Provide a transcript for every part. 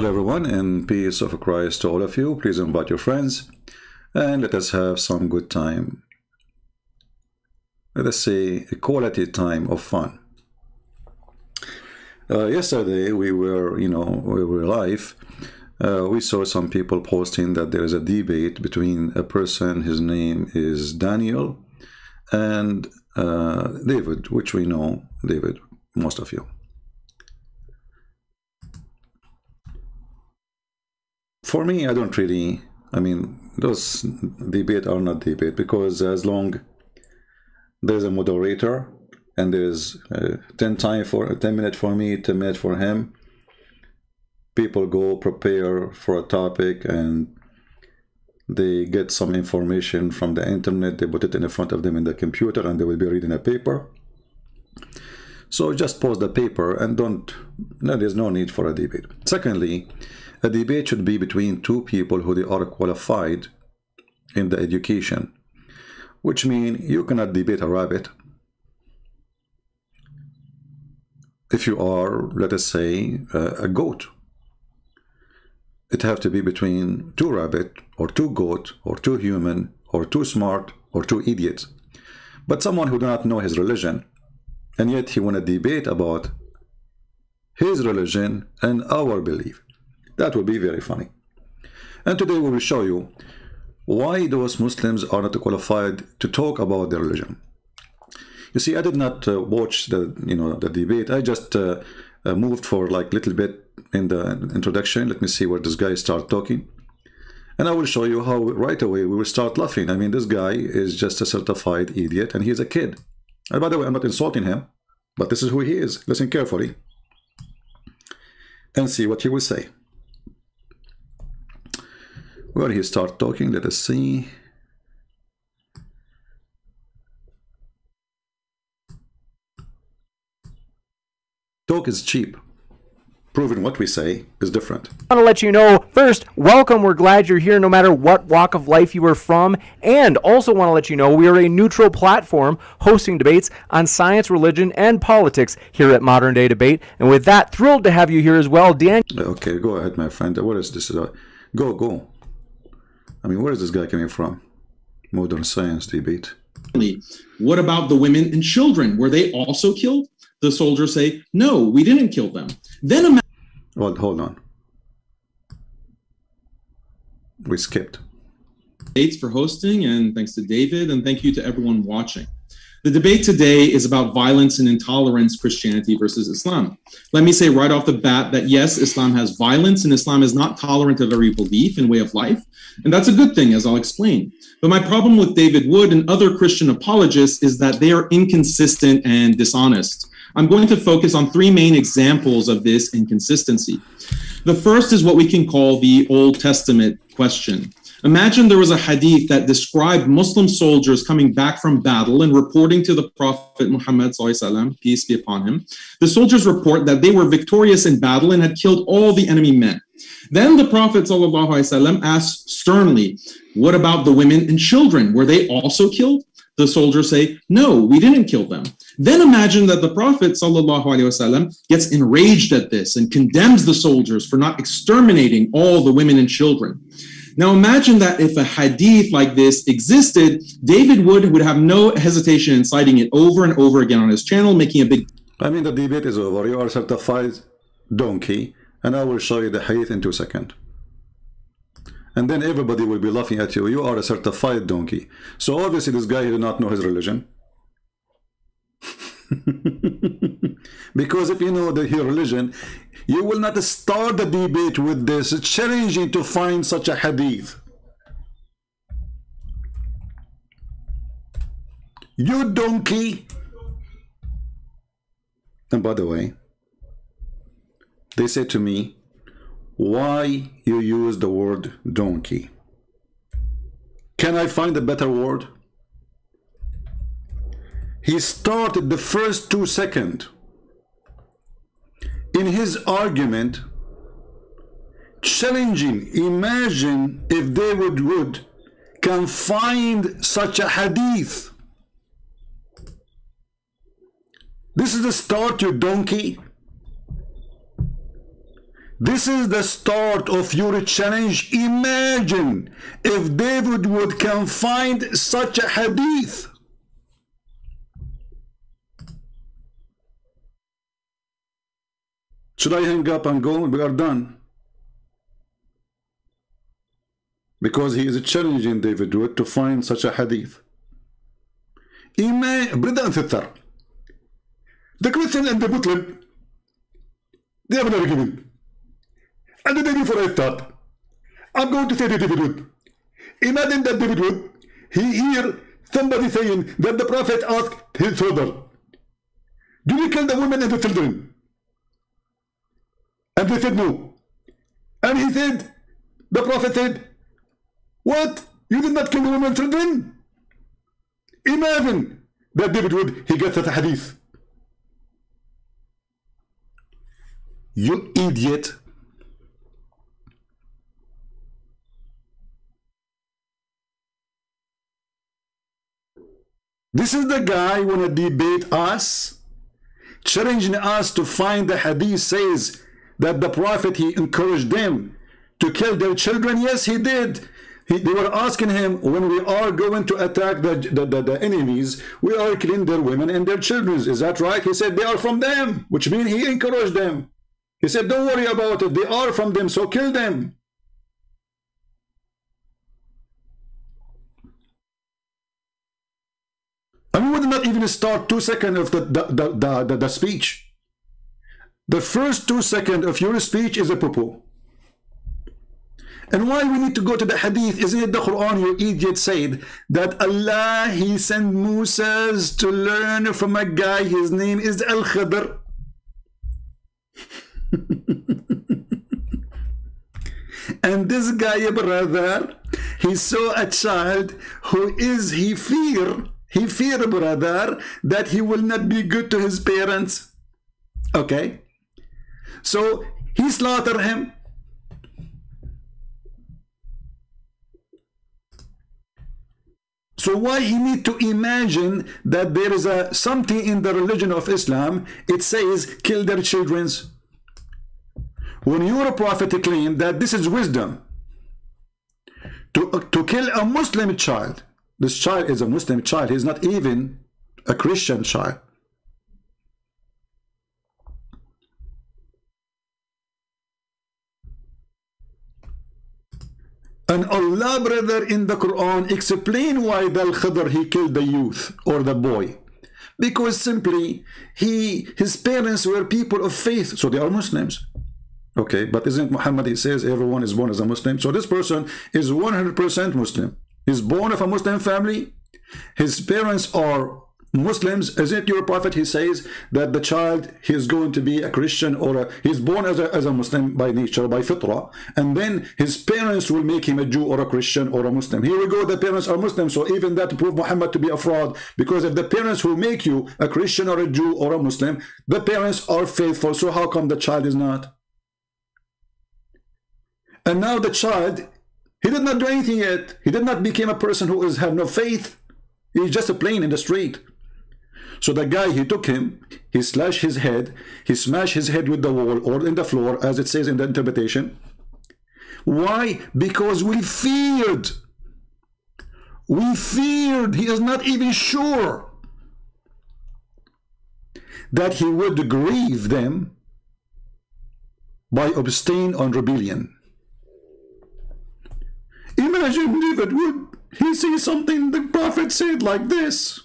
Hello everyone, and peace of Christ to all of you. Please invite your friends and let us have some good time. Let us say a quality time of fun. Yesterday we were live. We saw some people posting that there is a debate between a person, his name is Daniel, and David, which we know David, most of you. For me, I don't really, those debate are not debate, because as long there's a moderator and there's 10 minutes for me, 10 minutes for him, people go prepare for a topic and they get some information from the internet, they put it in front of them in the computer, and they will be reading a paper. So just pause the paper and there's no need for a debate. Secondly, a debate should be between two people who they are qualified in the education, which means you cannot debate a rabbit. If you are, let us say, a goat, it have to be between two rabbit or two goat or two human or two smart or two idiots. But someone who do not know his religion, and yet he want to debate about his religion and our belief. That will be very funny. And today we will show you why those Muslims are not qualified to talk about their religion. You see, I did not watch the debate. I just moved for like little bit in the introduction. Let me see where this guy start talking, and I will show you how right away we will start laughing. I mean, this guy is just a certified idiot, and he's a kid. And by the way, I'm not insulting him, but this is who he is. Listen carefully and see what he will say. Where he start talking, let us see. Talk is cheap. Proving what we say is different. I want to let you know, first, welcome. We're glad you're here no matter what walk of life you are from. And also want to let you know we are a neutral platform hosting debates on science, religion, and politics here at Modern Day Debate. And with that, thrilled to have you here as well, Dan. Okay, go ahead, my friend. What is this? Go. I mean, where is this guy coming from? Modern science debate. What about the women and children? Were they also killed? The soldiers say, no, we didn't kill them. Then well, hold on. We skipped. Thanks for hosting, and thanks to David, and thank you to everyone watching. The debate today is about violence and intolerance, Christianity versus Islam. Let me say right off the bat that yes, Islam has violence, and Islam is not tolerant of every belief and way of life. And that's a good thing, as I'll explain. But my problem with David Wood and other Christian apologists is that they are inconsistent and dishonest. I'm going to focus on three main examples of this inconsistency. The first is what we can call the Old Testament question. Imagine there was a hadith that described Muslim soldiers coming back from battle and reporting to the Prophet Muhammad, peace be upon him. The soldiers report that they were victorious in battle and had killed all the enemy men. Then the Prophet asks sternly, what about the women and children? Were they also killed? The soldiers say, no, we didn't kill them. Then imagine that the Prophet gets enraged at this and condemns the soldiers for not exterminating all the women and children. Now imagine that if a hadith like this existed, David Wood would have no hesitation in citing it over and over again on his channel, making a big... The debate is over. You are a certified donkey, and I will show you the hadith in 2 seconds. And then everybody will be laughing at you. You are a certified donkey. So obviously this guy did not know his religion. Because if you know your religion, you will not start the debate with this. It's challenging to find such a hadith. You donkey. And by the way, they said to me, why you use the word donkey? Can I find a better word? He started the first 2 seconds in his argument challenging. Imagine if David Wood can find such a hadith. This is the start, you donkey. This is the start of your challenge. Imagine if David Wood can find such a hadith. Should I hang up and go? We are done. Because he is challenging David Wood to find such a hadith. Brother and sister, the Christian and the Muslim, they have an argument. And the day before I start, I'm going to say to David Wood, imagine that David Wood, he hear somebody saying that the Prophet asked his father, do you kill the women and the children? And they said no. And he said, the Prophet said, what? You did not kill the women and children? Imagine that David Wood, he gets that hadith. You idiot. This is the guy who wanna debate us, challenging us to find the hadith says that the Prophet, he encouraged them to kill their children. Yes, he did. They were asking him, when we are going to attack the enemies, we are killing their women and their children. Is that right? He said, they are from them, which means he encouraged them. He said, don't worry about it. They are from them, so kill them. And we would not even start 2 seconds of the speech. The first 2 seconds of your speech is a poo-poo. And why we need to go to the hadith? Isn't it the Quran, you idiot, said that Allah, he sent Moses to learn from a guy, his name is Al-Khadr. And this guy, brother, he saw a child who is, he fear, brother, that he will not be good to his parents. Okay? So he slaughtered him. So why he need to imagine that there is something in the religion of Islam, it says kill their children. When your prophet claimed that this is wisdom, to kill a Muslim child, this child is a Muslim child, he's not even a Christian child. And Allah, brother, in the Quran explain why the Al-Khadr, he killed the youth or the boy. Because simply his parents were people of faith, so they are Muslims. Okay, but isn't Muhammad, he says everyone is born as a Muslim? So this person is 100% Muslim. He's born of a Muslim family. His parents are Muslims. Isn't your prophet, he says that the child, he is going to be a Christian or he's born as a Muslim by nature, by fitrah, and then his parents will make him a Jew or a Christian or a Muslim. Here we go, the parents are Muslim, so even that prove Muhammad to be a fraud, because if the parents will make you a Christian or a Jew or a Muslim, the parents are faithful, so how come the child is not? And now the child, he did not do anything yet. He did not become a person who have no faith. He's just a plane in the street. So the guy, he took him, he slashed his head, he smashed his head with the wall or in the floor, as it says in the interpretation. Why? Because we feared. We feared. He is not even sure that he would grieve them by abstain on rebellion. Imagine David Wood, he sees something the prophet said like this.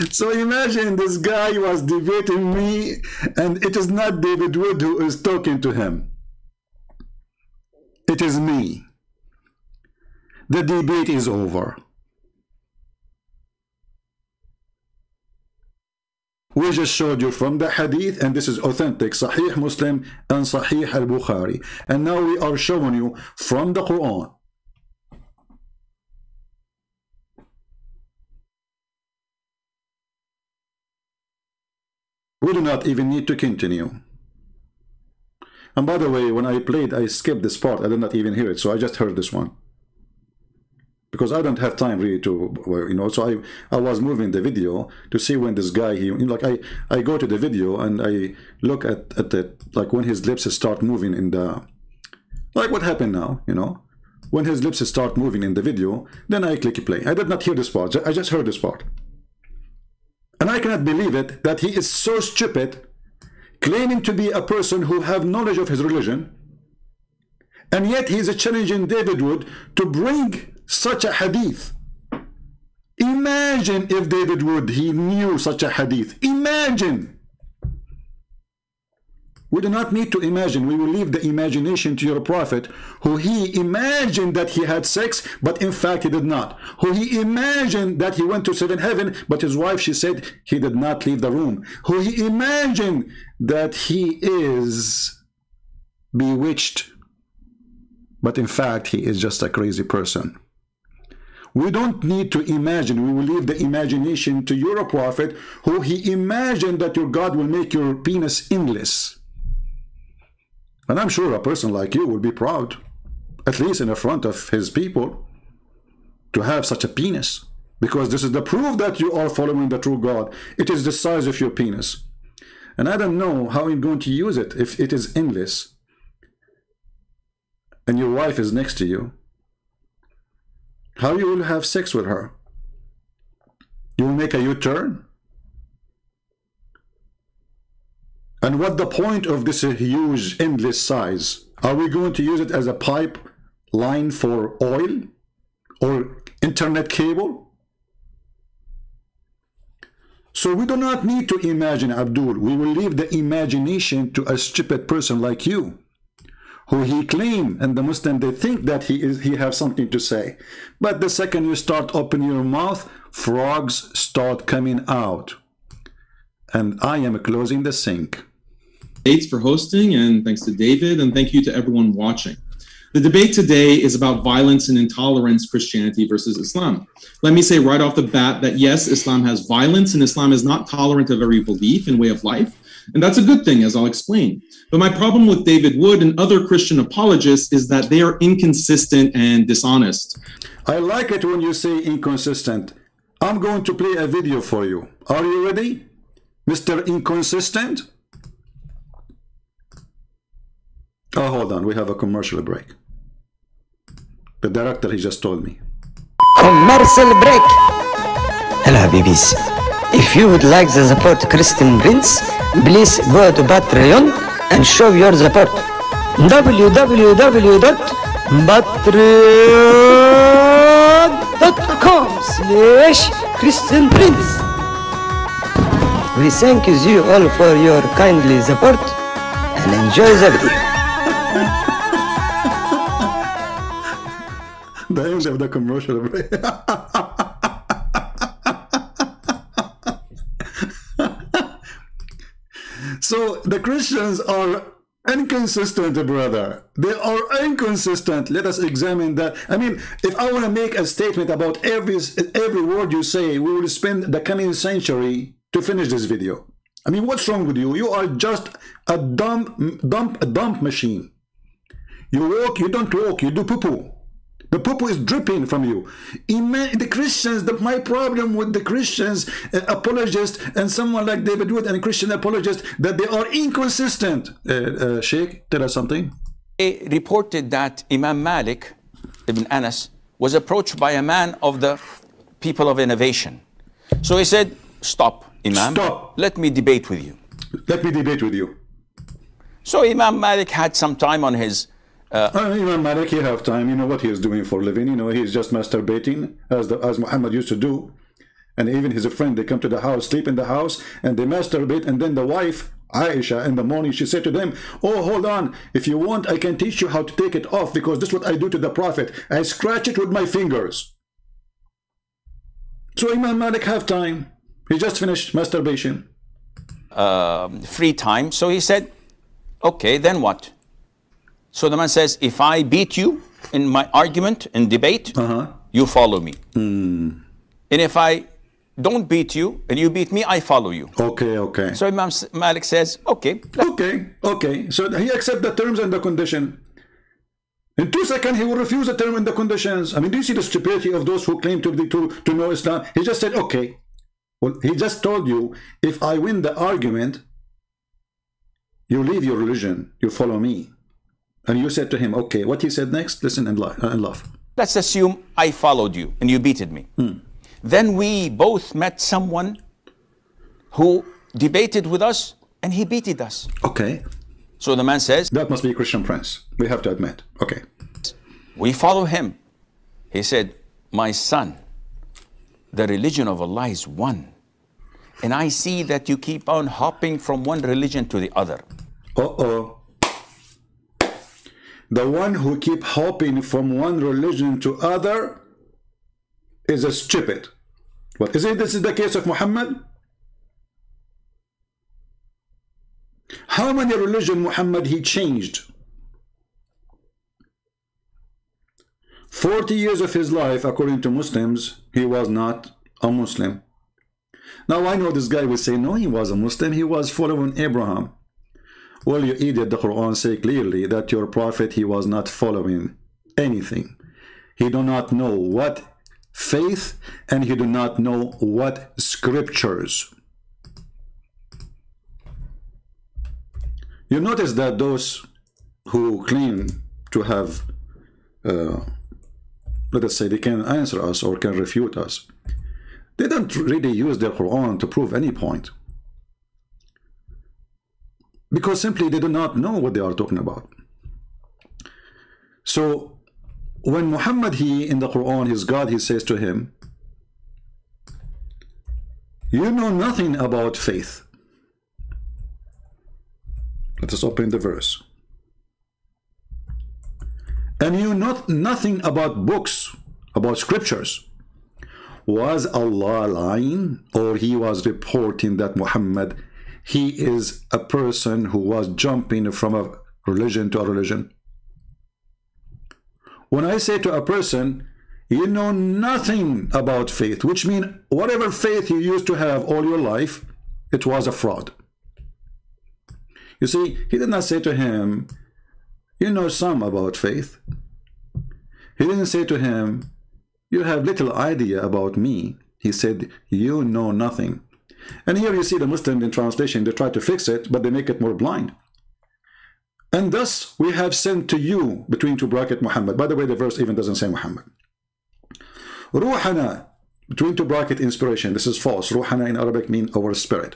So imagine this guy was debating me, and it is not David Wood who is talking to him. It is me. The debate is over. We just showed you from the hadith, and this is authentic, Sahih Muslim and Sahih al-Bukhari. And now we are showing you from the Quran. We do not even need to continue. And by the way, when I played, I skipped this part. I did not even hear it, so I just heard this one. because I don't have time really to, you know, so I was moving the video to see when this guy, like I go to the video and I look at the, like when his lips start moving in the, like what happened now, you know, when his lips start moving in the video, then I click play. I did not hear this part, I just heard this part. And I cannot believe it that he is so stupid, claiming to be a person who have knowledge of his religion, and yet he is challenging David Wood to bring such a hadith. Imagine if David Wood, he knew such a hadith. Imagine. We do not need to imagine. We will leave the imagination to your prophet, who he imagined that he had sex, but in fact he did not. Who he imagined that he went to seventh heaven, but his wife, she said he did not leave the room. Who he imagined that he is bewitched, but in fact he is just a crazy person. We don't need to imagine. We will leave the imagination to your prophet, who he imagined that your God will make your penis endless. And I'm sure a person like you will be proud, at least in the front of his people, to have such a penis, because this is the proof that you are following the true God. It is the size of your penis. And I don't know how you're going to use it if it is endless and your wife is next to you. How you will have sex with her? You will make a U-turn? And what the point of this huge endless size? Are we going to use it as a pipe line for oil or internet cable? So we do not need to imagine, Abdul. We will leave the imagination to a stupid person like you, who he claimed, and the Muslim, they think that he have something to say. But the second you start opening your mouth, frogs start coming out. And I am closing the sink. Thanks for hosting, and thanks to David, and thank you to everyone watching. The debate today is about violence and intolerance, Christianity versus Islam. Let me say right off the bat that yes, Islam has violence, and Islam is not tolerant of every belief and way of life. And that's a good thing, as I'll explain. But my problem with David Wood and other Christian apologists is that they are inconsistent and dishonest. I like it when you say inconsistent. I'm going to play a video for you. Are you ready, Mr. Inconsistent? Oh, hold on. We have a commercial break. The director, he just told me. Commercial break. Hello, babies. If you would like to support Christian Prince, please go to Patreon and show your support. www.patreon.com/Christian Prince. We thank you all for your kindly support and enjoy the video. The end of the commercial break. So the Christians are inconsistent, brother. They are inconsistent. Let us examine that. I mean, if I want to make a statement about every word you say, we will spend the coming century to finish this video. I mean, what's wrong with you? You are just a dump machine. You walk, you don't walk, you do poo-poo. The poo-poo is dripping from you. The Christians, my problem with the Christians, apologists, and someone like David Wood and a Christian apologist, that they are inconsistent. Sheikh, tell us something. They reported that Imam Malik ibn Anas was approached by a man of the people of innovation. So he said, stop, Imam. Stop. Let me debate with you. Let me debate with you. So Imam Malik had some time on his... Imam Malik, he have time. You know what he is doing for a living. You know, he's just masturbating, as Muhammad used to do. And even his friend, they come to the house, sleep in the house, and they masturbate. And then the wife, Aisha, in the morning, she said to them, oh, hold on. If you want, I can teach you how to take it off, because this is what I do to the Prophet. I scratch it with my fingers. So Imam Malik have time. He just finished masturbation. Free time. So he said, okay, then what? So the man says, if I beat you in my argument, in debate, you follow me. And if I don't beat you and you beat me, I follow you. Okay, okay. So Imam Malik says, okay. Okay. So he accepts the terms and the condition. In 2 seconds, he will refuse the term and the conditions. I mean, do you see the stupidity of those who claim to know Islam? He just said, okay. Well, he just told you, if I win the argument, you leave your religion, you follow me. And you said to him, okay, what he said next, listen and laugh. Let's assume I followed you and you beated me. Then we both met someone who debated with us and he beated us. Okay. So the man says, that must be a Christian prince. We have to admit. Okay. We follow him. He said, my son, the religion of Allah is one. And I see that you keep on hopping from one religion to the other. Uh-oh. The one who keep hopping from one religion to other is a stupid. What is it? This is the case of Muhammad? How many religion Muhammad he changed? 40 years of his life, according to Muslims, he was not a Muslim. Now I know this guy will say, no, he was a Muslim, he was following Abraham. Well, you idiot, the Quran say clearly that your prophet, he was not following anything. He do not know what faith, and he do not know what scriptures. You notice that those who claim to have, let us say, they can answer us or can refute us, they don't really use their Quran to prove any point. Because simply they do not know what they are talking about. So when Muhammad, he in the Quran, his God, he says to him, you know nothing about faith. Let us open the verse. And you know nothing about books, about scriptures. Was Allah lying, or he was reporting that Muhammad, he is a person who was jumping from a religion to a religion? When I say to a person, you know nothing about faith, which means whatever faith you used to have all your life, it was a fraud. You see, he did not say to him, you know some about faith. He didn't say to him, you have little idea about me. He said, you know nothing. And here you see the Muslim in translation, they try to fix it, but they make it more blind. And thus we have sent to you, between two brackets, Muhammad. By the way, the verse even doesn't say Muhammad. Ruhana, between two brackets, inspiration. This is false. Ruhana in Arabic means our spirit.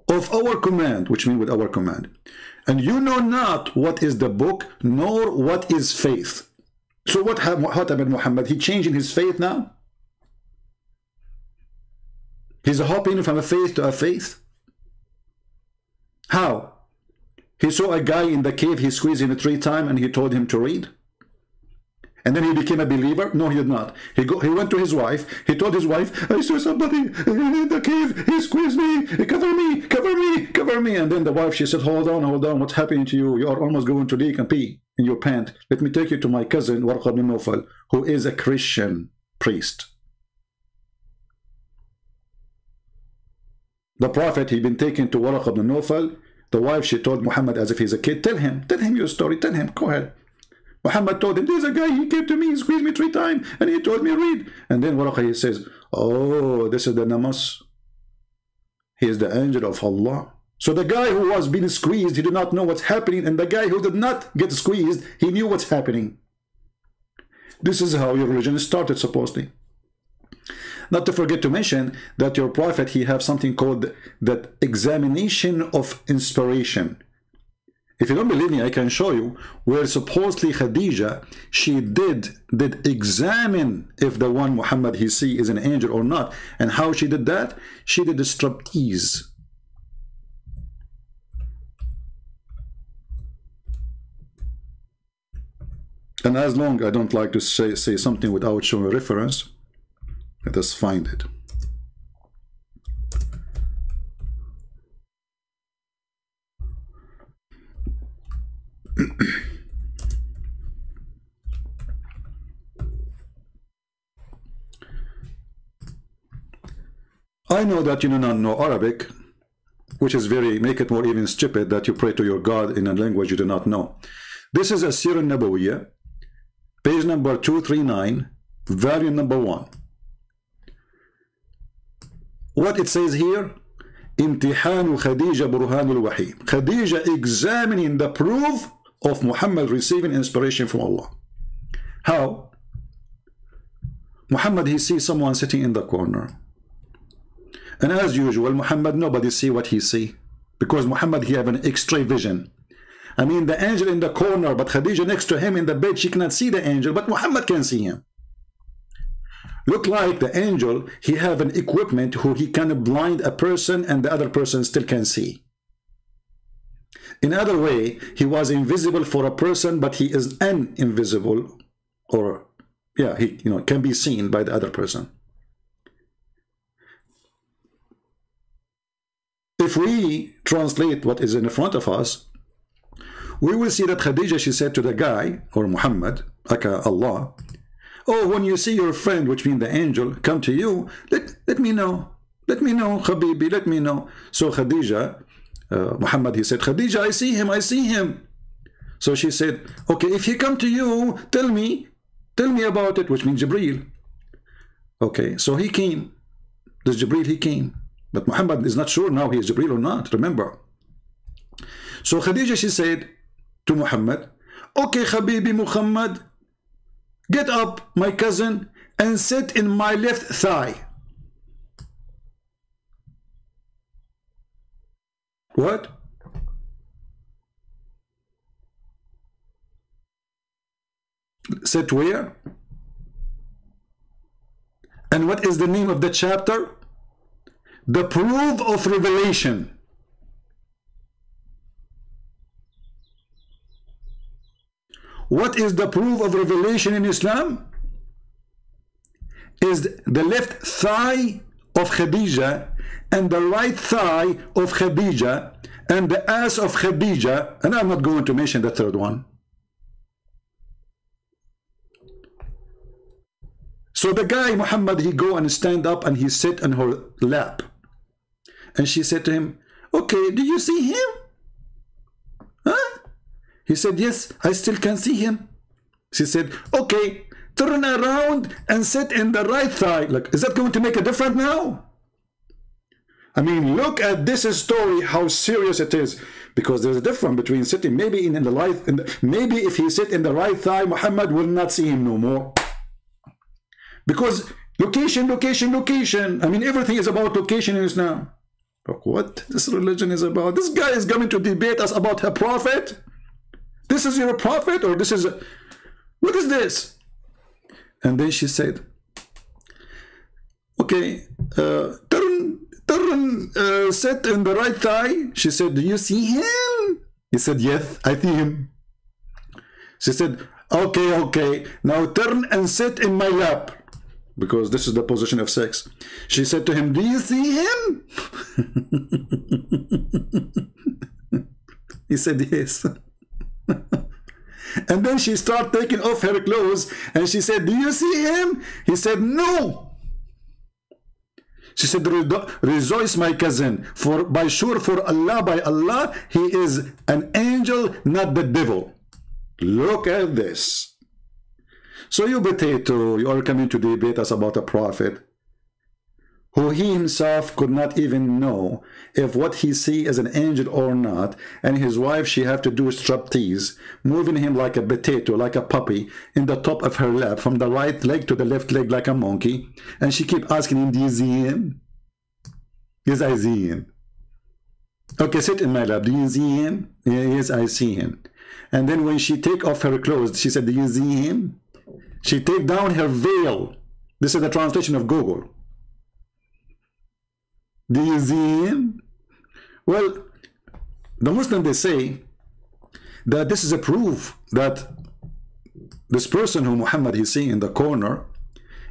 Of our command, which means with our command. And you know not what is the book, nor what is faith. So what happened, Muhammad? He changed in his faith now? He's hopping from a faith to a faith? How? He saw a guy in the cave, he squeezed him 3 times and he told him to read. And then he became a believer? No, he did not. He went to his wife. He told his wife, I saw somebody in the cave. He squeezed me. Cover me, cover me, cover me. And then the wife, she said, hold on, hold on. What's happening to you? You are almost going to leak and pee in your pant. Let me take you to my cousin, Warqa bin Nawfal, who is a Christian priest. The prophet, he'd been taken to Warqa bin Nawfal. The wife, she told Muhammad as if he's a kid, tell him your story, tell him, go ahead. Muhammad told him, there's a guy, he came to me, he squeezed me 3 times, and he told me read. And then Warqa, he says, oh, this is the Namas. He is the angel of Allah. So the guy who was being squeezed, he did not know what's happening, and the guy who did not get squeezed, he knew what's happening. This is how your religion started, supposedly. Not to forget to mention that your prophet, he have something called that examination of inspiration. If you don't believe me, I can show you where supposedly Khadija, she did examine if the one Muhammad he see is an angel or not. And how she did that? She did a striptease. And as long I don't like to say something without showing a reference, let us find it. I know that you do not know Arabic, which is make it more even stupid that you pray to your God in a language you do not know. This is a Sirah Nabawiyya, page number 239, volume number 1. What it says here, امتحان خديجة برهان الوحي. Khadija examining the proof of Muhammad receiving inspiration from Allah. How? Muhammad, he sees someone sitting in the corner. And as usual, Muhammad, nobody see what he see. Because Muhammad, he have an X-ray vision. I mean, the angel in the corner, but Khadija next to him in the bed, she cannot see the angel, but Muhammad can see him. Look like the angel, he have an equipment who he can blind a person and the other person still can see. In other way, he was invisible for a person, but he is invisible, or yeah, he can be seen by the other person. If we translate what is in front of us, we will see that Khadija, she said to the guy, or Muhammad, aka Allah, oh, when you see your friend, which means the angel, come to you, let me know. Let me know, Habibi, let me know. So Khadija, Muhammad, he said, Khadija, I see him, I see him. So she said, okay, if he come to you, tell me about it, which means Jibreel. Okay, so he came. This Jibreel, he came. But Muhammad is not sure now he is Jibreel or not, remember. So Khadija, she said to Muhammad, okay, Habibi Muhammad, get up, my cousin, and sit in my left thigh. What? Sit where? And what is the name of the chapter? The Proof of Revelation. What is the proof of revelation in Islam? Is the left thigh of Khadija and the right thigh of Khadija and the ass of Khadija, and I'm not going to mention the third one. So the guy Muhammad, he go and stand up and he sit on her lap, and she said to him, okay, do you see him? Huh? He said, yes, I still can see him. She said, okay, turn around and sit in the right thigh. Look, is that going to make a difference now? I mean, look at this story, how serious it is. Because there's a difference between sitting, maybe in the right, maybe if he sit in the right thigh, Muhammad will not see him no more. Because location, location, location. I mean, everything is about location in Islam. Look, what this religion is about. This guy is coming to debate us about her prophet. This is your prophet, or this is what is this? And then she said, okay, sit in the right thigh. She said, do you see him? He said, yes, I see him. She said, okay, okay, now turn and sit in my lap, because this is the position of sex. She said to him, do you see him? He said, yes. And then she started taking off her clothes, and she said, do you see him? He said, no. She said, rejoice, my cousin, for by sure, for Allah, by Allah, he is an angel, not the devil. Look at this. So you potato, you are coming to debate us about a prophet who he himself could not even know if what he see is an angel or not, and his wife, she have to do striptease, moving him like a potato, like a puppy, in the top of her lap, from the right leg to the left leg like a monkey, and she keep asking him, do you see him? Yes, I see him. Okay, sit in my lap. Do you see him? Yes, I see him. And then when she take off her clothes, she said, do you see him? She take down her veil. This is the translation of Google. Do you see him? Well, the Muslims, they say that this is a proof that this person who Muhammad is seeing in the corner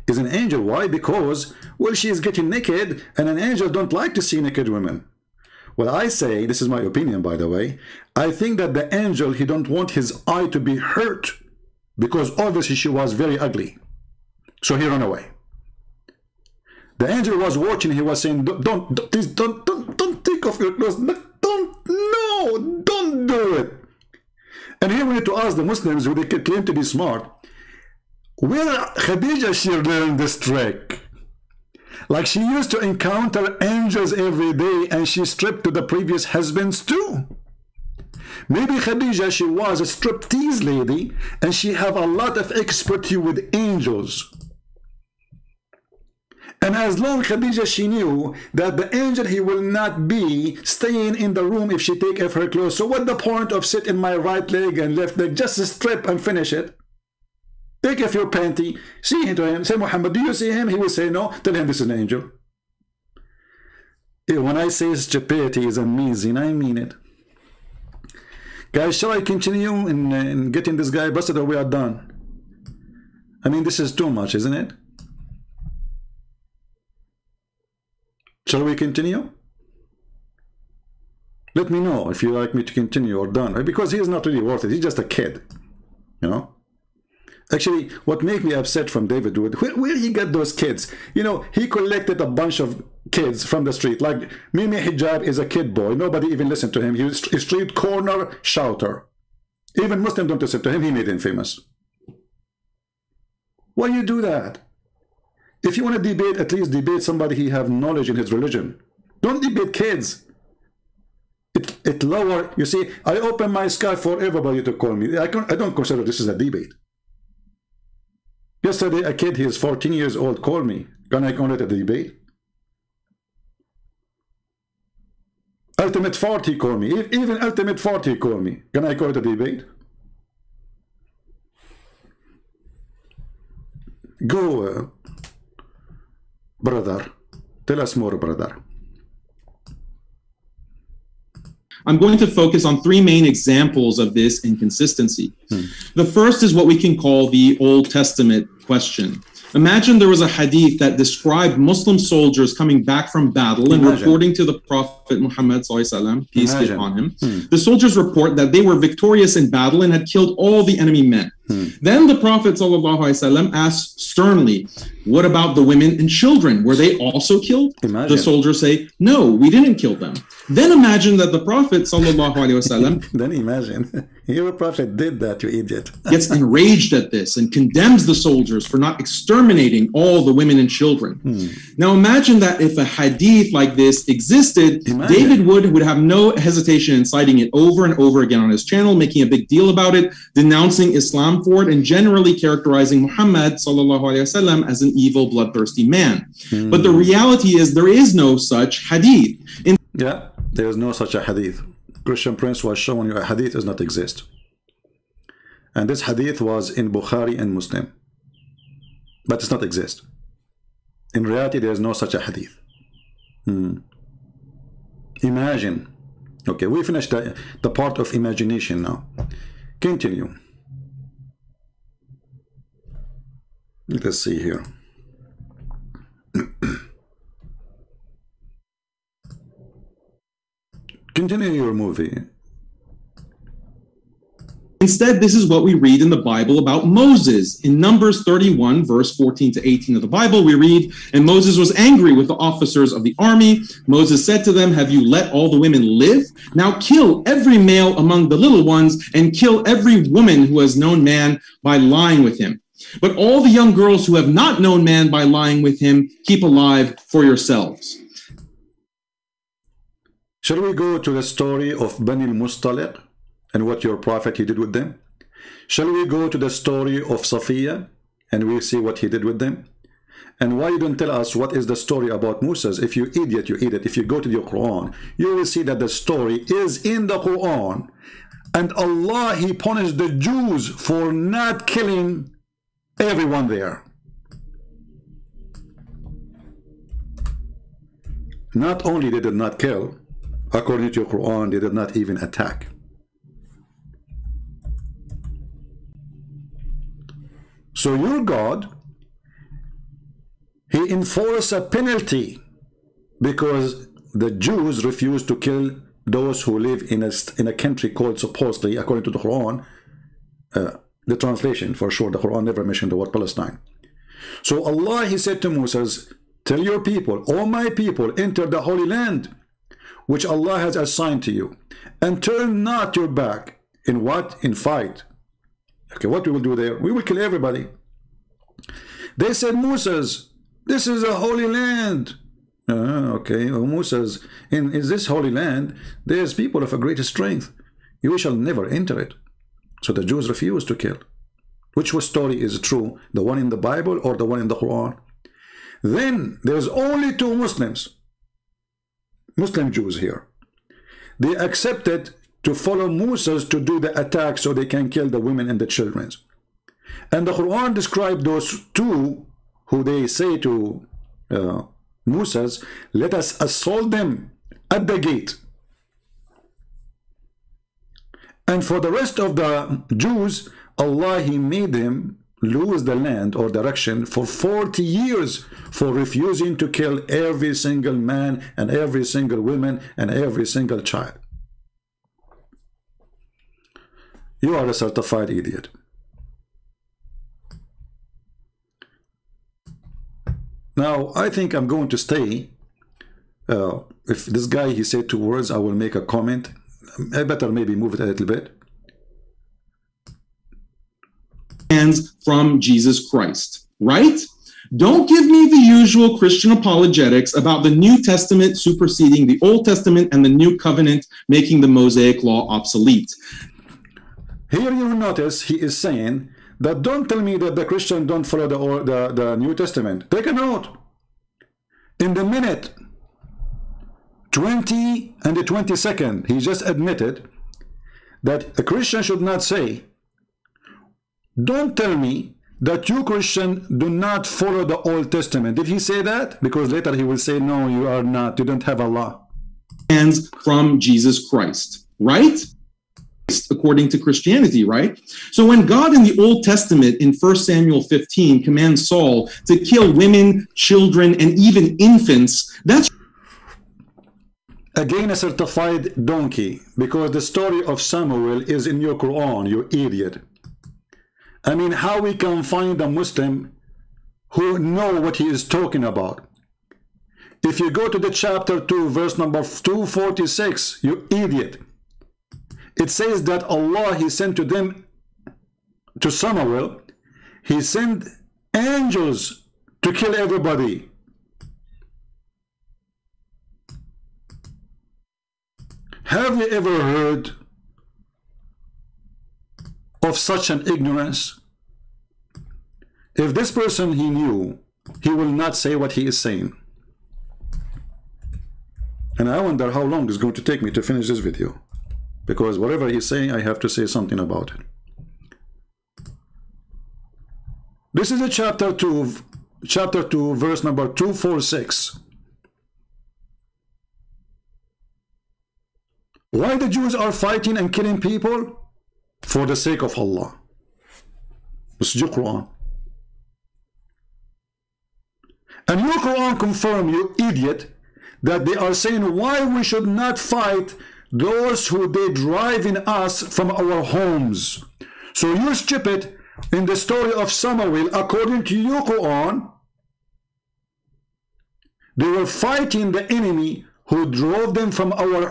is an angel. Why? Because, well, she is getting naked, and an angel don't like to see naked women. Well, I say, this is my opinion, by the way, I think that the angel, he don't want his eye to be hurt, because obviously she was very ugly. So he ran away. The angel was watching, he was saying, please don't take off your clothes. Don't do it. And here wanted to ask the Muslims who they claim to be smart, where Khadija she learned this trick? Like she used to encounter angels every day and she stripped to the previous husbands too. Maybe Khadija, she was a striptease lady and she have a lot of expertise with angels. And as long Khadija, she knew that the angel, he will not be staying in the room if she take off her clothes. So what the point of sit in my right leg and left leg? Just strip and finish it. Take off your panty, see him to him, say, Muhammad, do you see him? He will say no. Tell him this is an angel. When I say stupidity is amazing, I mean it. Guys, shall I continue in getting this guy busted, or we are done? I mean, this is too much, isn't it? Shall we continue? Let me know if you like me to continue or done, right? Because he is not really worth it. He's just a kid, you know. Actually, what made me upset from David Wood, where he got those kids? You know, he collected a bunch of kids from the street. Like Mimi Hijab is a kid boy. Nobody even listened to him. He was a street corner shouter. Even Muslims don't listen to him. He made him famous. Why you do that? If you want to debate, at least debate somebody he have knowledge in his religion. Don't debate kids. It lower. You see, I open my sky for everybody to call me. I don't consider this is a debate. Yesterday, a kid, he is 14 years old, called me. Can I call it a debate? Ultimate 40 called me. Even Ultimate 40 called me. Can I call it a debate? Go, brother. Tell us more, brother. I'm going to focus on three main examples of this inconsistency. The first is what we can call the Old Testament question. Imagine there was a hadith that described Muslim soldiers coming back from battle and reporting to the Prophet Muhammad, peace be upon him. The soldiers report that they were victorious in battle and had killed all the enemy men. Then the Prophet asked sternly, what about the women and children? Were they also killed? The soldiers say, no, we didn't kill them. Then imagine that the Prophet then imagine, your Prophet did that, you idiot. gets enraged at this and condemns the soldiers for not exterminating all the women and children. Now imagine that if a hadith like this existed, David would have no hesitation in citing it over and over again on his channel, making a big deal about it, denouncing Islam for it, and generally characterizing Muhammad as an evil, bloodthirsty man. But the reality is there is no such hadith. Yeah, there is no such a hadith. Christian Prince was showing you a hadith does not exist. And this hadith was in Bukhari and Muslim. But it does not exist. In reality, there is no such a hadith. Imagine. Okay, we finished the part of imagination now. Continue. Let's see here. Continue your movie. Instead, this is what we read in the Bible about Moses. In Numbers 31, verse 14 to 18 of the Bible, we read, and Moses was angry with the officers of the army. Moses said to them, have you let all the women live? Now kill every male among the little ones and kill every woman who has known man by lying with him. But all the young girls who have not known man by lying with him, keep alive for yourselves. Shall we go to the story of Bani al-Mustaliq and what your prophet he did with them? Shall we go to the story of Safiya and we see what he did with them? And why you don't tell us what is the story about Moses? If you idiot, you idiot. If you go to the Quran, you will see that the story is in the Quran. And Allah, he punished the Jews for not killing everyone there. Not only they did not kill, according to your Quran, they did not even attack. So your God, he enforced a penalty because the Jews refused to kill those who live in a country called, supposedly, according to the Quran, the translation for sure, the Quran never mentioned the word Palestine. So Allah, he said to Moses, tell your people, all my people, enter the Holy Land, which Allah has assigned to you, and turn not your back, In what? In fight. Okay, what we will do there? We will kill everybody. They said, Moses, this is a holy land. Okay, well, Moses, in this holy land, there's people of a great strength. You shall never enter it. So the Jews refused to kill. Which story is true? The one in the Bible or the one in the Quran? Then there's only two Muslims, Muslim Jews here. They accepted to follow Moses to do the attack so they can kill the women and the children. And the Quran described those two who they say to Moses, let us assault them at the gate. And for the rest of the Jews, Allah, He made them lose the land or direction for 40 years for refusing to kill every single man and every single woman and every single child. You are a certified idiot. Now, I think I'm going to stay. If this guy, he said 2 words, I will make a comment. I better maybe move it a little bit. Hands from Jesus Christ, right? Don't give me the usual Christian apologetics about the New Testament superseding the Old Testament and the New Covenant making the Mosaic Law obsolete. Here you notice he is saying that don't tell me that the Christian don't follow the New Testament. Take a note. In the minute 20 and the 22nd, he just admitted that a Christian should not say, don't tell me that you Christian do not follow the Old Testament. Did he say that? Because later he will say, no, you are not. You don't have Allah. Hands from Jesus Christ, right? According to Christianity, right? So when God in the Old Testament in 1 Samuel 15 commands Saul to kill women, children, and even infants, that's again a certified donkey, because the story of Samuel is in your Quran, you idiot. I mean, how we can find a Muslim who know what he is talking about? If you go to the chapter 2, verse number 246, you idiot. It says that Allah, He sent to them, to Samuel, He sent angels to kill everybody. Have you ever heard of such an ignorance? If this person he knew, he will not say what he is saying. And I wonder how long it's going to take me to finish this video. Because whatever he's saying, I have to say something about it. This is a chapter 2, verse number 246. Why the Jews are fighting and killing people? For the sake of Allah. This is your Quran. And your Quran confirm, you idiot, that they are saying why we should not fight those who they drive in us from our homes. So you stupid, in the story of Samuel, according to your Quran, they were fighting the enemy who drove them from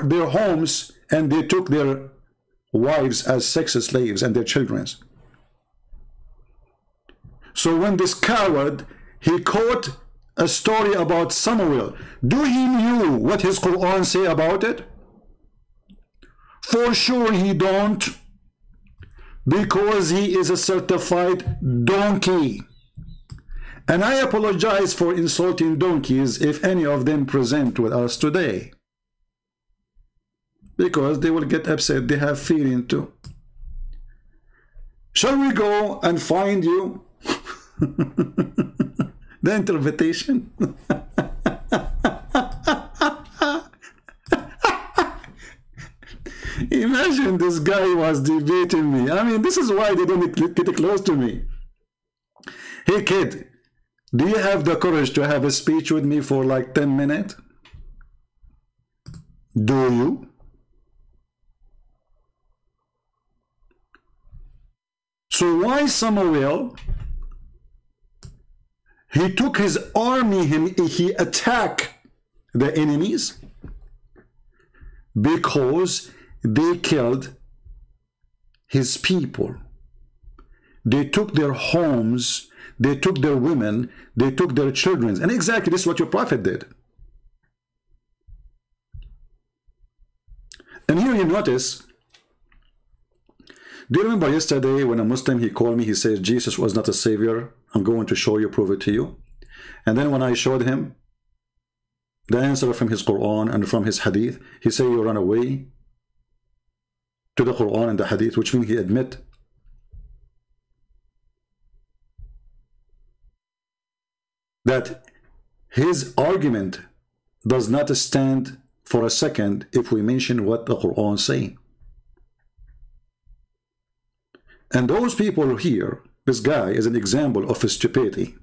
their homes, and they took their wives as sex slaves and their children. So when this coward, he quote a story about Samuel, do he knew what his Quran say about it? For sure he don't, because he is a certified donkey. And I apologize for insulting donkeys if any of them present with us today, because they will get upset. They have feeling too. Shall we go and find you? The interpretation. Imagine this guy was debating me. I mean, this is why they don't get close to me. Hey kid, do you have the courage to have a speech with me for like 10 minutes? Do you? So why Samuel, he took his army, he attacked the enemies? Because they killed his people. They took their homes, they took their women, they took their children. And exactly this is what your prophet did. And here you notice, do you remember yesterday when a Muslim, he called me, he says, Jesus was not a savior. I'm going to show you, prove it to you. And then when I showed him the answer from his Quran and from his Hadith, he said, you run away to the Quran and the Hadith, which means he admit that his argument does not stand for a second if we mention what the Quran say. And those people here, this guy is an example of stupidity.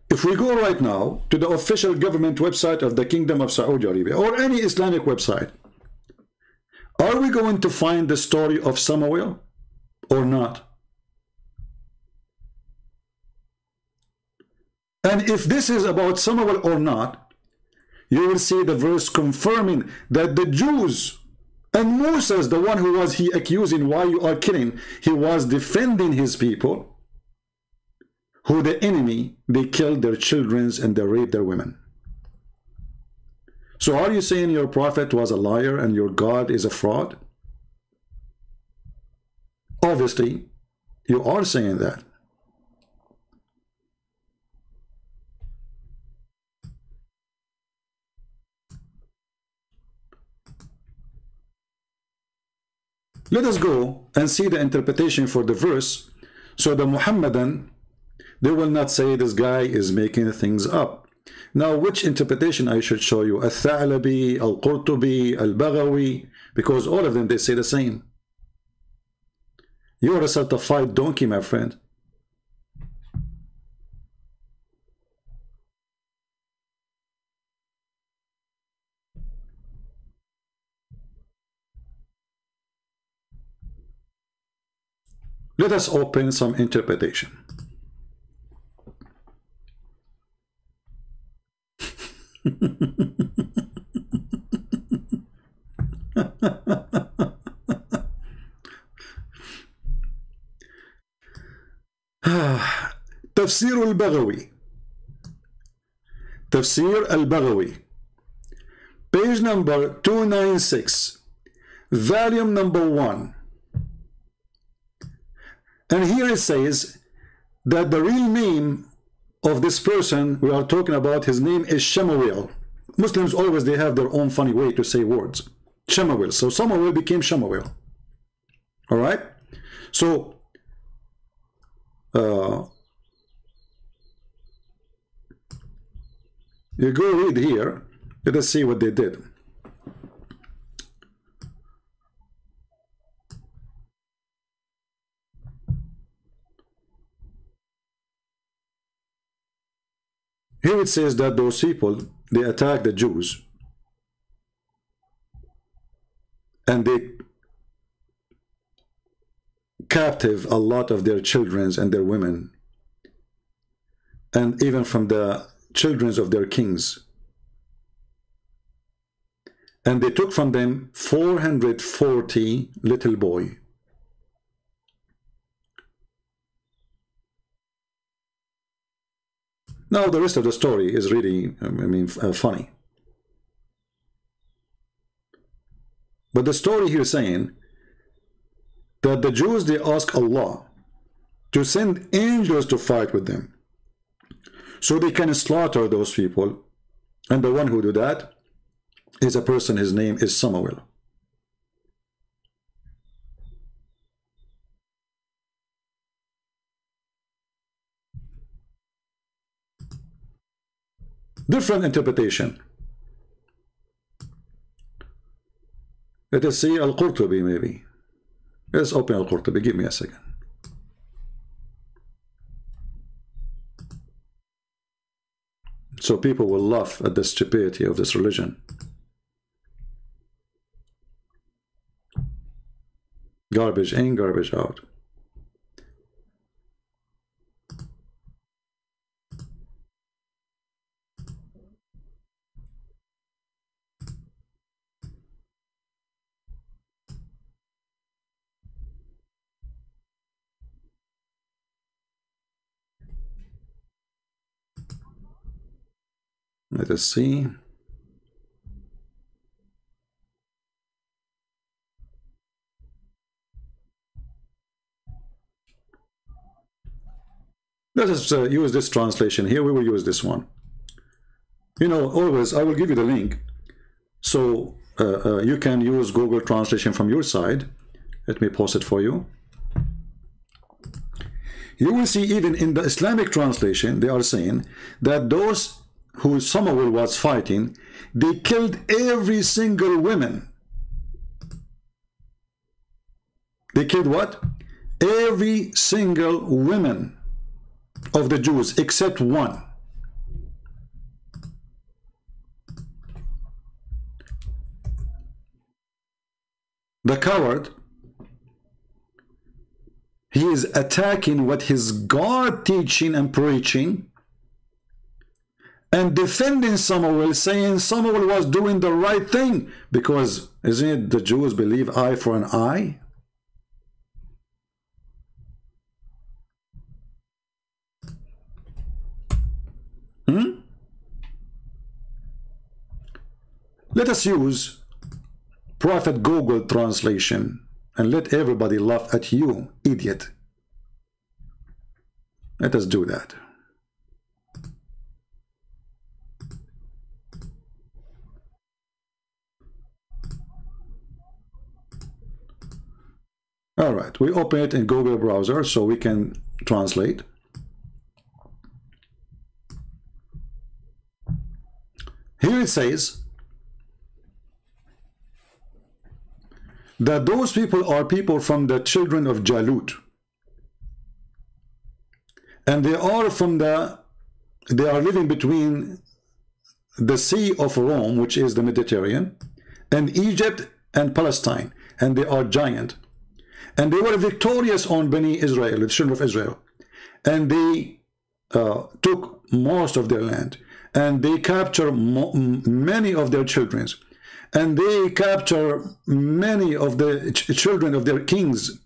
If we go right now to the official government website of the Kingdom of Saudi Arabia or any Islamic website, are we going to find the story of Samuel or not? And if this is about Samuel or not, you will see the verse confirming that the Jews and Moses, the one who was he accusing, why you are killing, he was defending his people, who the enemy, they killed their children and they raped their women. So are you saying your prophet was a liar and your God is a fraud? Obviously, you are saying that. Let us go and see the interpretation for the verse, so the Muhammadan, they will not say this guy is making things up. Now, which interpretation I should show you? Al-Tha'labi, Al-Qurtubi, Al-Baghawi, because all of them, they say the same. You are a certified donkey, my friend. Let us open some interpretation. Tafsir al-Baghawi. Tafsir al-Baghawi. Page number 296. Volume number 1. And here it says that the real name of this person we are talking about, his name is Shemuel. Muslims always, they have their own funny way to say words. Shemuel. So Samuel became Shemuel. All right? So, you go read here. Let us see what they did. Here it says that those people, they attacked the Jews and they captive a lot of their children and their women, and even from the children of their kings. And they took from them 440 little boys. Now, the rest of the story is really, funny. But the story here is saying that the Jews, they ask Allah to send angels to fight with them so they can slaughter those people. And the one who do that is a person, his name is Samuel. Different interpretation. Let us see Al-Qurtubi maybe. Let's open Al-Qurtubi. Give me a second. So people will laugh at the stupidity of this religion. Garbage in, garbage out. Let us see. Let us use this translation here. We will use this one. You know, always I will give you the link, so you can use Google Translation from your side. Let me post it for you. You will see even in the Islamic translation, they are saying that those who Samuel was fighting, they killed every single woman. They killed what? Every single woman of the Jews except one. The coward, he is attacking what his God teaching and preaching, and defending Samuel, saying Samuel was doing the right thing, because isn't it the Jews believe eye for an eye? Let us use Prophet Google translation and let everybody laugh at you, idiot. Let us do that. All right, we open it in Google browser so we can translate. Here it says that those people are people from the children of Jalut, and they are living between the Sea of Rome, which is the Mediterranean, and Egypt and Palestine, and they are giant, and they were victorious on Bani Israel, the children of Israel, and they took most of their land, and they captured many of their children, and they capture many of the children of their kings,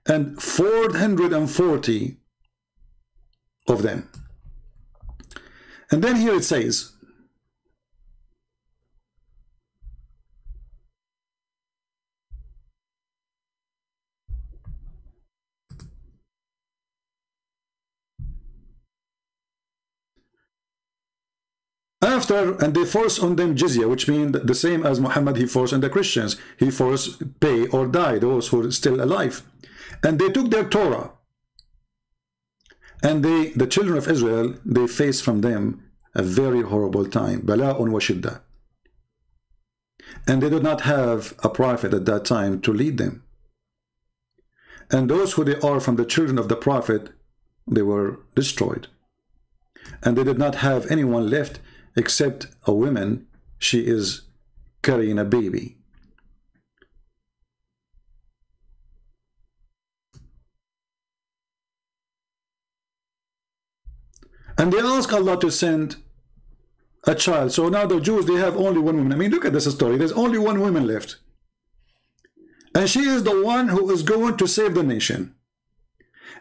and 440 of them. And then here it says, and they forced on them jizya, which means the same as Muhammad he forced on the Christians. He forced pay or die, those who are still alive. And they took their Torah. And the children of Israel, they faced from them a very horrible time. Bala'un wa shidda. And they did not have a prophet at that time to lead them. And those who they are from the children of the prophet, they were destroyed. And they did not have anyone left except a woman. She is carrying a baby. And they ask Allah to send a child. So now the Jews, they have only one woman. I mean, look at this story. There's only one woman left. And she is the one who is going to save the nation.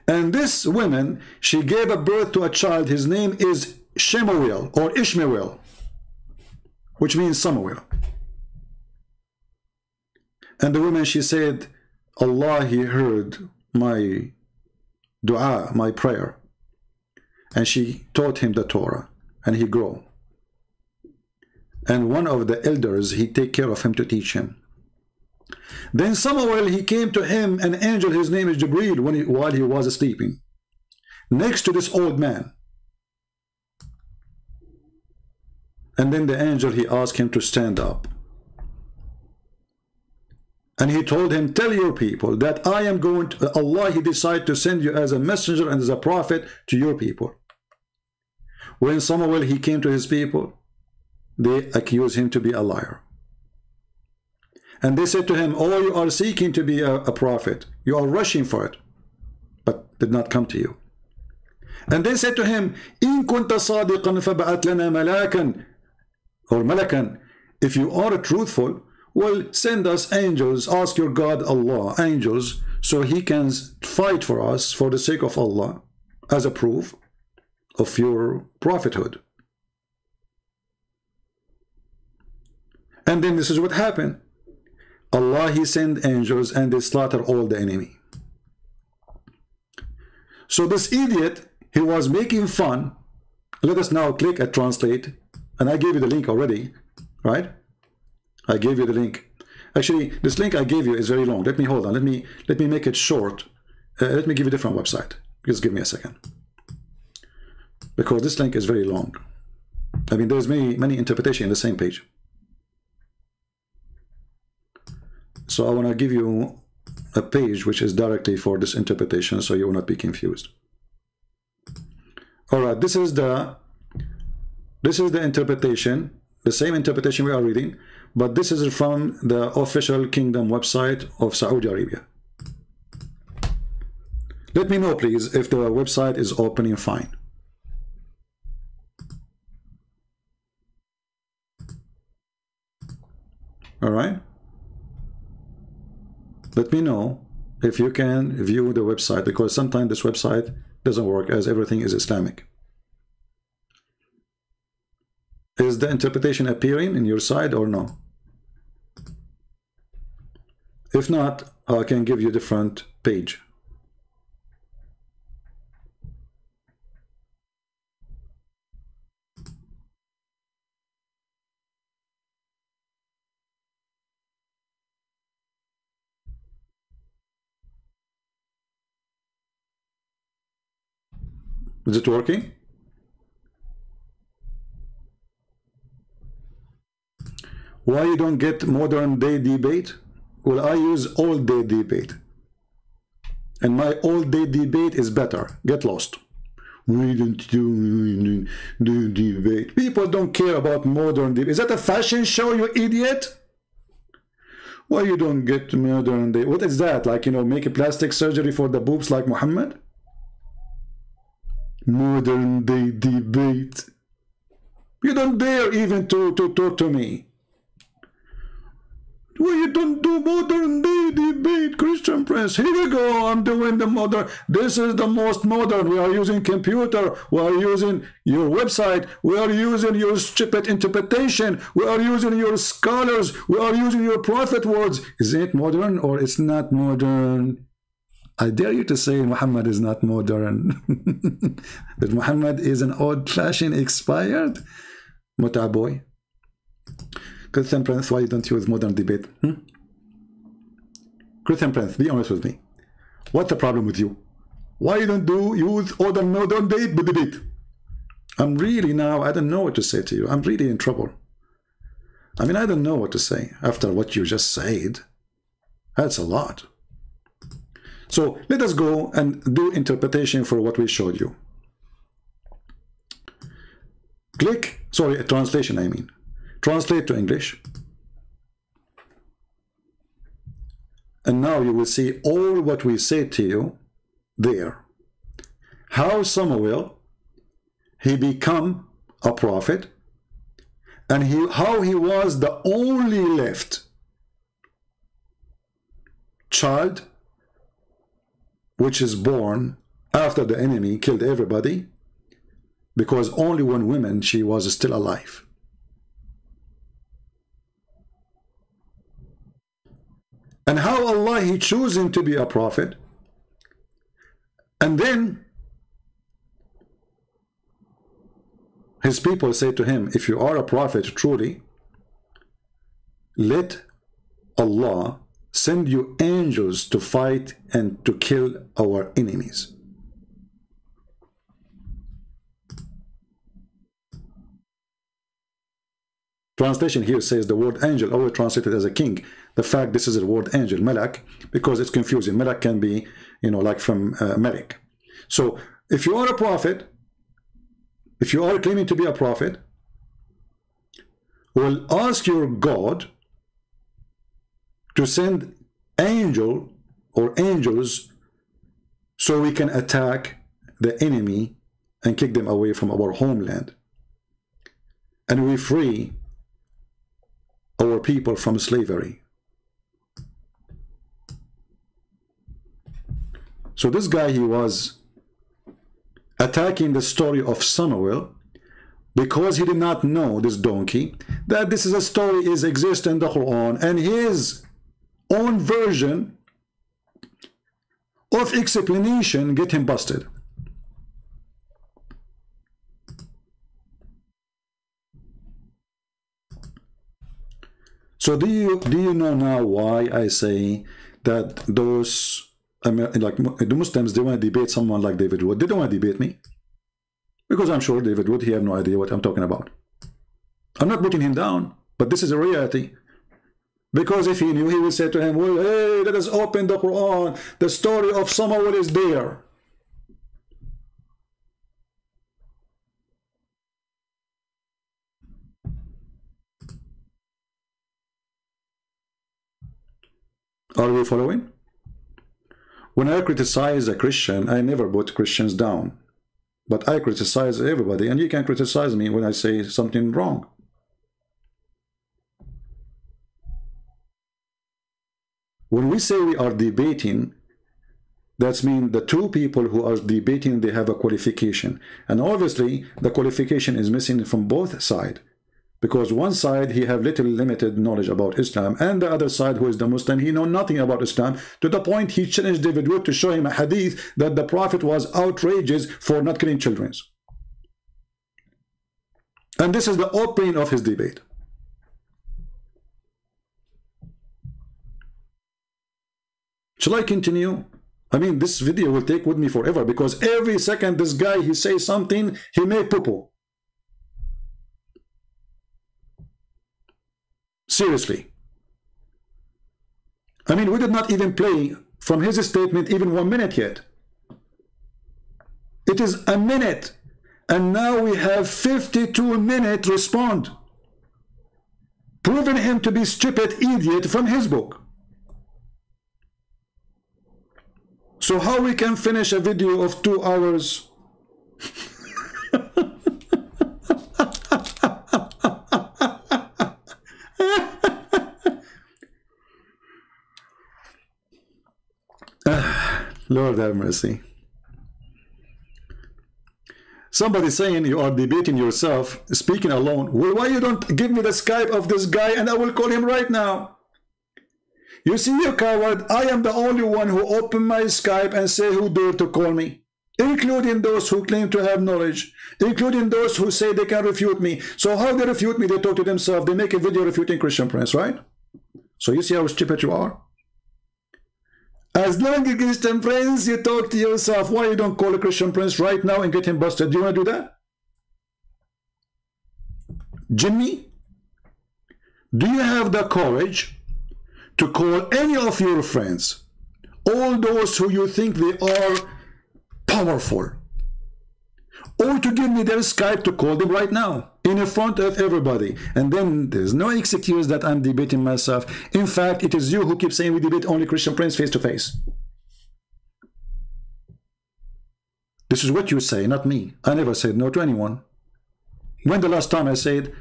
And this woman, she gave a birth to a child. His name is Shemuel or Ishmael, which means Samuel. And the woman, she said, Allah, he heard my dua, my prayer. And she taught him the Torah, and he grew. And one of the elders, he take care of him to teach him. Then Samuel, he came to him, an angel, his name is Jibreel, while he was sleeping, next to this old man. And then the angel, he asked him to stand up. And he told him, tell your people that I am going to, Allah, he decided to send you as a messenger and as a prophet to your people. When Samuel, he came to his people, they accused him to be a liar. And they said to him, oh, you are seeking to be a prophet. You are rushing for it, but did not come to you. And they said to him, إِن كُنْتَ صَادِقًا فَبَعَتْ لَنَا مَلَاكًا, or malakan, if you are truthful, well, send us angels, ask your God Allah, angels, so he can fight for us for the sake of Allah, as a proof of your prophethood. And then this is what happened. Allah, He sent angels and they slaughter all the enemy. So this idiot, he was making fun. Let us now click at translate. And I gave you the link already, right? I gave you the link. Actually, this link I gave you is very long. Let me hold on. Let me make it short. Let me give you a different website. Just give me a second. Because this link is very long. I mean, there's many interpretations in the same page. So I want to give you a page which is directly for this interpretation, so you will not be confused. All right, this is the interpretation, the same interpretation we are reading, but this is from the official kingdom website of Saudi Arabia. Let me know, please, if the website is opening fine. All right. Let me know if you can view the website, because sometimes this website doesn't work as everything is Islamic. Is the interpretation appearing in your side or no? If not, I can give you a different page. Is it working? Why you don't get modern day debate? Well, I use old day debate. And my old day debate is better. Get lost. We don't do debate. People don't care about modern debate. Is that a fashion show, you idiot? Why you don't get modern day? What is that? Like, you know, make a plastic surgery for the boobs like Muhammad? Modern day debate. You don't dare even to talk to me. Well, you don't do modern day debate, Christian Prince. Here we go. I'm doing the modern. This is the most modern. We are using computer. We are using your website. We are using your stupid interpretation. We are using your scholars. We are using your prophet words. Is it modern or it's not modern? I dare you to say Muhammad is not modern. That Muhammad is an old-fashioned expired? Muta boy. Christian Prince, why you don't use modern debate? Christian Prince, be honest with me. What's the problem with you? Why you don't use modern debate? I'm really now, I don't know what to say to you. I'm really in trouble. I mean, I don't know what to say after what you just said. That's a lot. So let us go and do interpretation for what we showed you. Click, sorry, a translation I mean. Translate to English. And now you will see all what we said to you there. How Samuel, he become a prophet, and how he was the only left child which is born after the enemy killed everybody, because only one woman, she was still alive. And how Allah, he chose him to be a prophet. And then his people say to him, if you are a prophet truly, let Allah send you angels to fight and to kill our enemies. Translation here says the word angel, always translated as a king. The fact this is the word angel, malak, because it's confusing. Malak can be, you know, like from Malik. So if you are a prophet, if you are claiming to be a prophet, well, ask your God to send angel or angels so we can attack the enemy and kick them away from our homeland. And we free our people from slavery. So this guy, he was attacking the story of Samuel, because he did not know, this donkey, that this is a story is exist in the Quran, and his own version of explanation get him busted. So do you know now why I say that those, I mean, like the Muslims, they want to debate someone like David Wood? They don't want to debate me, because I'm sure David Wood, he have no idea what I'm talking about. I'm not putting him down, but this is a reality. Because if he knew, he would say to him, well, hey, let us open the Quran. The story of Samuel is there. Are we following? When I criticize a Christian, I never put Christians down. But I criticize everybody, and you can criticize me when I say something wrong. When we say we are debating, that means the two people who are debating, they have a qualification. And obviously, the qualification is missing from both sides. Because one side, he have little limited knowledge about Islam, and the other side, who is the Muslim, he know nothing about Islam, to the point he challenged David Wood to show him a hadith that the Prophet was outrageous for not killing children. And this is the opening of his debate. Shall I continue? I mean, this video will take with me forever, because every second this guy, he says something, he make poo-poo. Seriously. I mean, we did not even play from his statement even 1 minute yet. It is a minute. And now we have 52 minutes respond. Proving him to be stupid idiot from his book. So how we can finish a video of 2 hours? Lord have mercy. Somebody saying you are debating yourself, speaking alone. Well, why you don't give me the Skype of this guy and I will call him right now? You see, you coward, I am the only one who opened my Skype and say who dare to call me, including those who claim to have knowledge, including those who say they can refute me. So how they refute me? They talk to themselves. They make a video refuting Christian Prince, right? So you see how stupid you are? As long as Christian Prince, you talk to yourself. Why you don't call a Christian Prince right now and get him busted? Do you want to do that? Jimmy, do you have the courage to call any of your friends, all those who you think they are powerful, or to give me their Skype to call them right now in front of everybody? And then there's no excuse that I'm debating myself. In fact, it is you who keep saying we debate only Christian Prince face to face. This is what you say, not me. I never said no to anyone. When the last time I said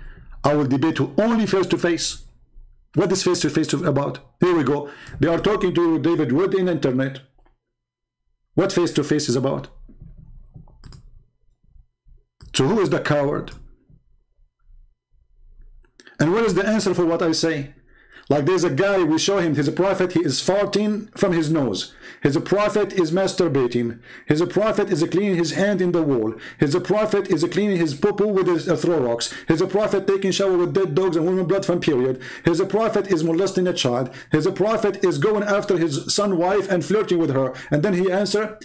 I will debate only face to face? What is face to face about? Here we go. They are talking to David Wood in internet. What face to face is about? So who is the coward? And what is the answer for what I say? Like there's a guy, we show him, he's a prophet, he is farting from his nose. His prophet is masturbating. His prophet is cleaning his hand in the wall. His prophet is cleaning his poo-poo with his throw rocks. His prophet taking shower with dead dogs and women blood from period. His prophet is molesting a child. His prophet is going after his son's wife and flirting with her. And then he answer,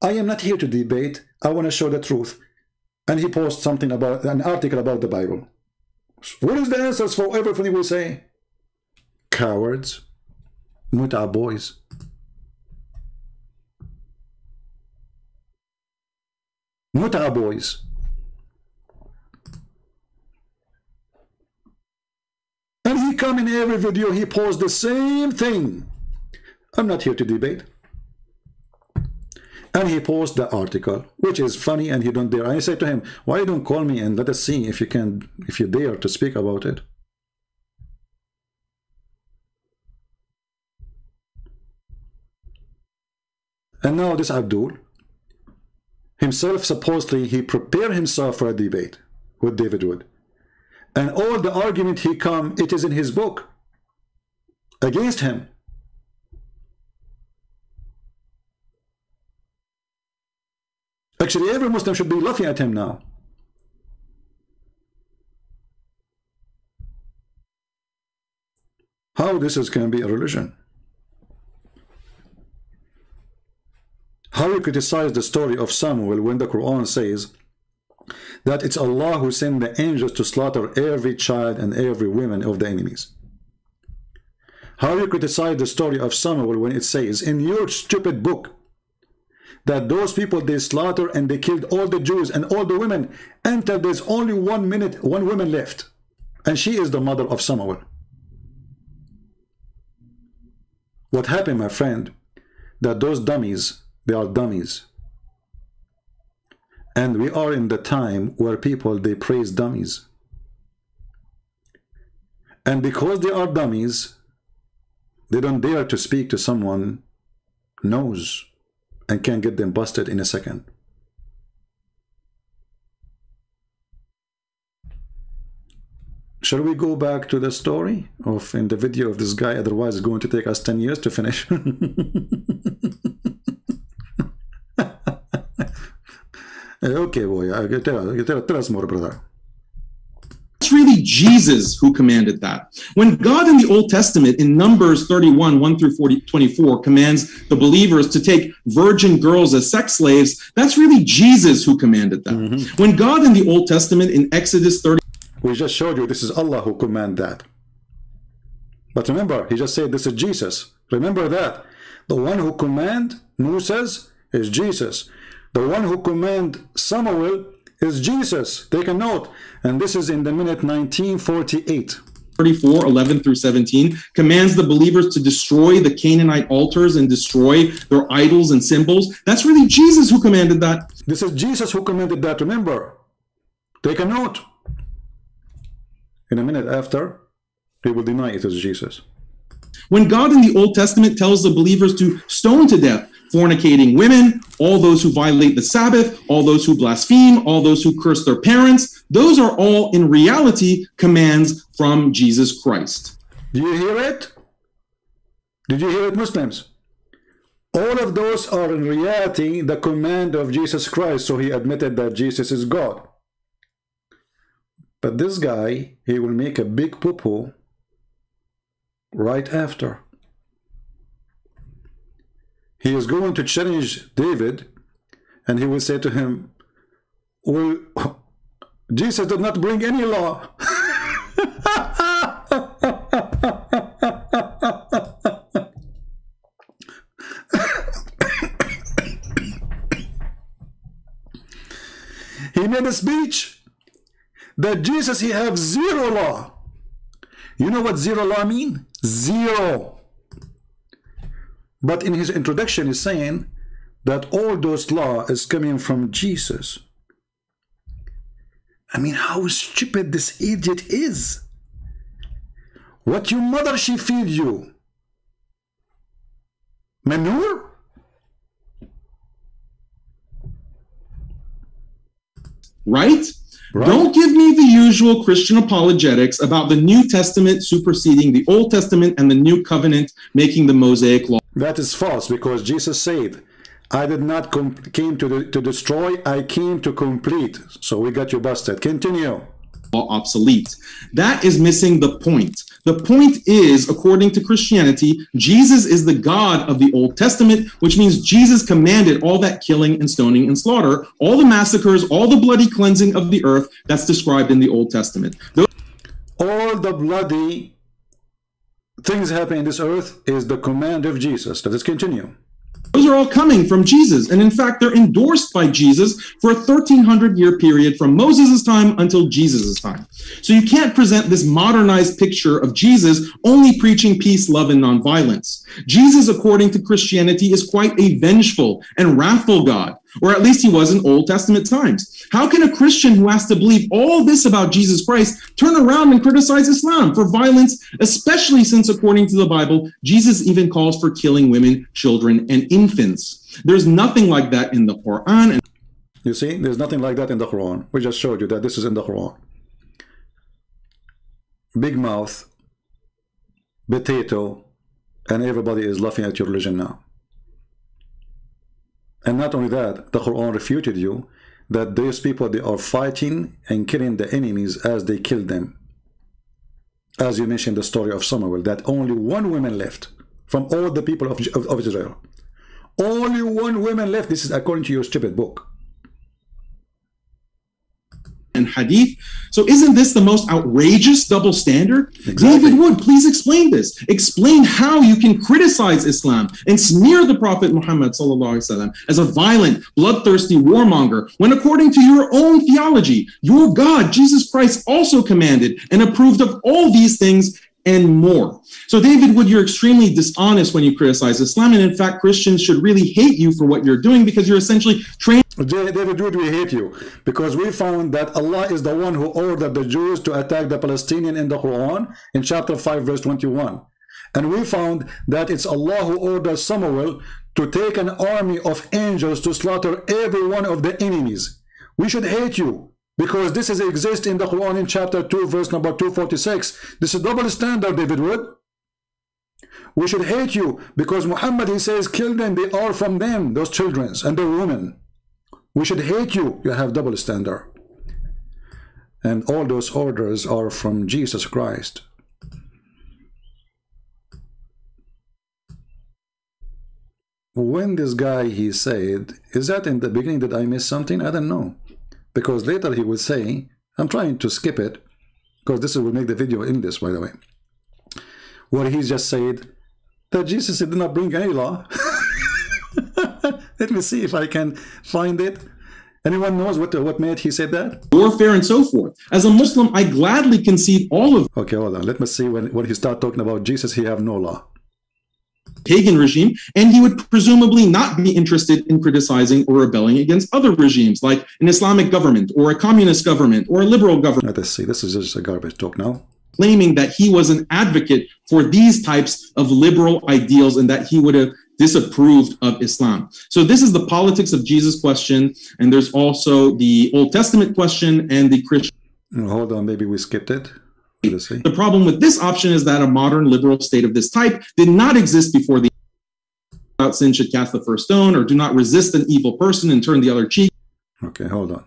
I am not here to debate. I want to show the truth. And he posts something about, an article about the Bible. What is the answers for everything we say? Cowards. Muta boys. Muta boys. And he come in every video, he posts the same thing. I'm not here to debate. And he posts the article, which is funny, and he don't dare. I say to him, why you don't call me and let us see if you can, if you dare to speak about it. And now this Abdul, himself supposedly, he prepared himself for a debate. what David would. And all the argument he come, it is in his book against him. Actually, every Muslim should be laughing at him now. How this can be a religion? How you criticize the story of Samuel when the Quran says that it's Allah who sent the angels to slaughter every child and every woman of the enemies? How you criticize the story of Samuel when it says in your stupid book that those people, they slaughter and they killed all the Jews and all the women until there's only one woman left, and she is the mother of Samuel? What happened, my friend, that those dummies, they are dummies. And we are in the time where people, they praise dummies. And because they are dummies, they don't dare to speak to someone knows and can get them busted in a second. Shall we go back to the story of in the video of this guy? Otherwise, it's going to take us 10 years to finish. Okay, boy, tell us more, brother. It's really Jesus who commanded that. When God in the Old Testament, in Numbers 31, 1 through 24, commands the believers to take virgin girls as sex slaves, that's really Jesus who commanded that. When God in the Old Testament, in Exodus 30, we just showed you this is Allah who commanded that. But remember, he just said this is Jesus. Remember that. The one who commanded Moses is Jesus. The one who commanded Samuel is Jesus. Take a note. And this is in the minute 1948. 34, 11 through 17, commands the believers to destroy the Canaanite altars and destroy their idols and symbols. That's really Jesus who commanded that. This is Jesus who commanded that, remember. Take a note. In a minute after, they will deny it is Jesus. When God in the Old Testament tells the believers to stone to death fornicating women, all those who violate the Sabbath, all those who blaspheme, all those who curse their parents, those are all in reality commands from Jesus Christ. Do you hear it? Did you hear it, Muslims? All of those are in reality the command of Jesus Christ, so he admitted that Jesus is God. But this guy, he will make a big poo-poo right after. He is going to challenge David, and he will say to him, well, Jesus did not bring any law. He made a speech that Jesus, he have zero law. You know what zero law mean? Zero. But in his introduction, he's saying that all those law is coming from Jesus. I mean, how stupid this idiot is. What your mother, she feed you? Manure? Right? Don't give me the usual Christian apologetics about the New Testament superseding the Old Testament and the New Covenant making the Mosaic Law. That is false, because Jesus said, I did not came to destroy, I came to complete. So we got you busted. Continue. Obsolete. That is missing the point. The point is, according to Christianity, Jesus is the God of the Old Testament, which means Jesus commanded all that killing and stoning and slaughter, all the massacres, all the bloody cleansing of the earth that's described in the Old Testament. All the bloody things happening in this earth is the command of Jesus. Let us continue. Those are all coming from Jesus. And in fact, they're endorsed by Jesus for a 1,300-year period from Moses' time until Jesus' time. So you can't present this modernized picture of Jesus only preaching peace, love, and nonviolence. Jesus, according to Christianity, is quite a vengeful and wrathful God, or at least he was in Old Testament times. How can a Christian who has to believe all this about Jesus Christ turn around and criticize Islam for violence, especially since, according to the Bible, Jesus even calls for killing women, children, and infants? There's nothing like that in the Quran. You see, there's nothing like that in the Quran. We just showed you that this is in the Quran. Big mouth, potato, and everybody is laughing at your religion now. And not only that, the Quran refuted you that those people, they are fighting and killing the enemies as they kill them. As you mentioned the story of Samuel, that only one woman left from all the people of Israel. Only one woman left. This is according to your stupid book. And hadith. So isn't this the most outrageous double standard? Exactly. David Wood, please explain this. Explain how you can criticize Islam and smear the Prophet Muhammad ﷺ as a violent, bloodthirsty warmonger, when according to your own theology, your God, Jesus Christ, also commanded and approved of all these things and more. So David Wood, you're extremely dishonest when you criticize Islam, and in fact, Christians should really hate you for what you're doing, because you're essentially trained. David Wood, we hate you because we found that Allah is the one who ordered the Jews to attack the Palestinians in the Quran in chapter 5 verse 21, and we found that it's Allah who ordered Samuel to take an army of angels to slaughter every one of the enemies. We should hate you because this exists in the Quran in chapter 2 verse number 246. This is double standard, David Wood. We should hate you because Muhammad, he says, kill them, they are from them, those children and the women. We should hate you. You have double standard. And all those orders are from Jesus Christ. When this guy, he said, is that in the beginning that I missed something? I don't know. Because later he would say, I'm trying to skip it, because this will make the video in this, by the way, where he just said that Jesus did not bring any law. Let me see if I can find it. Anyone knows what made he said that? Warfare and so forth. As a Muslim, I gladly concede all of. Okay, hold on. Let me see when he start talking about Jesus, he have no law. Pagan regime, and he would presumably not be interested in criticizing or rebelling against other regimes, like an Islamic government or a communist government or a liberal government. Let's see. This is just a garbage talk now. Claiming that he was an advocate for these types of liberal ideals and that he would have disapproved of Islam. So this is the politics of Jesus question, and there's also the Old Testament question and the Christian. Hold on, maybe we skipped it. Let's see. The problem with this option is that a modern liberal state of this type did not exist before the about sin should cast the first stone, or do not resist an evil person and turn the other cheek. Okay, hold on.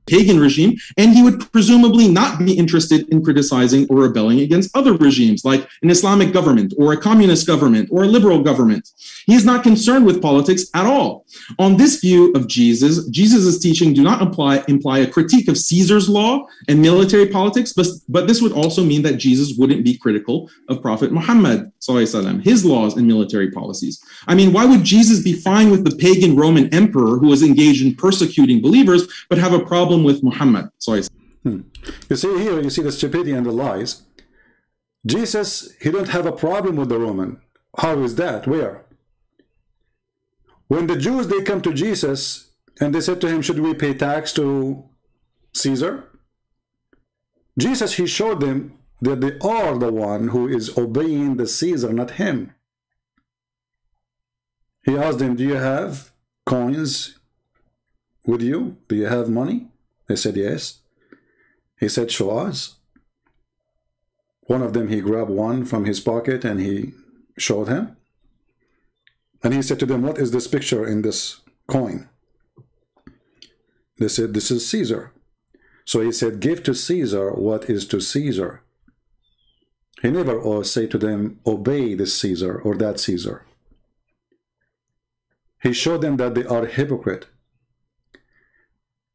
Pagan regime, and he would presumably not be interested in criticizing or rebelling against other regimes, like an Islamic government or a communist government or a liberal government. He is not concerned with politics at all. On this view of Jesus' teaching do not imply a critique of Caesar's law and military politics, but this would also mean that Jesus wouldn't be critical of Prophet Muhammad, his laws and military policies. I mean, why would Jesus be fine with the pagan Roman emperor who was engaged in persecuting believers, but have a problem with Muhammad? You see here, you see the stupidity and the lies. Jesus, he don't have a problem with the Roman. How is that? Where? When the Jews, they come to Jesus and they said to him, should we pay tax to Caesar? Jesus, he showed them that they are the one who is obeying the Caesar, not him. He asked them, do you have coins with you? Do you have money? They said yes. He said, show us. One of them, he grabbed one from his pocket and he showed him. And he said to them, what is this picture in this coin? They said, this is Caesar. So he said, give to Caesar what is to Caesar. He never said to them, obey this Caesar or that Caesar. He showed them that they are hypocrite.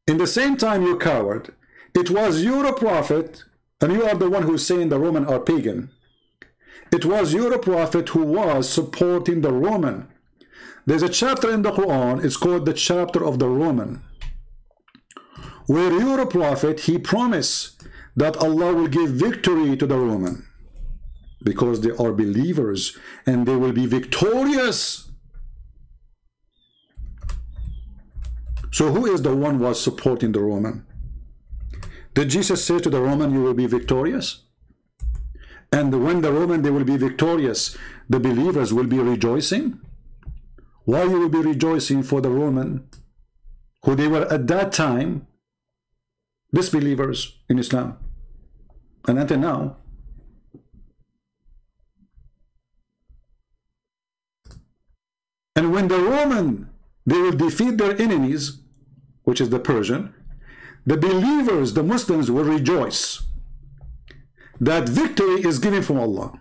In the same time, you coward, it was your prophet, and you are the one who's saying the Roman are pagan. It was your prophet who was supporting the Roman. There's a chapter in the Quran, it's called the chapter of the Roman, where your prophet, he promised that Allah will give victory to the Roman because they are believers and they will be victorious. So who is the one who was supporting the Roman? Did Jesus say to the Roman, you will be victorious? And when the Roman, they will be victorious, the believers will be rejoicing? Why you will be rejoicing for the Roman who they were at that time disbelievers in Islam, and until now. And when the Roman, they will defeat their enemies, which is the Persian, the believers, the Muslims, will rejoice that victory is given from Allah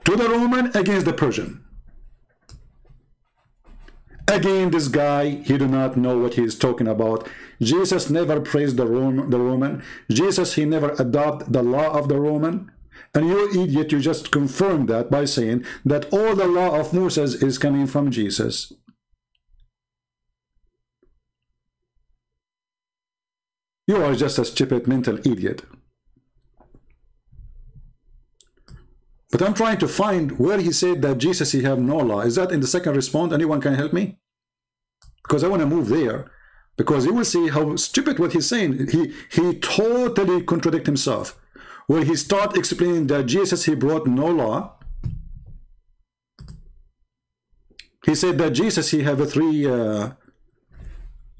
to the Roman against the Persian. Again, this guy, he do not know what he is talking about. Jesus never praised the Roman. Jesus, he never adopted the law of the Roman. And you idiot, you just confirmed that by saying that all the law of Moses is coming from Jesus. You are just a stupid mental idiot. But I'm trying to find where he said that Jesus, he have no law. Is that in the second response? Anyone can help me? Because I want to move there. Because you will see how stupid what he's saying. He totally contradicts himself. Where he start explaining that Jesus, he brought no law. He said that Jesus, he have a three...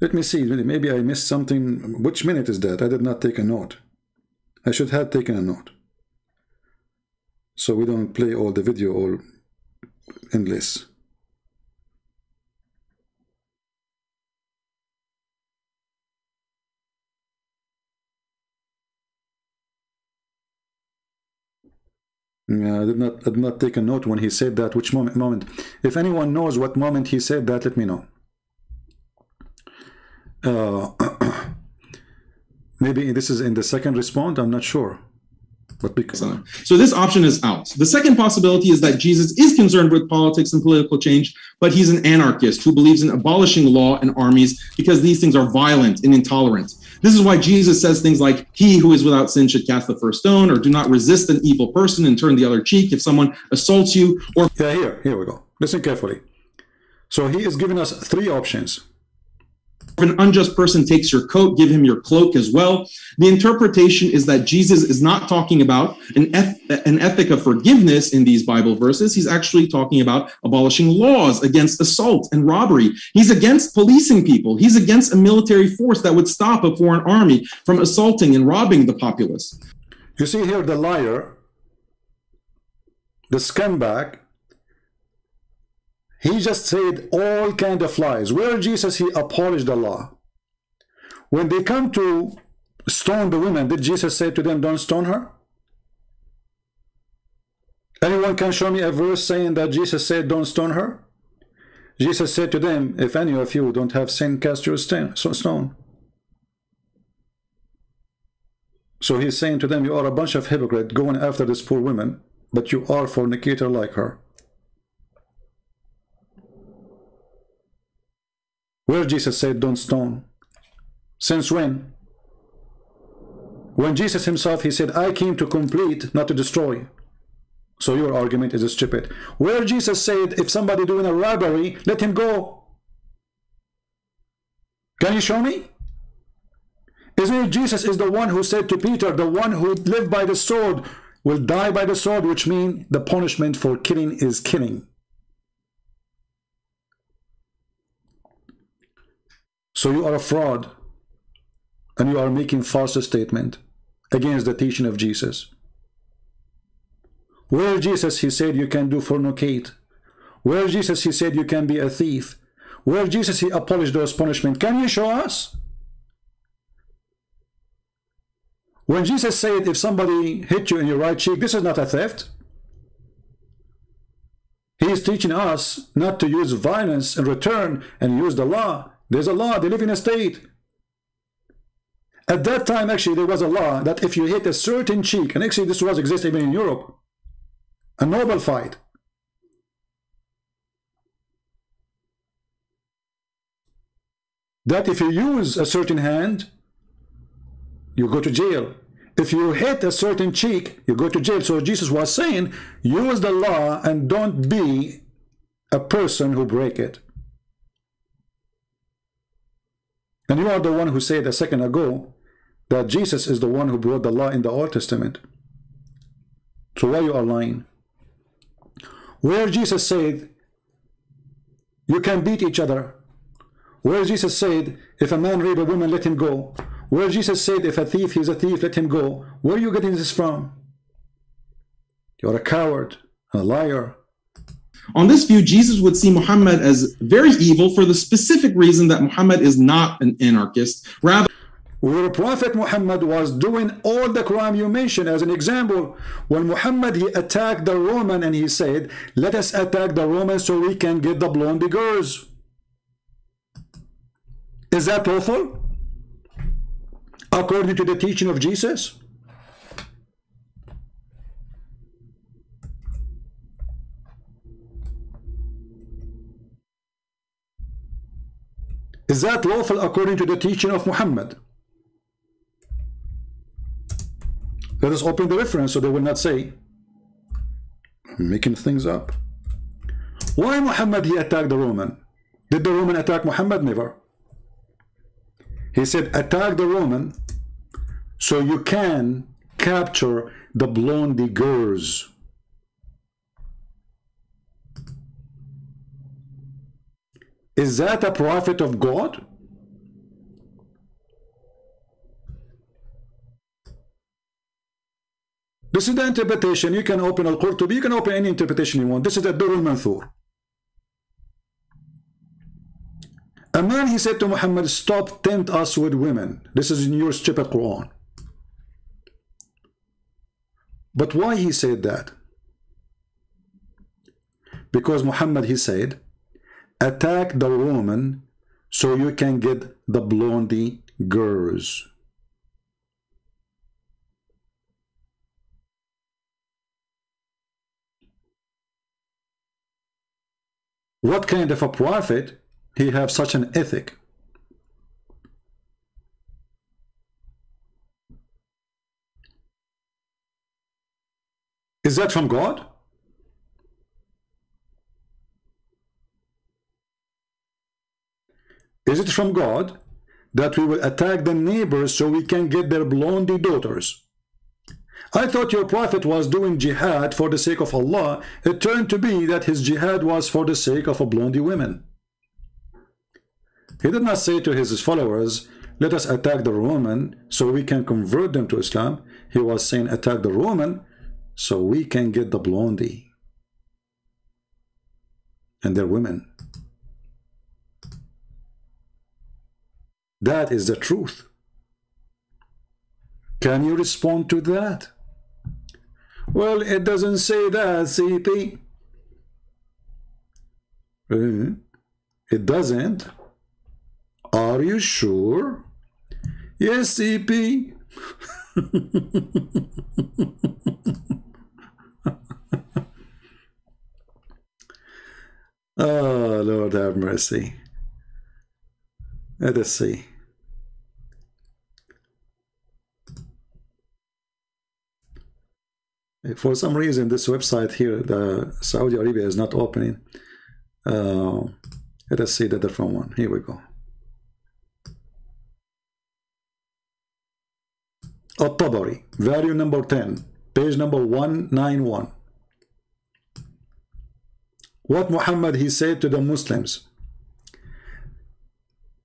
let me see, maybe I missed something. Which minute is that? I did not take a note. I should have taken a note, so we don't play all the video all endless. Yeah, I did not take a note when he said that. Which moment? If anyone knows what moment he said that, let me know. Maybe this is in the second response, I'm not sure. But because... So this option is out. The second possibility is that Jesus is concerned with politics and political change, but he's an anarchist who believes in abolishing law and armies because these things are violent and intolerant. This is why Jesus says things like, he who is without sin should cast the first stone, or do not resist an evil person and turn the other cheek if someone assaults you, or... Yeah, here we go. Listen carefully. So he is giving us three options. If an unjust person takes your coat, give him your cloak as well. The interpretation is that Jesus is not talking about an ethic of forgiveness in these Bible verses. He's actually talking about abolishing laws against assault and robbery. He's against policing people. He's against a military force that would stop a foreign army from assaulting and robbing the populace. You see here the liar, the scumbag. He just said all kind of lies. Where Jesus, he abolished the law. When they come to stone the women, did Jesus say to them, don't stone her? Anyone can show me a verse saying that Jesus said, don't stone her? Jesus said to them, if any of you don't have sin, cast your stone. So he's saying to them, you are a bunch of hypocrites going after this poor woman, but you are fornicator like her. Where Jesus said don't stone? Since when? When Jesus himself, he said, I came to complete, not to destroy. So your argument is stupid. Where Jesus said, if somebody doing a robbery, let him go. Can you show me? Isn't it Jesus is the one who said to Peter, the one who lived by the sword will die by the sword, which means the punishment for killing is killing. So you are a fraud, and you are making false statement against the teaching of Jesus. Where Jesus, he said you can do fornicate. Where Jesus, he said you can be a thief. Where Jesus, he abolished those punishments. Can you show us? When Jesus said if somebody hit you in your right cheek, this is not a theft. He is teaching us not to use violence in return and use the law. There's a law, they live in a state. At that time, actually, there was a law that if you hit a certain cheek, and actually this was existing even in Europe, a noble fight. That if you use a certain hand, you go to jail. If you hit a certain cheek, you go to jail. So Jesus was saying, use the law and don't be a person who break it. And you are the one who said a second ago that Jesus is the one who brought the law in the Old Testament. So why you are lying? Where Jesus said you can beat each other. Where Jesus said, if a man rape a woman, let him go. Where Jesus said, if a thief, he's a thief, let him go. Where are you getting this from? You're a coward, a liar. On this view, Jesus would see Muhammad as very evil for the specific reason that Muhammad is not an anarchist. Rather, where Prophet Muhammad was doing all the crime you mentioned. As an example, when Muhammad, he attacked the Roman and he said, let us attack the Romans so we can get the blonde girls. Is that lawful? According to the teaching of Jesus? Is that lawful according to the teaching of Muhammad? Let us open the reference so they will not say I'm making things up. Why Muhammad he attacked the Roman? Did the Roman attack Muhammad? Never. He said attack the Roman so you can capture the blondie girls. Is that a prophet of God? This is the interpretation. You can open Al-Qurtubi, you can open any interpretation you want. This is the Durr al-Manthur. A man, he said to Muhammad, stop, tempt us with women. This is in your stupid Quran. But why he said that? Because Muhammad, he said, attack the Roman so you can get the blondie girls. What kind of a prophet he have such an ethic? Is that from God? Is it from God that we will attack the neighbors so we can get their blondie daughters? I thought your prophet was doing jihad for the sake of Allah. It turned to be that his jihad was for the sake of a blondie women. He did not say to his followers, let us attack the Roman so we can convert them to Islam. He was saying attack the Roman so we can get the blondie and their women. That is the truth. Can you respond to that? Well, it doesn't say that, CP. It doesn't. Are you sure? Yes, CP. Oh, Lord have mercy. Let us see. For some reason, this website here, the Saudi Arabia, is not opening. Let us see the different one. Here we go. At-Tabari, value number 10, page number 191. What Muhammad he said to the Muslims: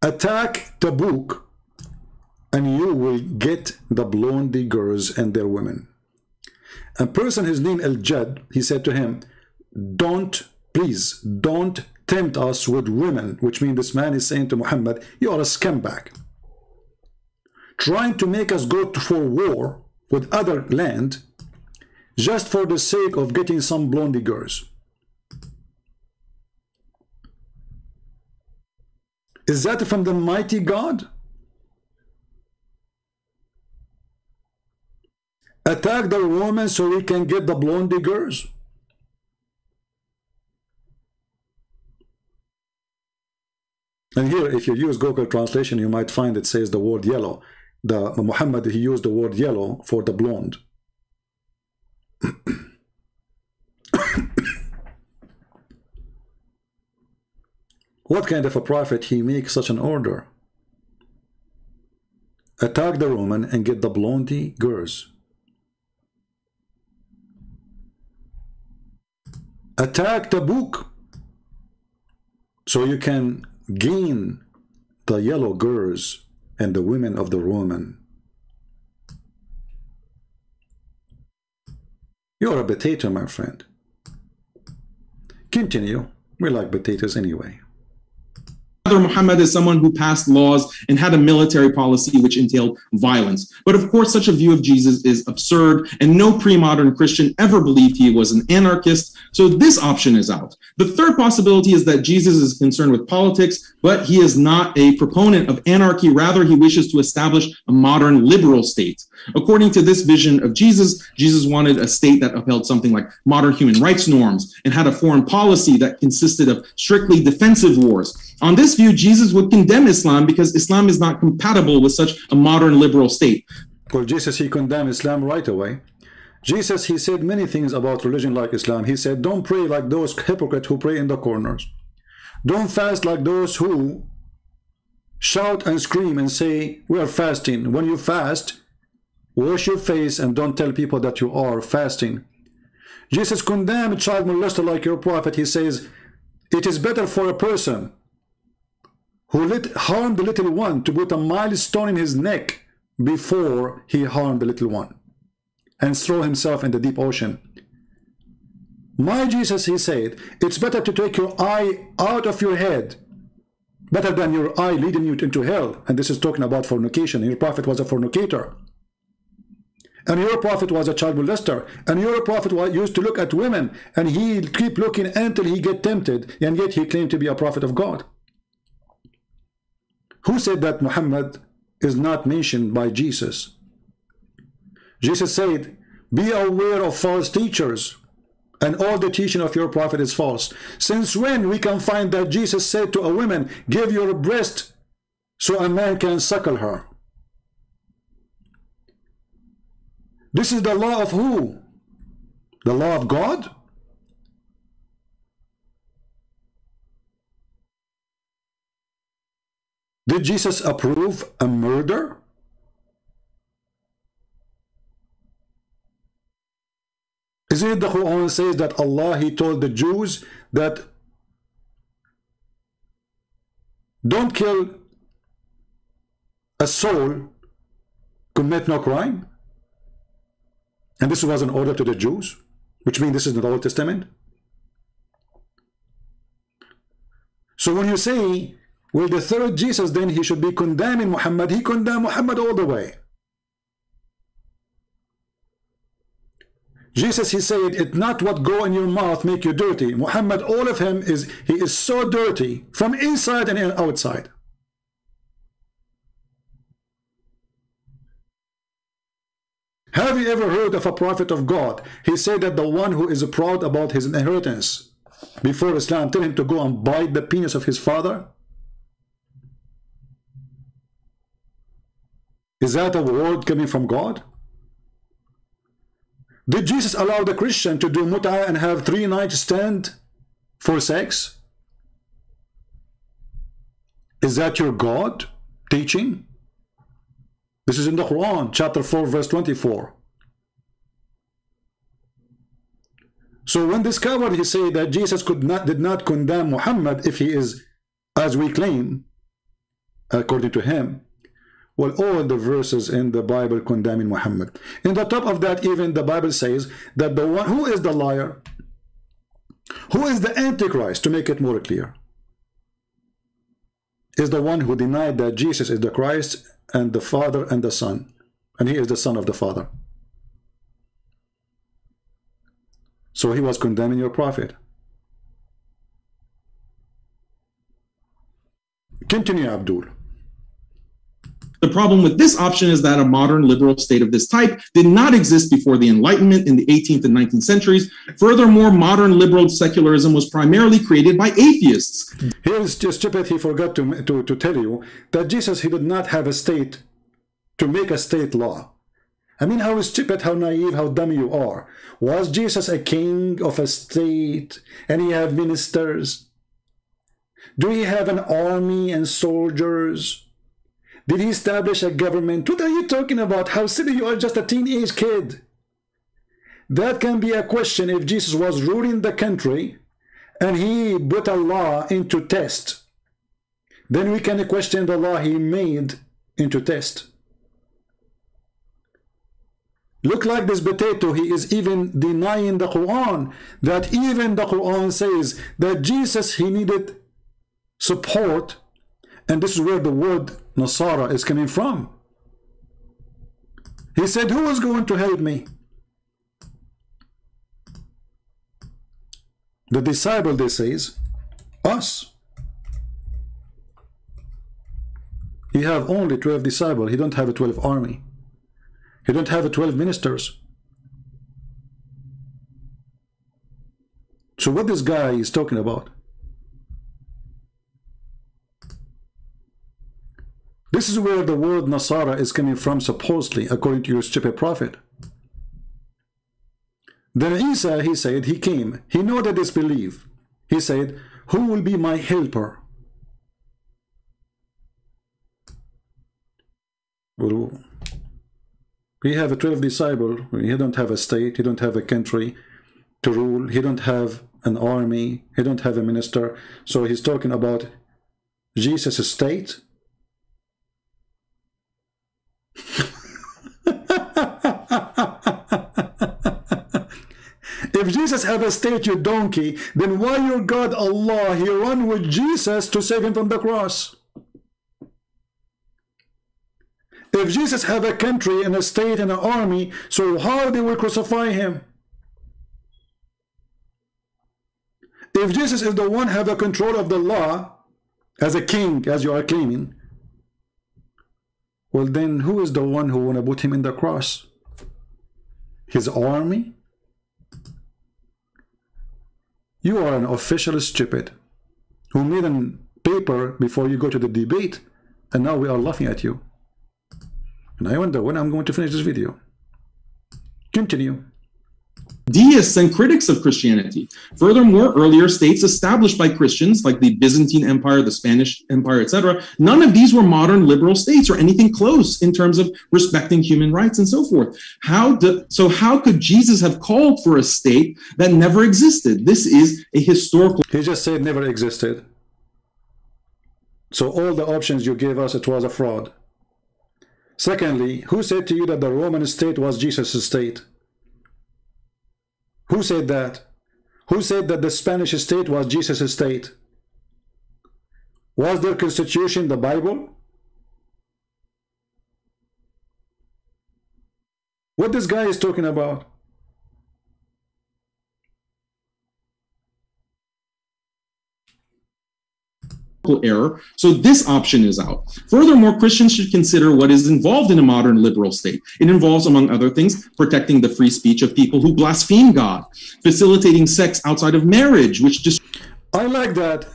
attack Tabuk and you will get the blondie girls and their women. A person, his name Al-Jad, he said to him, please don't tempt us with women, which means this man is saying to Muhammad, you are a scumbag, trying to make us go for war with other land just for the sake of getting some blondie girls. Is that from the mighty God? Attack the Romans so we can get the blondie girls? And here, if you use Google translation, you might find it says the word yellow. The Muhammad, he used the word yellow for the blonde. What kind of a prophet he makes such an order? Attack the Roman and get the blondie girls. Attack Tabuk so you can gain the yellow girls and the women of the Roman. You're a potato, my friend. Continue. We like potatoes anyway. Muhammad is someone who passed laws and had a military policy which entailed violence. But of course, such a view of Jesus is absurd, and no pre-modern Christian ever believed he was an anarchist, so this option is out. The third possibility is that Jesus is concerned with politics, but he is not a proponent of anarchy. Rather, he wishes to establish a modern liberal state. According to this vision of Jesus, Jesus wanted a state that upheld something like modern human rights norms and had a foreign policy that consisted of strictly defensive wars. On this view, Jesus would condemn Islam because Islam is not compatible with such a modern liberal state. Well, Jesus, he condemned Islam right away. Jesus, he said many things about religion like Islam. He said, don't pray like those hypocrites who pray in the corners. Don't fast like those who shout and scream and say, we are fasting. When you fast, wash your face and don't tell people that you are fasting. Jesus condemned a child molester like your prophet. He says, it is better for a person who harmed the little one to put a milestone in his neck before he harmed the little one and throw himself in the deep ocean. My Jesus, he said, it's better to take your eye out of your head, better than your eye leading you into hell. And this is talking about fornication. Your prophet was a fornicator. And your prophet was a child molester. And your prophet used to look at women, and he keep looking until he get tempted, and yet he claimed to be a prophet of God. Who said that Muhammad is not mentioned by Jesus? Jesus said, be aware of false teachers, and all the teaching of your prophet is false. Since when we can find that Jesus said to a woman, give your breast so a man can suckle her? This is the law of who? The law of God? Did Jesus approve a murder? Isn't it the Quran says that Allah, he told the Jews that don't kill a soul, commit no crime? And this was an order to the Jews, which means this is in the Old Testament. So when you say, well, the third Jesus, then he should be condemning Muhammad, he condemned Muhammad all the way. Jesus, he said, it's not what go in your mouth make you dirty. Muhammad, all of him he is so dirty from inside and outside. Have you ever heard of a prophet of God? He said that the one who is proud about his inheritance before Islam, tell him to go and bite the penis of his father? Is that a word coming from God? Did Jesus allow the Christian to do mut'ah and have 3 night stand for sex? Is that your God teaching? This is in the Quran, chapter 4, verse 24. So when discovered, he said that Jesus did not condemn Muhammad if he is, as we claim, according to him. Well, all the verses in the Bible condemning Muhammad. In the top of that, even the Bible says that the one who is the liar, who is the Antichrist, to make it more clear, is the one who denied that Jesus is the Christ and the Father and the Son, and he is the Son of the Father. So he was condemning your prophet. Continue, Abdul. The problem with this option is that a modern liberal state of this type did not exist before the Enlightenment in the 18th and 19th centuries. Furthermore, modern liberal secularism was primarily created by atheists. Here's just stupid, he forgot to tell you that Jesus, he did not have a state to make a state law. I mean, how stupid, how naive, how dumb you are. Was Jesus a king of a state and he had ministers? Do he have an army and soldiers? Did he establish a government? What are you talking about? How silly you are, just a teenage kid. That can be a question if Jesus was ruling the country and he put a law into test then we can question the law he made into test. Look like this potato, he is even denying the Quran, that even the Quran says that Jesus, he needed support, and this is where the word Nasara is coming from. He said, who is going to help me? The disciple, they says, us. He have only 12 disciples, he don't have a 12 army. He don't have 12 ministers. So what this guy is talking about? This is where the word Nasara is coming from, supposedly, according to your stupid prophet. Then Isa, he said, he came. He know that disbelief. He said, who will be my helper? Well, he have a 12 disciple. He don't have a state. He don't have a country to rule. He don't have an army. He don't have a minister. So he's talking about Jesus' state. If Jesus have a state, you donkey, then why your God Allah, he run with Jesus to save him from the cross? If Jesus have a country and a state and an army, so how they will crucify him? If Jesus is the one have a control of the law, as a king, as you are claiming, well then who is the one who want to put him in the cross? His army? You are an official stupid who made a paper before you go to the debate, and now we are laughing at you. And I wonder when I'm going to finish this video. Continue. Deists and critics of Christianity. Furthermore, earlier states established by Christians, like the Byzantine Empire, the Spanish Empire, etc., none of these were modern liberal states or anything close in terms of respecting human rights and so forth. So how could Jesus have called for a state that never existed? This is a historical... He just said never existed. So all the options you gave us, it was a fraud. Secondly, who said to you that the Roman state was Jesus' state? Who said that? Who said that the Spanish state was Jesus' state? Was their constitution the Bible? What this guy is talking about? Error, so this option is out. Furthermore, Christians should consider what is involved in a modern liberal state. It involves, among other things, protecting the free speech of people who blaspheme God, facilitating sex outside of marriage, which just... I like that.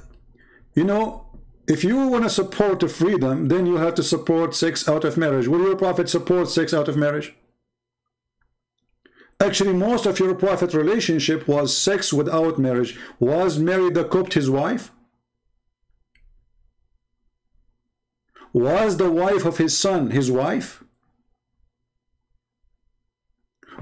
You know, if you want to support the freedom, then you have to support sex out of marriage. Will your prophet support sex out of marriage? Actually, most of your prophet relationship was sex without marriage. Was Mary the Copt his wife? Was the wife of his son his wife?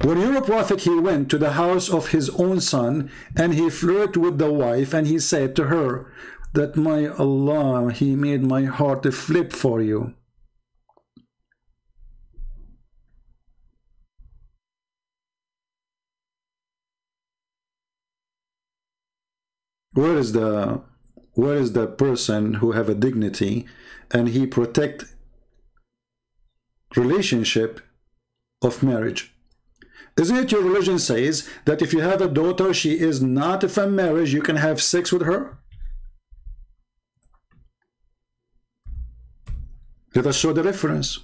When your prophet, he went to the house of his own son and he flirted with the wife and he said to her that, my Allah, he made my heart to flip for you. Where is the person who have a dignity and he protect relationship of marriage? Isn't it your religion says that if you have a daughter, she is not from marriage, you can have sex with her? Let us show the reference.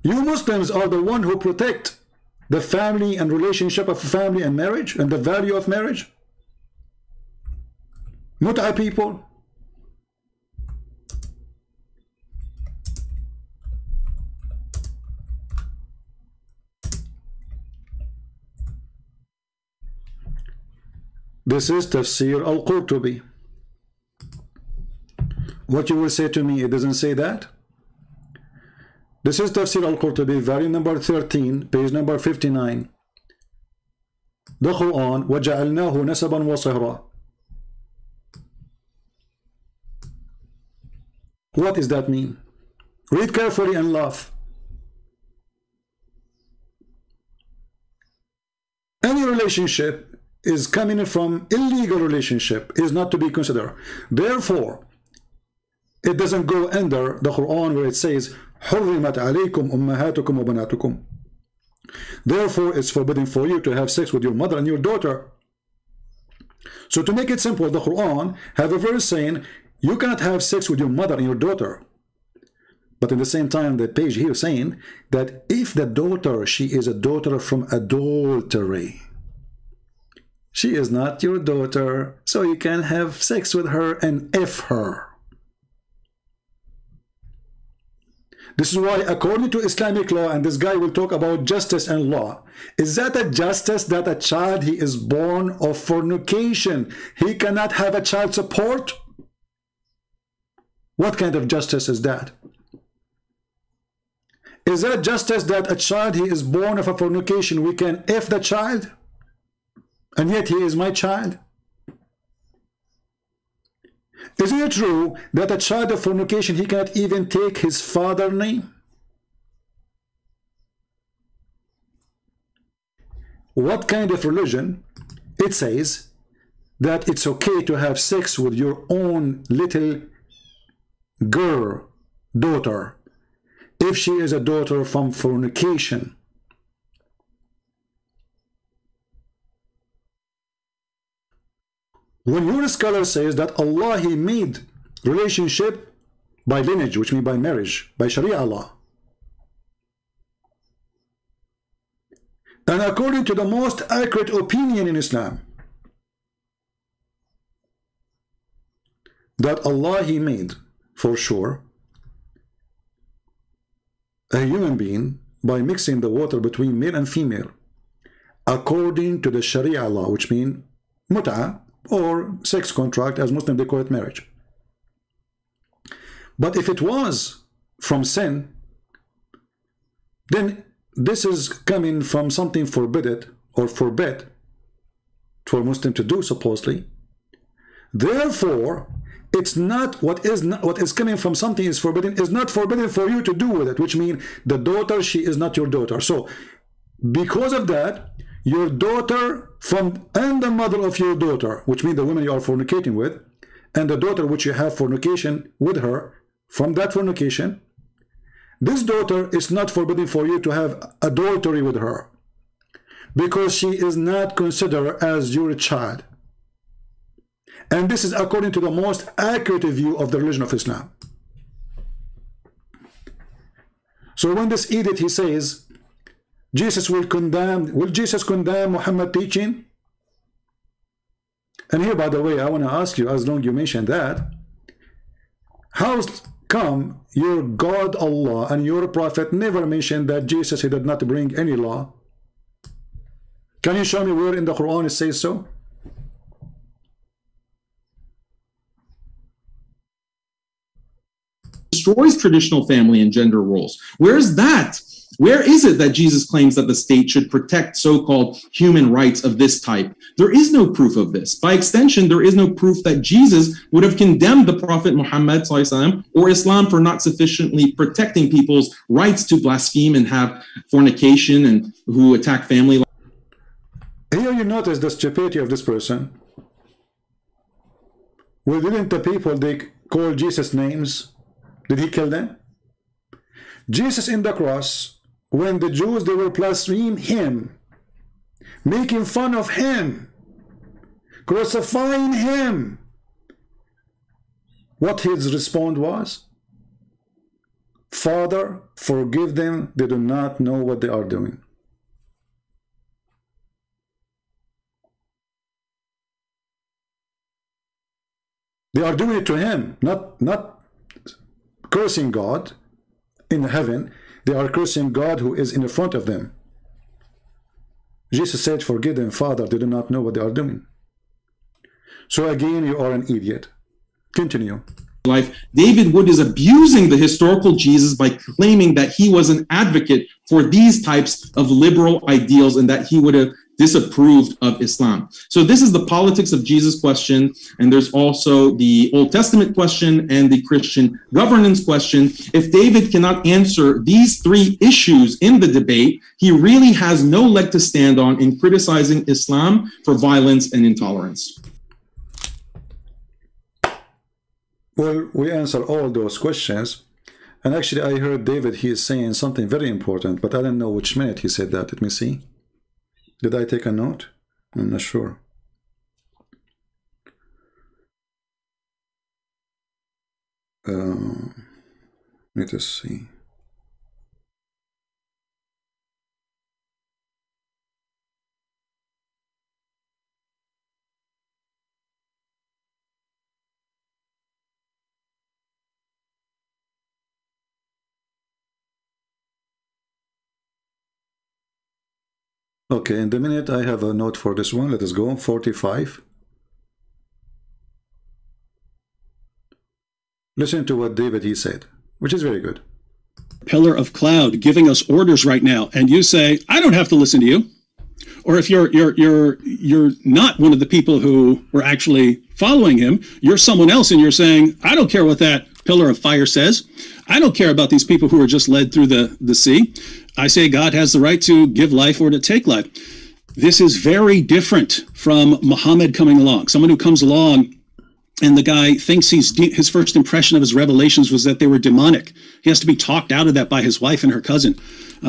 You Muslims are the one who protect the family and relationship of family and marriage and the value of marriage. Mut'a people. This is Tafsir al-Qurtubi. What you will say to me, it doesn't say that. This is Tafsir al-Qurtubi, volume number 13, page number 59. The Quran, وَجَعَلْنَاهُ نَسَبًا وَصِهْرًا. What does that mean? Read carefully and laugh. Any relationship is coming from illegal relationship is not to be considered. Therefore, it doesn't go under the Quran where it says, حُرِّمَتْ عَلَيْكُمْ أُمَّهَاتُكُمْ وَبَنَاتُكُمْ. Therefore, it's forbidden for you to have sex with your mother and your daughter. So to make it simple, the Quran have a verse saying, you cannot have sex with your mother and your daughter. But at the same time, the page here saying that if the daughter, she is a daughter from adultery, she is not your daughter, so you can have sex with her and F her. This is why, according to Islamic law, and this guy will talk about justice and law, is that a justice that a child, he is born of fornication, he cannot have a child support? What kind of justice is that? Is that justice that a child, he is born of a fornication, we can F the child? And yet he is my child? Isn't it true that a child of fornication, he cannot even take his father's name? What kind of religion? It says that it's okay to have sex with your own little girl, daughter, if she is a daughter from fornication. When your scholar says that Allah, he made relationship by lineage, which means by marriage, by Sharia law, and according to the most accurate opinion in Islam, that Allah, he made for sure a human being by mixing the water between male and female, according to the Sharia law, which means mut'ah, or sex contract, as Muslims they call it marriage. But if it was from sin, then this is coming from something forbidden or forbid for a Muslim to do, supposedly. Therefore, it's not what is coming from something is forbidden, is not forbidden for you to do with it, which means the daughter, she is not your daughter. So because of that, your daughter from and the mother of your daughter, which means the woman you are fornicating with, and the daughter which you have fornication with her, from that fornication, this daughter is not forbidden for you to have adultery with her, because she is not considered as your child. And this is according to the most accurate view of the religion of Islam. So when this edict, he says, Jesus will Jesus condemn Muhammad teaching? And here, by the way, I want to ask you, as long as you mentioned that, how come your God Allah and your prophet never mentioned that Jesus, he did not bring any law? Can you show me where in the Quran it says so? Destroys traditional family and gender roles. Where's that? Where is it that Jesus claims that the state should protect so-called human rights of this type? There is no proof of this. By extension, there is no proof that Jesus would have condemned the Prophet Muhammad ﷺ or Islam for not sufficiently protecting people's rights to blaspheme and have fornication and who attack family. Here you notice the stupidity of this person. Well, didn't the people, they call Jesus names? Did he kill them? Jesus in the cross, when the Jews, they were blaspheming him, making fun of him, crucifying him, what his response was? Father, forgive them, they do not know what they are doing. They are doing it to him, not cursing God in heaven. They are cursing God who is in the front of them. Jesus said, forgive them, Father, they do not know what they are doing. So again, you are an idiot. Continue. Life, David Wood is abusing the historical Jesus by claiming that he was an advocate for these types of liberal ideals and that he would have disapproved of Islam. So this is the politics of Jesus question, and there's also the Old Testament question and the Christian governance question. If David cannot answer these three issues in the debate, he really has no leg to stand on in criticizing Islam for violence and intolerance. Well, we answer all those questions. And actually, I heard David, he is saying something very important, but I don't know which minute he said that. Let me see. Did I take a note? I'm not sure. Let us see. Okay, in the minute I have a note for this one. Let us go. 45. Listen to what David he said, which is very good. Pillar of cloud giving us orders right now, and you say, I don't have to listen to you. Or if you're not one of the people who were actually following him, you're someone else, and you're saying, I don't care what that pillar of fire says. I don't care about these people who are just led through the sea. I say God has the right to give life or to take life. This is very different from Muhammad coming along. Someone who comes along and the guy thinks his first impression of his revelations was that they were demonic. He has to be talked out of that by his wife and her cousin.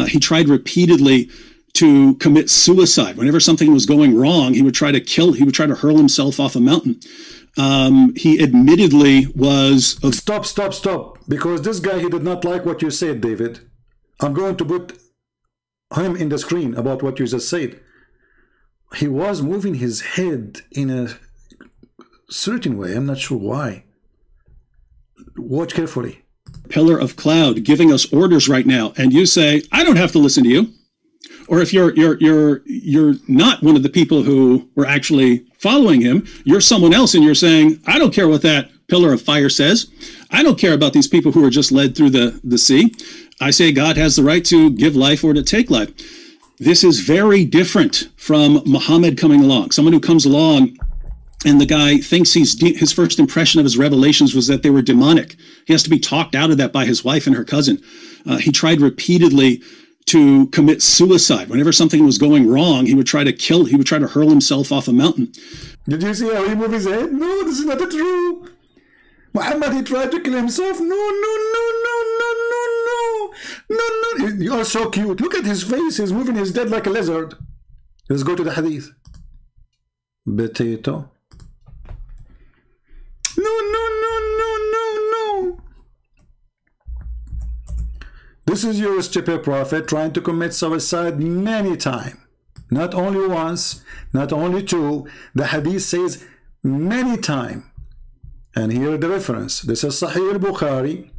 He tried repeatedly to commit suicide. Whenever something was going wrong, he would try to hurl himself off a mountain. He admittedly was... Stop. Because this guy, he did not like what you said, David. I'm going to put him in the screen about what you just said. He was moving his head in a certain way. I'm not sure why. Watch carefully. Pillar of cloud giving us orders right now, and you say, I don't have to listen to you. Or if you're not one of the people who were actually following him, you're someone else, and you're saying, I don't care what that pillar of fire says. I don't care about these people who are just led through the sea. I say God has the right to give life or to take life. This is very different from Muhammad coming along. Someone who comes along and the guy thinks his first impression of his revelations was that they were demonic. He has to be talked out of that by his wife and her cousin. He tried repeatedly to commit suicide. Whenever something was going wrong, he would try to hurl himself off a mountain. Did you see how he moved his head? No, this is not true. Muhammad, he tried to kill himself. No. You are so cute. Look at his face. He's moving his head like a lizard. Let's go to the hadith. Potato. No. This is your stupid prophet trying to commit suicide many times. Not only once, not only two. The hadith says many times. And here the reference. This is Sahih al-Bukhari.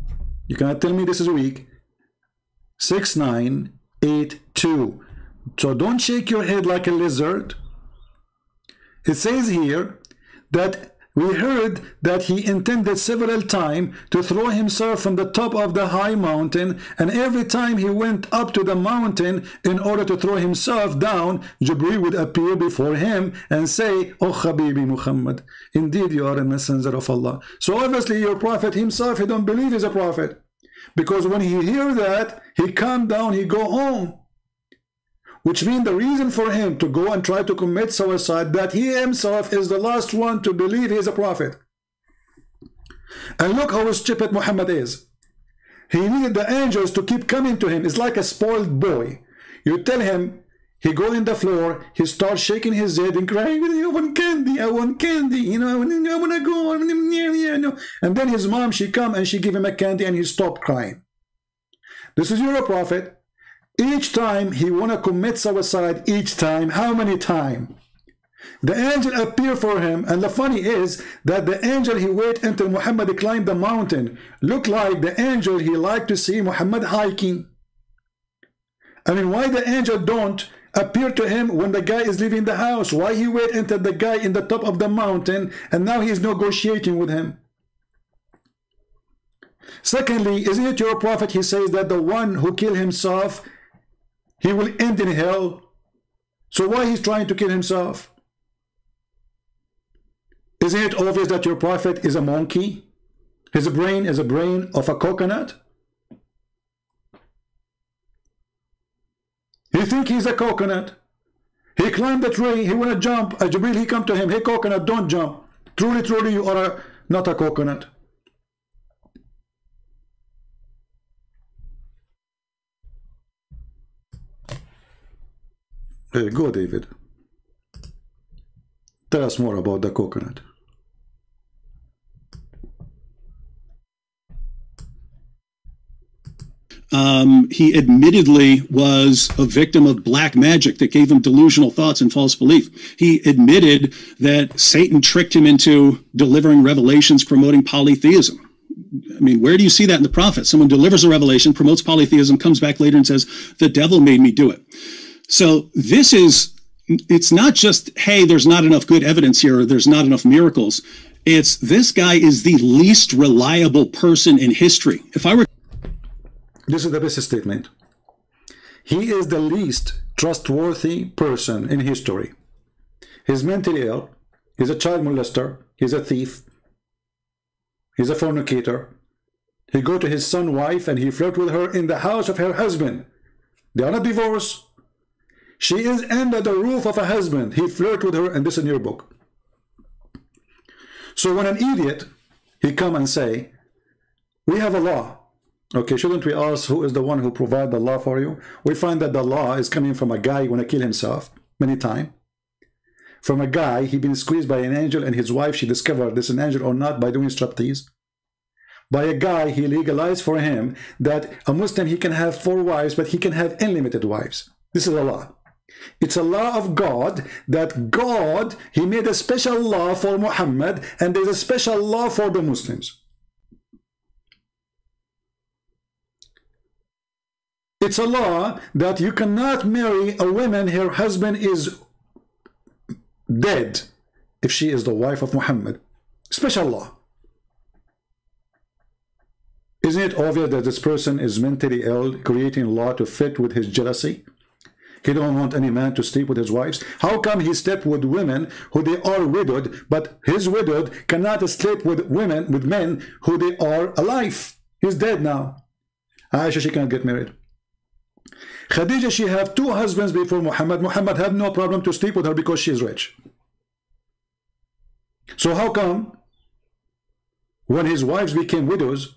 You cannot tell me this is weak. 6982. So don't shake your head like a lizard. It says here that we heard that he intended several times to throw himself from the top of the high mountain, and every time he went up to the mountain in order to throw himself down, Jibreel would appear before him and say, "Oh Habibi Muhammad, indeed you are a messenger of Allah." So obviously your prophet himself, he don't believe he's a prophet, because when he hear that, he calm down, he go home. Which means the reason for him to go and try to commit suicide, that he himself is the last one to believe he is a prophet. And look how stupid Muhammad is. He needed the angels to keep coming to him. It's like a spoiled boy. You tell him, he go in the floor, he starts shaking his head and crying, I want candy, I want candy, you know, I want to go, and then his mom, she come and she give him a candy and he stopped crying. This is your prophet. Each time he want to commit suicide, each time, how many times? The angel appear for him, and the funny is that the angel, he wait until Muhammad climbed the mountain. Look like the angel, he like to see Muhammad hiking. I mean, why the angel don't appear to him when the guy is leaving the house? Why he wait until the guy in the top of the mountain, and now he is negotiating with him? Secondly, isn't it your prophet, he says that the one who kill himself, he will end in hell. So why he's trying to kill himself? Isn't it obvious that your prophet is a monkey? His brain is a brain of a coconut? He think he's a coconut. He climbed the tree, he wanna jump. Jibril, he come to him, hey coconut, don't jump. Truly, truly, you are not a coconut. Hey, go David. Tell us more about the coconut. He admittedly was a victim of black magic that gave him delusional thoughts and false belief. He admitted that Satan tricked him into delivering revelations promoting polytheism. I mean, where do you see that in the prophet? Someone delivers a revelation, promotes polytheism, comes back later and says, the devil made me do it. So this is, it's not just, hey, there's not enough good evidence here, or there's not enough miracles. It's, this guy is the least reliable person in history. If I were... This is the best statement. He is the least trustworthy person in history. He's mentally ill. He's a child molester. He's a thief. He's a fornicator. He go to his son's wife and he flirt with her in the house of her husband. They are not divorced. She is under the roof of a husband. He flirt with her, and this in your book. So when an idiot, he come and say, we have a law. Okay, shouldn't we ask who is the one who provide the law for you? We find that the law is coming from a guy who want to kill himself many times. From a guy, he been squeezed by an angel, and his wife, she discovered this an angel or not by doing striptease. By a guy, he legalized for him that a Muslim, he can have 4 wives, but he can have unlimited wives. This is a law. It's a law of God, that God, he made a special law for Muhammad, and there's a special law for the Muslims. It's a law that you cannot marry a woman her husband is dead if she is the wife of Muhammad. Special law. Isn't it obvious that this person is mentally ill, creating law to fit with his jealousy? He don't want any man to sleep with his wives. How come he slept with women who they are widowed, but his widowed cannot sleep with women, with men who they are alive? He's dead now. Aisha, she can't get married. Khadija, she have 2 husbands before Muhammad. Muhammad had no problem to sleep with her because she is rich. So how come when his wives became widows,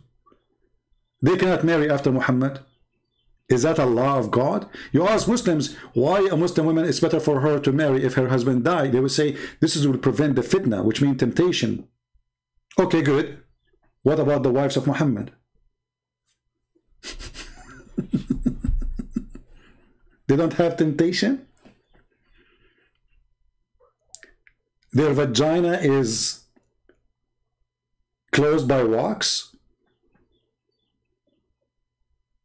they cannot marry after Muhammad? Is that a law of God? You ask Muslims, why a Muslim woman is better for her to marry if her husband died? They will say, this will prevent the fitna, which means temptation. Okay, good. What about the wives of Muhammad? They don't have temptation? Their vagina is closed by wax?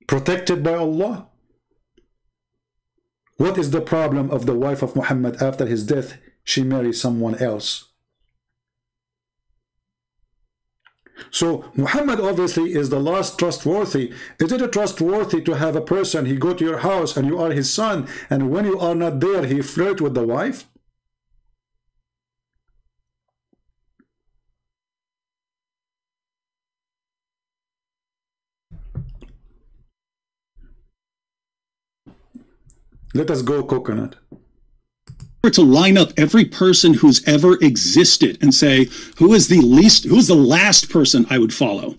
Protected by Allah? What is the problem of the wife of Muhammad after his death? She marries someone else. So Muhammad obviously is the last trustworthy. Is it trustworthy to have a person, he go to your house and you are his son, and when you are not there, he flirt with the wife? Let us go coconut. To line up every person who's ever existed and say, who's the last person I would follow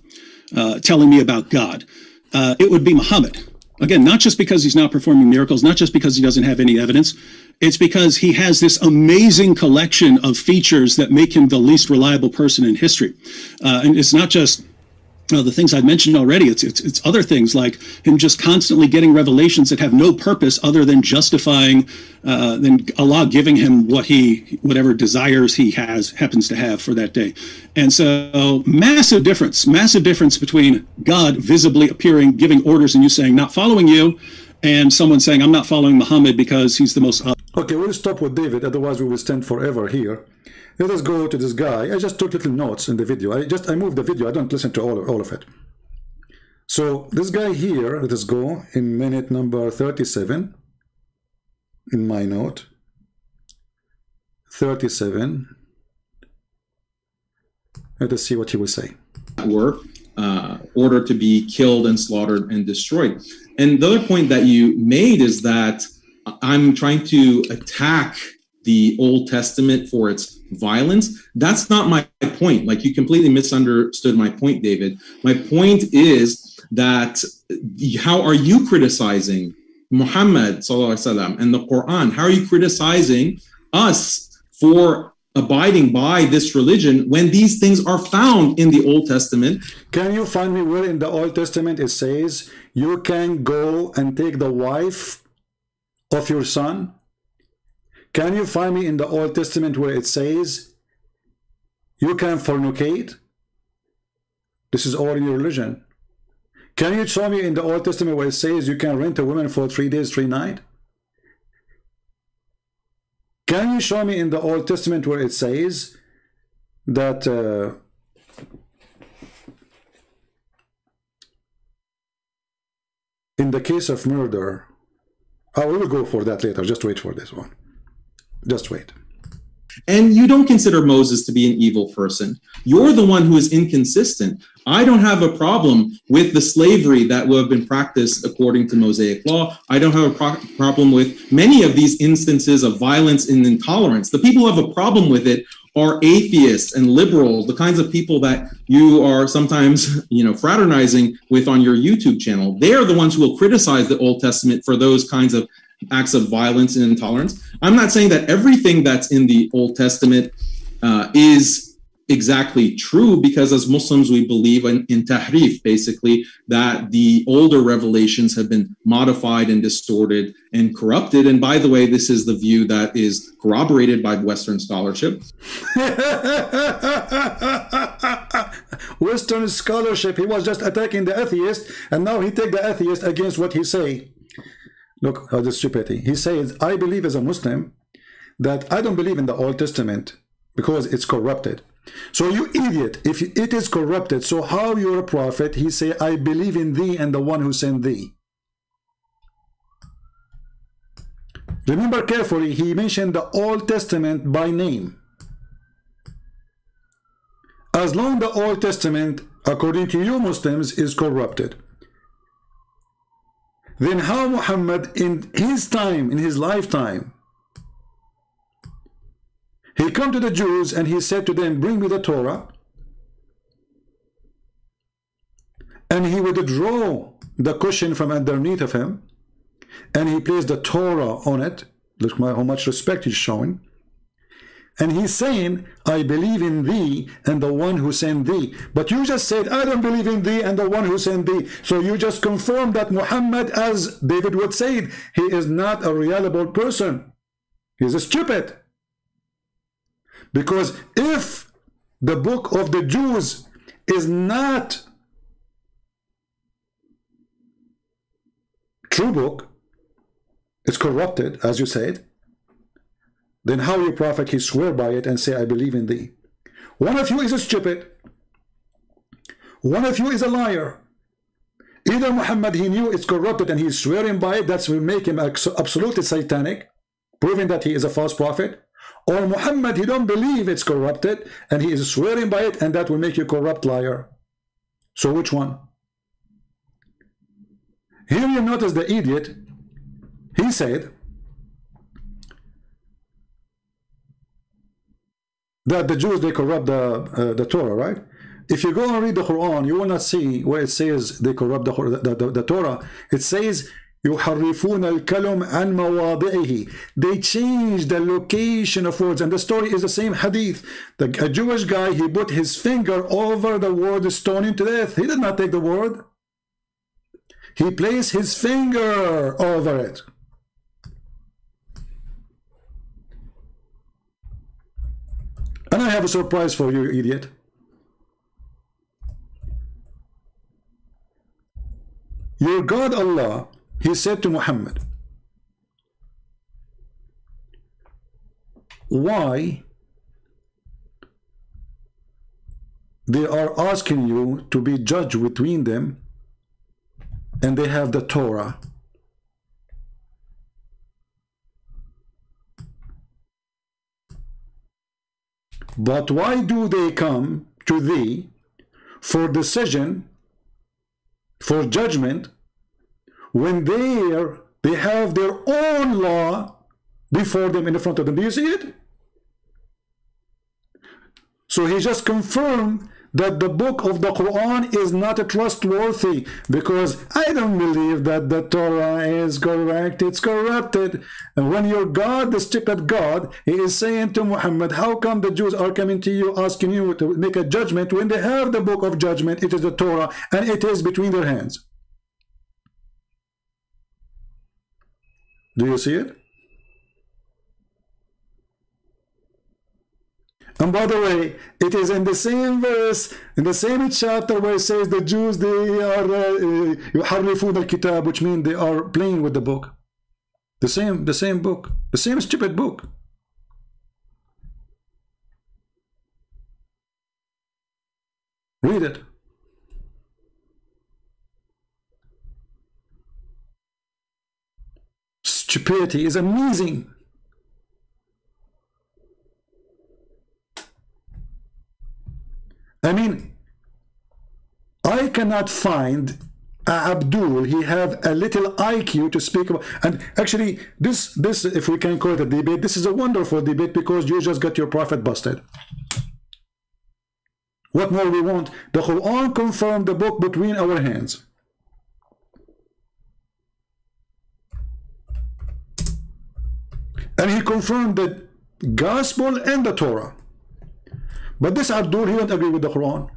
telling me about God? It would be Muhammad. Again, not just because he's not performing miracles, not just because he doesn't have any evidence. It's because he has this amazing collection of features that make him the least reliable person in history. And it's not just the things I've mentioned already. It's other things like him just constantly getting revelations that have no purpose other than justifying than Allah giving him whatever desires he happens to have for that day. And so massive difference between God visibly appearing, giving orders, and you saying not following you, and someone saying I'm not following Muhammad because he's the most. Okay, we'll stop with David, otherwise we will stand forever here. Let us go to this guy. I just took little notes in the video. I moved the video. I don't listen to all of it. So this guy here, let us go in minute number 37 in my note. 37. Let us see what he will say. Were ordered to be killed and slaughtered and destroyed. And the other point that you made is that I'm trying to attack the Old Testament for its violence. That's not my point. Like, you completely misunderstood my point, David. My point is that how are you criticizing Muhammad sallallahu alaihi wasallam and the Quran? How are you criticizing us for abiding by this religion when these things are found in the Old Testament? Can you find me where in the Old Testament it says you can go and take the wife of your son? Can you find me in the Old Testament where it says you can fornicate? This is all in your religion. Can you show me in the Old Testament where it says you can rent a woman for 3 days, 3 nights? Can you show me in the Old Testament where it says that in the case of murder, I will go for that later, just wait for this one. Just wait. And you don't consider Moses to be an evil person. You're the one who is inconsistent. I don't have a problem with the slavery that would have been practiced according to Mosaic law. I don't have a problem with many of these instances of violence and intolerance. The people who have a problem with it are atheists and liberals, the kinds of people that you are sometimes, fraternizing with on your YouTube channel. They are the ones who will criticize the Old Testament for those kinds of acts of violence and intolerance. I'm not saying that everything that's in the Old Testament is exactly true, because as Muslims we believe in tahrif, basically, that the older revelations have been modified and distorted and corrupted. And by the way, this is the view that is corroborated by Western scholarship. Western scholarship, he was just attacking the atheist, and now he take the atheist against what he say. Look how the stupidity. He says, I believe as a Muslim that I don't believe in the Old Testament because it's corrupted. So you idiot, if it is corrupted, so how you're a prophet? He say, I believe in thee and the one who sent thee. Remember carefully, he mentioned the Old Testament by name. As long the Old Testament, according to you Muslims, is corrupted, then how Muhammad in his time, in his lifetime, he come to the Jews and he said to them, bring me the Torah, and he would draw the cushion from underneath of him and he placed the Torah on it. Look how much respect he's showing. And he's saying, I believe in thee and the one who sent thee. But you just said, I don't believe in thee and the one who sent thee. So you just confirmed that Muhammad, as David would say, he is not a reliable person. He's a stupid. Because if the book of the Jews is not true book, it's corrupted, as you said, then how you prophet, he swear by it and say, I believe in thee. One of you is a stupid. One of you is a liar. Either Muhammad, he knew it's corrupted and he's swearing by it, that will make him absolutely satanic, proving that he is a false prophet. Or Muhammad, he don't believe it's corrupted and he is swearing by it, and that will make you a corrupt liar. So which one? Here you notice the idiot. He said that the Jews, they corrupt the Torah, right? If you go and read the Quran, you will not see where it says they corrupt the Torah. It says يُحَرِّفُونَ الْكَلُمْ عَنْ مَوَاضِعِهِ. They change the location of words, and the story is the same hadith. A Jewish guy, he put his finger over the word stoning to death. He did not take the word. He placed his finger over it. And I have a surprise for you, idiot. Your God Allah, he said to Muhammad, why they are asking you to be judge between them and they have the Torah? But why do they come to thee for decision, for judgment, when they have their own law before them, in front of them? Do you see it? So he just confirmed that the book of the Quran is not trustworthy, because I don't believe that the Torah is correct, it's corrupted. And when your God, the stupid God, he is saying to Muhammad, how come the Jews are coming to you asking you to make a judgment when they have the book of judgment, it is the Torah, and it is between their hands? Do you see it? And by the way, it is in the same verse, in the same chapter, where it says the Jews, they are يحرفون الكتاب, which means they are playing with the book. The same book, the same stupid book. Read it. Stupidity is amazing. I mean, I cannot find Abdul, he have a little IQ to speak about. And actually, this, if we can call it a debate, this is a wonderful debate, because you just got your prophet busted. What more we want? The Quran confirmed the book between our hands. And he confirmed the gospel and the Torah. But this Abdul, he don't agree with the Quran.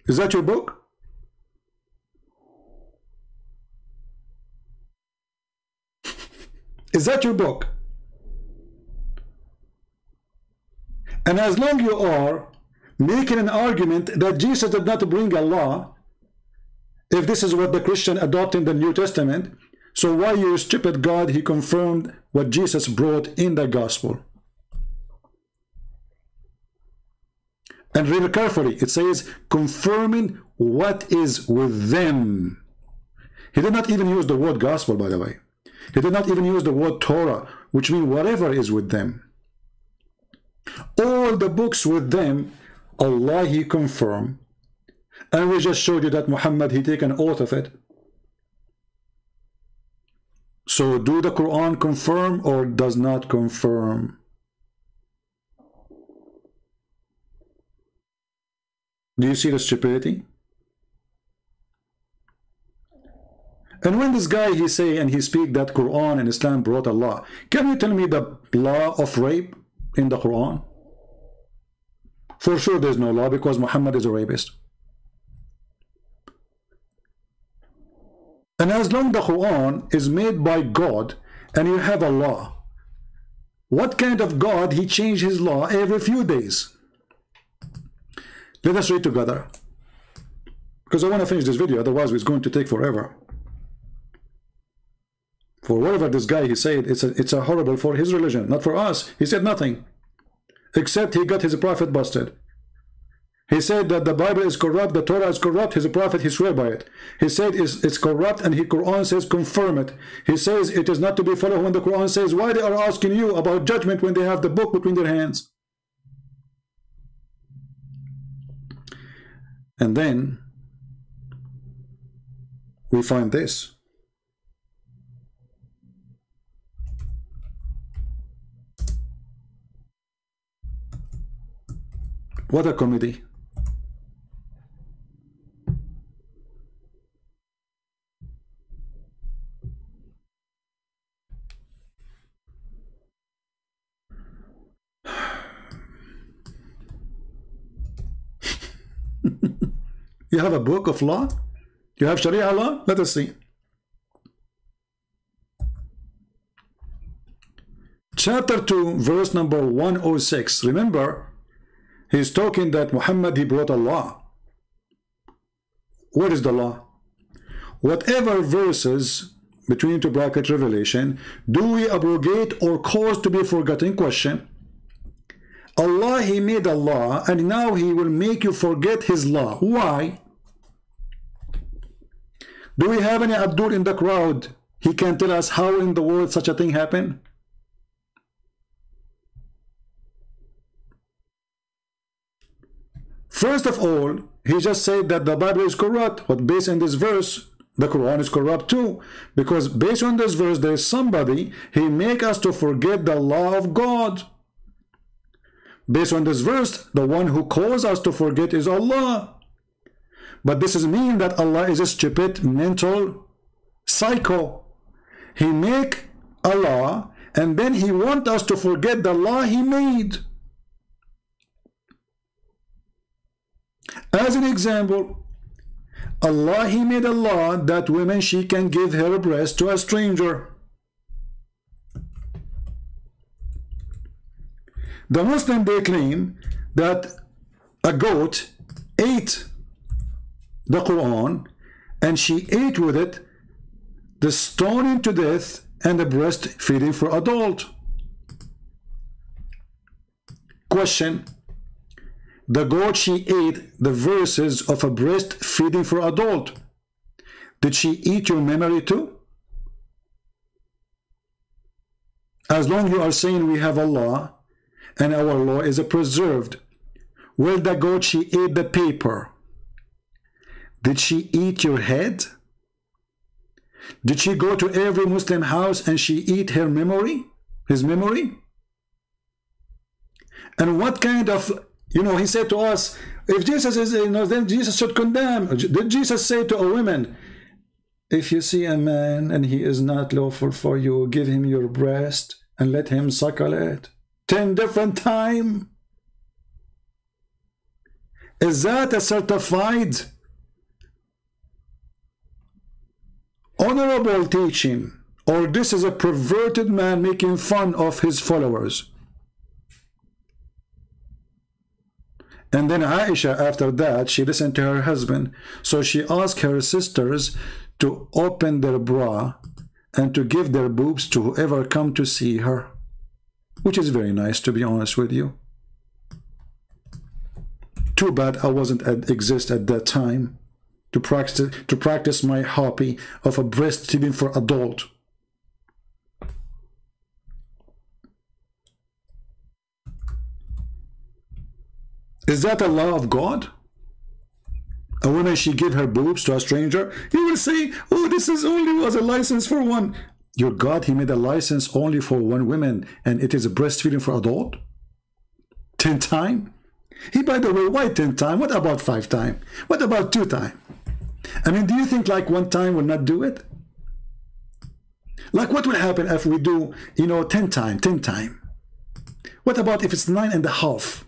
Is that your book? Is that your book? And as long you are making an argument that Jesus did not bring a law, if this is what the Christian adopt in the New Testament, so why you stupid God, he confirmed what Jesus brought in the gospel? And read carefully, it says confirming what is with them. He did not even use the word gospel, by the way. He did not even use the word Torah, which means whatever is with them. All the books with them, Allah, he confirmed. And we just showed you that Muhammad, he take an oath of it. So do the Quran confirm or does not confirm? Do you see the stupidity? And when this guy, he say and he speak that Quran and Islam brought a law, can you tell me the law of rape in the Quran? For sure there's no law, because Muhammad is a rapist. And as long the Quran is made by God and you have a law, what kind of God he changed his law every few days? Let us read together, because I want to finish this video, otherwise it's going to take forever. For whatever this guy he said, it's a horrible for his religion, not for us. He said nothing, except he got his prophet busted. He said that the Bible is corrupt, the Torah is corrupt, his prophet, he swear by it. He said it's corrupt, and the Quran says confirm it. He says it is not to be followed when the Quran says why they are asking you about judgment when they have the book between their hands. And then we find this. What a comedy. You have a book of law? You have Sharia law? Let us see. Chapter 2, verse number 106. Remember, he's talking that Muhammad, he brought a law. What is the law? Whatever verses between two bracket Revelation do we abrogate or cause to be forgotten? Question. Allah, he made a law, and now he will make you forget his law. Why? Do we have any Abdul in the crowd? He can tell us how in the world such a thing happened? First of all, he just said that the Bible is corrupt, but based on this verse, the Quran is corrupt too. Because based on this verse, there is somebody, he make us to forget the law of God. Based on this verse, the one who calls us to forget is Allah. But this is mean that Allah is a stupid, mental psycho. He make a law, and then he want us to forget the law he made. As an example, Allah, he made a law that women, she can give her breast to a stranger. The Muslim, they claim that a goat ate the Quran, and she ate with it the stoning to death and the breastfeeding for adult. Question: the goat, she ate the verses of a breastfeeding for adult. Did she eat your memory too? As long as you are saying we have a law and our law is preserved, well, the goat, she ate the paper. Did she eat your head? Did she go to every Muslim house and she eat her memory, his memory? And what kind of, he said to us, if Jesus is, then Jesus should condemn. Did Jesus say to a woman, if you see a man and he is not lawful for you, give him your breast and let him suckle it 10 different times? Is that a certified honorable teaching, or this is a perverted man making fun of his followers? And then Aisha, after that, she listened to her husband, so she asked her sisters to open their bra and to give their boobs to whoever come to see her, which is very nice, to be honest with you. Too bad I wasn't exist at that time to practice my hobby of a breastfeeding for adult. Is that a law of God? A woman, she give her boobs to a stranger? You will say, oh, this is only was a license for one. Your God, he made a license only for one woman, and it is a breastfeeding for adult? 10 times? He, by the way, why 10 times? What about 5 times? What about 2 times? I mean, do you think like 1 time will not do it? Like what will happen if we do, 10 times, 10 times? What about if it's 9.5?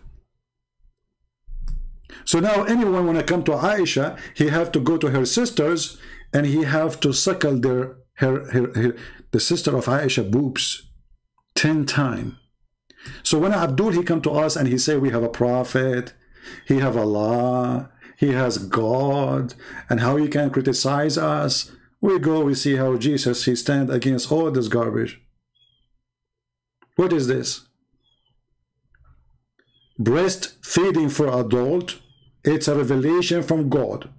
So now anyone when I come to Aisha, he have to go to her sisters and he have to suckle the sister of Aisha boobs 10 times. So when Abdul, he come to us and he say we have a prophet, he have Allah, he has God, and how he can criticize us. We go, we see how Jesus, he stand against all this garbage. What is this? Breastfeeding for adult, it's a revelation from God.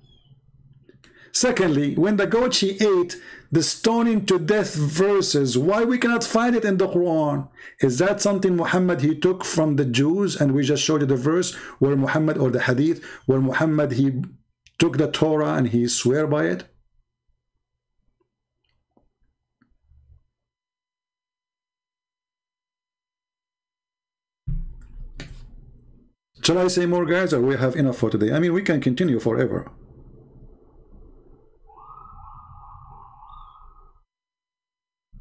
Secondly, when the goat, she ate the stoning to death verses, why we cannot find it in the Quran? Is that something Muhammad, he took from the Jews, and we just showed you the verse where Muhammad, or the hadith, where Muhammad, he took the Torah and he swear by it? Shall I say more, guys, or we have enough for today? I mean, we can continue forever.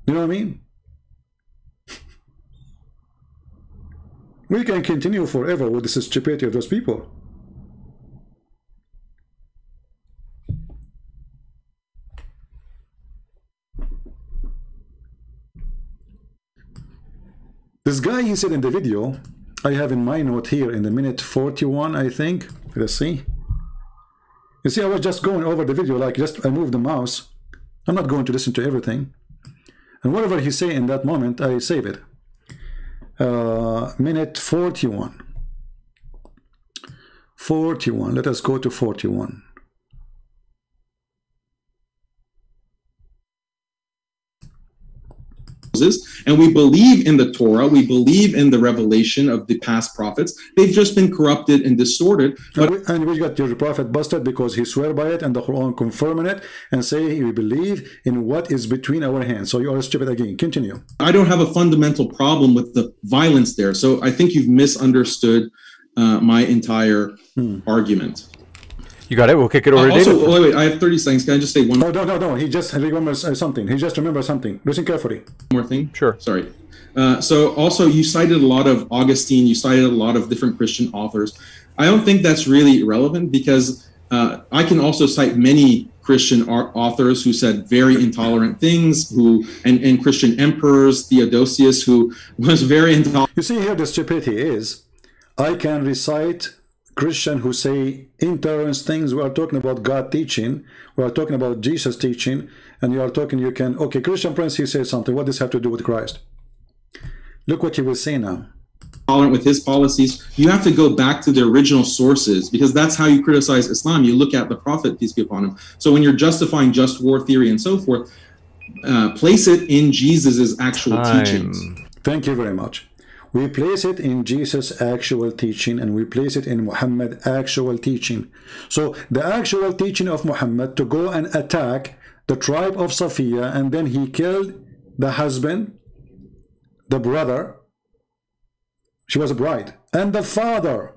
You know what I mean? We can continue forever with the stupidity of those people. This guy, he said in the video, I have in my note here in the minute 41, I think. Let's see. You see, I was just going over the video, like just I moved the mouse. I'm not going to listen to everything. And whatever he say in that moment, I save it. Minute 41. 41. Let us go to 41. and we believe in the Torah, we believe in the revelation of the past prophets. They've just been corrupted and distorted. And we got your prophet busted because he swear by it and the Quran confirming it and say we believe in what is between our hands. So you are stupid again. Continue. I don't have a fundamental problem with the violence there. So I think you've misunderstood my entire argument. You got it. We'll kick it over to also, David. wait, I have 30 seconds. Can I just say one No. He just remembers something. He just remembers something. Listen carefully. more thing? Sure. Sorry. So also, you cited a lot of Augustine. You cited a lot of different Christian authors. I don't think that's really relevant because I can also cite many Christian authors who said very intolerant things, and Christian emperors, Theodosius, who was very intolerant. You see here the stupidity is, I can recite Christian who say intolerant things. We are talking about God teaching. We are talking about Jesus teaching. And you are talking, okay, Christian Prince, he says something. What does this have to do with Christ? Look what he will say now. Tolerant with his policies. You have to go back to the original sources because that's how you criticize Islam. You look at the Prophet, peace be upon him. So when you're justifying just war theory and so forth, place it in Jesus's actual teachings. Thank you very much. We place it in Jesus' actual teaching and we place it in Muhammad's actual teaching. So the actual teaching of Muhammad to go and attack the tribe of Safiya, and then he killed the husband, the brother, she was a bride, and the father,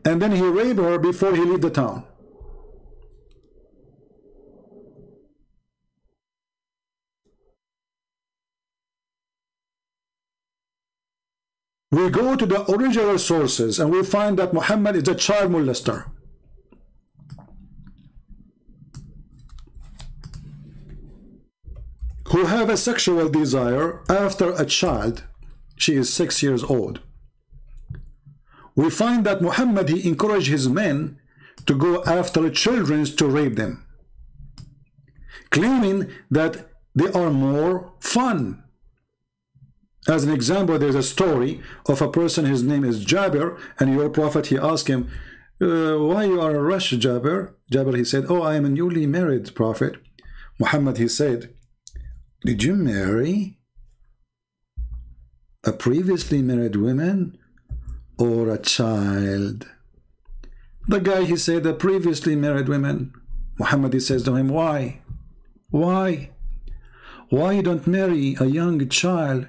and then he raped her before he left the town. We go to the original sources and we find that Muhammad is a child molester. Who have a sexual desire after a child. She is 6 years old. We find that Muhammad, he encouraged his men to go after children to rape them, claiming that they are more fun. As an example, there's a story of a person, his name is Jabir, and your prophet, he asked him, why you are a rush, Jabir? Jabir, he said, oh, I am a newly married prophet. Muhammad, he said, did you marry a previously married woman or a child? The guy, he said, a previously married woman. Muhammad, he says to him, why? Why? Why you don't marry a young child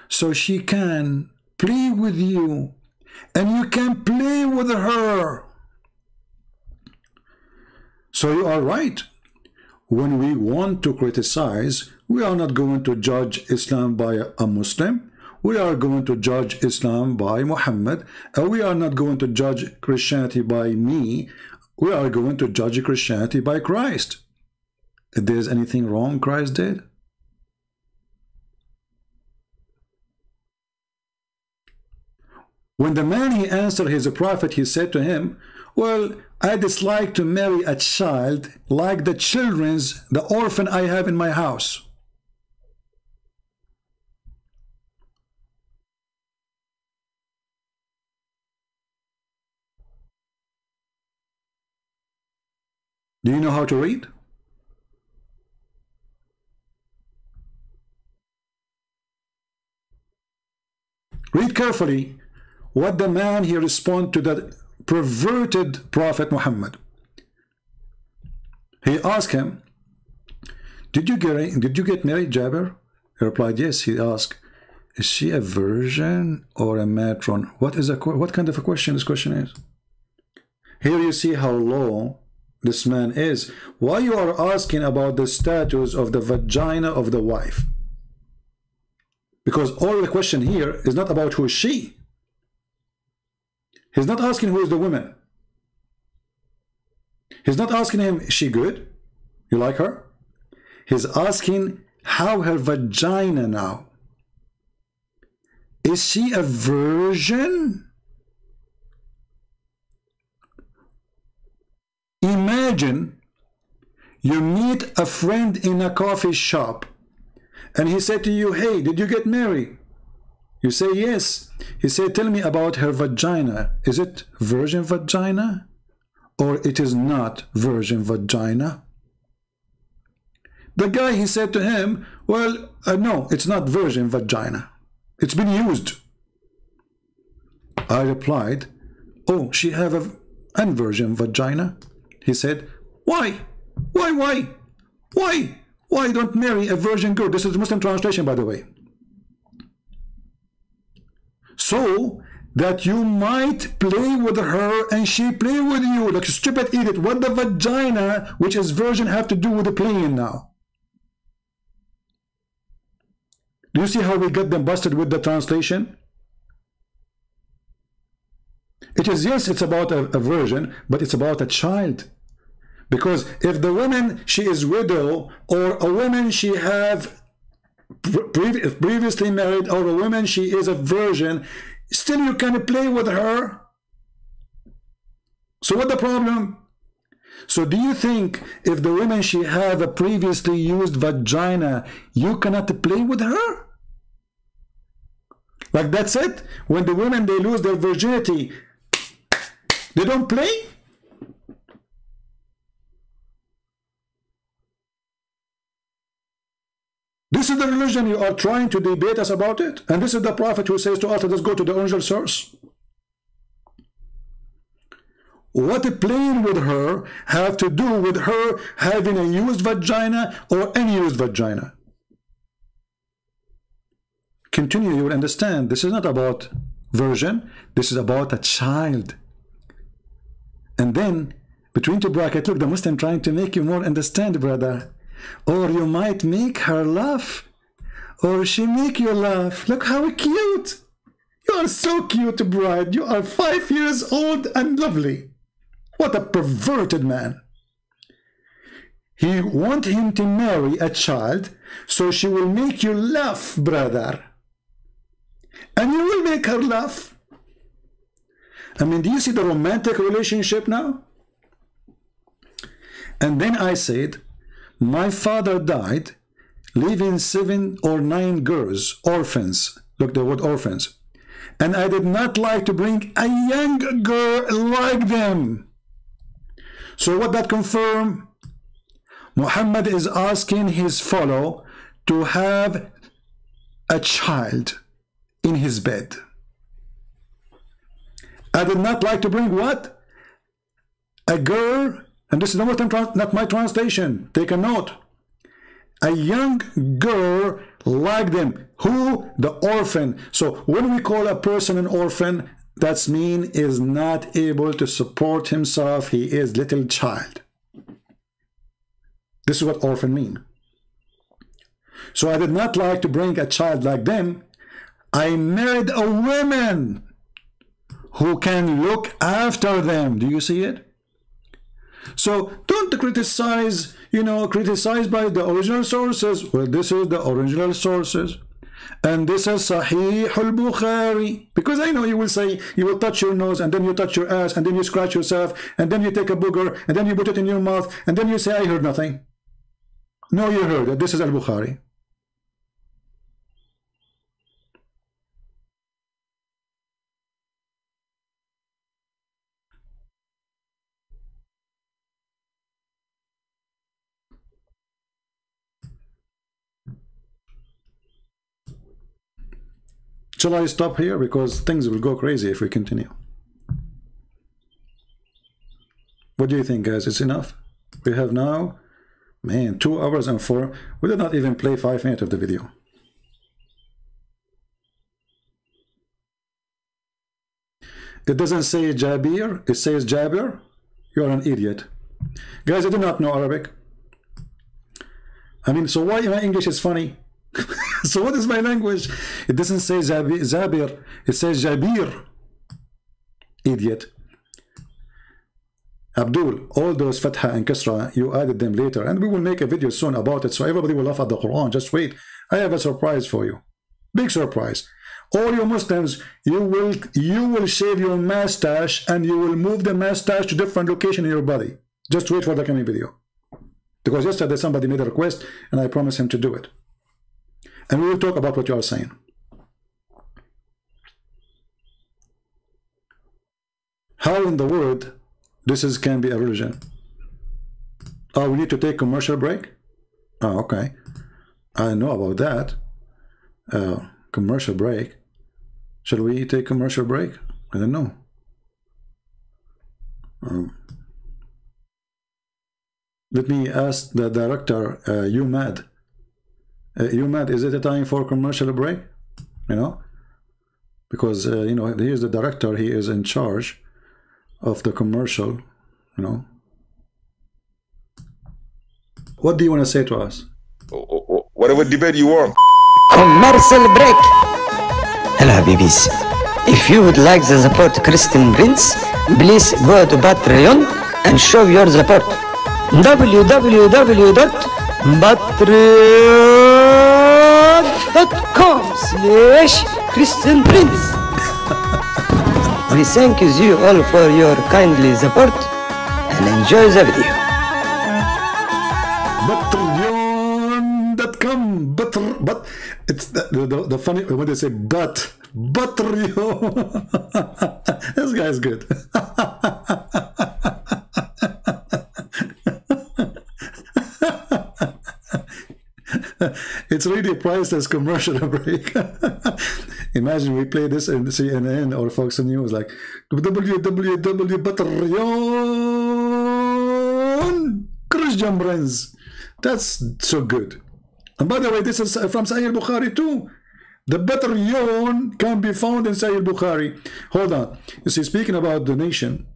so she can play with you and you can play with her? So you are right. When we want to criticize, we are not going to judge Islam by a Muslim. We are going to judge Islam by Muhammad. And we are not going to judge Christianity by me. We are going to judge Christianity by Christ. If there's anything wrong Christ did, when the man, he answered his prophet, he said to him, well, I dislike to marry a child like the children's, the orphan I have in my house. Do you know how to read? Read carefully what the man, he responded to that perverted prophet Muhammad. He asked him, did you get married, Jabir? He replied, yes. He asked, is she a virgin or a matron? What kind of a question this question is? Here you see how low this man is. Why you are asking about the status of the vagina of the wife? Because all the question here is not about who is she. He's not asking who is the woman. He's not asking him, is she good? You like her? He's asking how her vagina now. Is she a virgin? Imagine you meet a friend in a coffee shop and he said to you, hey, did you get married? You say yes. He said, tell me about her vagina. Is it virgin vagina or it is not virgin vagina? The guy, he said to him, well, no, it's not virgin vagina. It's been used. I replied, oh, she have a unvirgin vagina. He said, why? Why don't marry a virgin girl? This is the Muslim translation, by the way. So that you might play with her and she play with you. Like a stupid idiot. What the vagina, which is virgin, have to do with the playing now? Do you see how we got them busted with the translation? It is, yes, it's about a virgin, but it's about a child. Because if the woman, she is widow, or a woman, she have previously married, or a woman, she is a virgin, still you can play with her. So what the problem? So do you think if the woman, she have a previously used vagina, you cannot play with her? Like that's it? When the women, they lose their virginity, they don't play? This is the religion you are trying to debate us about it? And this is the prophet who says to us, let us go to the original source. What playing with her have to do with her having a used vagina or unused vagina? Continue, you will understand. This is not about virgin. This is about a child. And then, between two brackets, look, the Muslim trying to make you more understand, brother. Or you might make her laugh. Or she make you laugh. Look how cute. You are so cute, bride. You are 5 years old and lovely. What a perverted man. He want him to marry a child, so she will make you laugh, brother. And you will make her laugh. I mean, do you see the romantic relationship now? And then I said, my father died, leaving 7 or 9 girls, orphans. Look, the word orphans. And I did not like to bring a young girl like them. So what that confirm? Muhammad is asking his follower to have a child in his bed. I did not like to bring what? A girl, and this is not my translation, take a note. A young girl like them. Who? The orphan. So when we call a person an orphan, that means is not able to support himself. He is little child. This is what orphan mean. So I did not like to bring a child like them. I married a woman who can look after them. Do you see it? So don't criticize, criticize by the original sources. Well, this is the original sources. And this is Sahih al-Bukhari. Because I know you will say, you will touch your nose, and then you touch your ass, and then you scratch yourself, and then you take a booger, and then you put it in your mouth, and then you say, I heard nothing. No, you heard it. This is al-Bukhari. Shall I stop here? Because things will go crazy if we continue. What do you think, guys? It's enough? We have now, man, 2 hours and 4. We did not even play 5 minutes of the video. It doesn't say Jabir, it says Jabir. You are an idiot. Guys, I do not know Arabic. I mean, so why my English is funny? So what is my language? It doesn't say Zabir, it says Jabir. Idiot. Abdul, all those Fatha and Kasra, you added them later, and we will make a video soon about it, so everybody will laugh at the Quran. Just wait. I have a surprise for you. Big surprise. All you Muslims, you will shave your mustache, and you will move the mustache to different location in your body. Just wait for the coming video. Because yesterday somebody made a request, and I promised him to do it. And we will talk about what you are saying. How in the world this can be a religion? Oh, we need to take commercial break? Oh, okay. I know about that. Commercial break. Shall we take commercial break? I don't know. Let me ask the director, you mad? You mad? Is it a time for commercial break? You know, because you know, he is the director. He is in charge of the commercial. You know, what do you want to say to us? Whatever debate you want. Commercial break. Hello, Habibis. If you would like to support Christian Prince, please go to Patreon and show your support. www.patreon.com/Christian Prince. We thank you all for your kindly support and enjoy the video. Patreon.com, but it's the funny when they say but Patreon. This guy is good. It's really priced as commercial break. Imagine we play this in CNN or Fox News, like www.Patreon Christian Prince. That's so good. And by the way, this is from Sahih Bukhari too. The Patreon can be found in Sahih Bukhari. Hold on. You see, speaking about donation,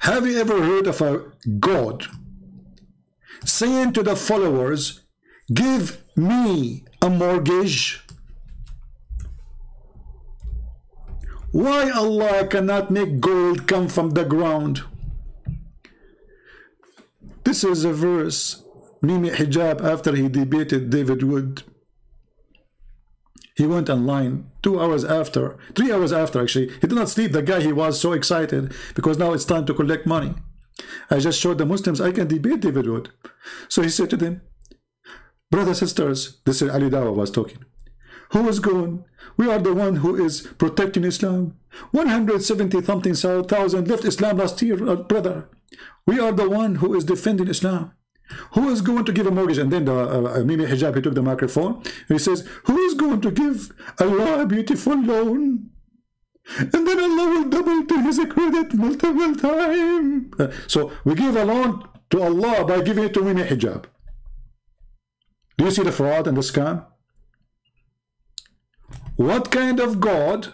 have you ever heard of a God saying to the followers, give me a mortgage? Why Allah cannot make gold come from the ground? This is a verse. Mimi Hijab, after he debated David Wood, he went online 2 hours after, 3 hours after actually. He did not sleep. The guy, he was so excited because now it's time to collect money. I just showed the Muslims I can debate David Wood. So he said to them, brothers, sisters, this is Ali Dawa was talking. Who is going? We are the one who is protecting Islam. 170-something thousand left Islam last year, brother. We are the one who is defending Islam. Who is going to give a mortgage? And then the Mimi Hijab, he took the microphone. He says, who is going to give Allah a beautiful loan? And then Allah will double to his credit multiple times. So we give a loan to Allah by giving it to Mimi Hijab. Do you see the fraud and the scam? What kind of God?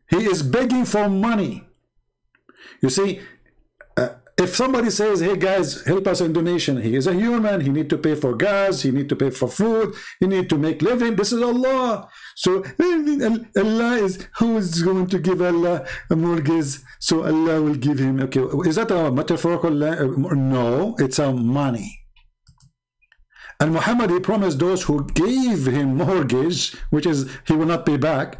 He is begging for money. You see, if somebody says, hey guys, help us in donation, he is a human, he need to pay for gas, he need to pay for food, he need to make living. This is Allah. So Allah is, who is going to give Allah a mortgage? So Allah will give him. Okay, is that a metaphorical? No, it's a money. And Muhammad, he promised those who gave him mortgage, which is he will not pay back,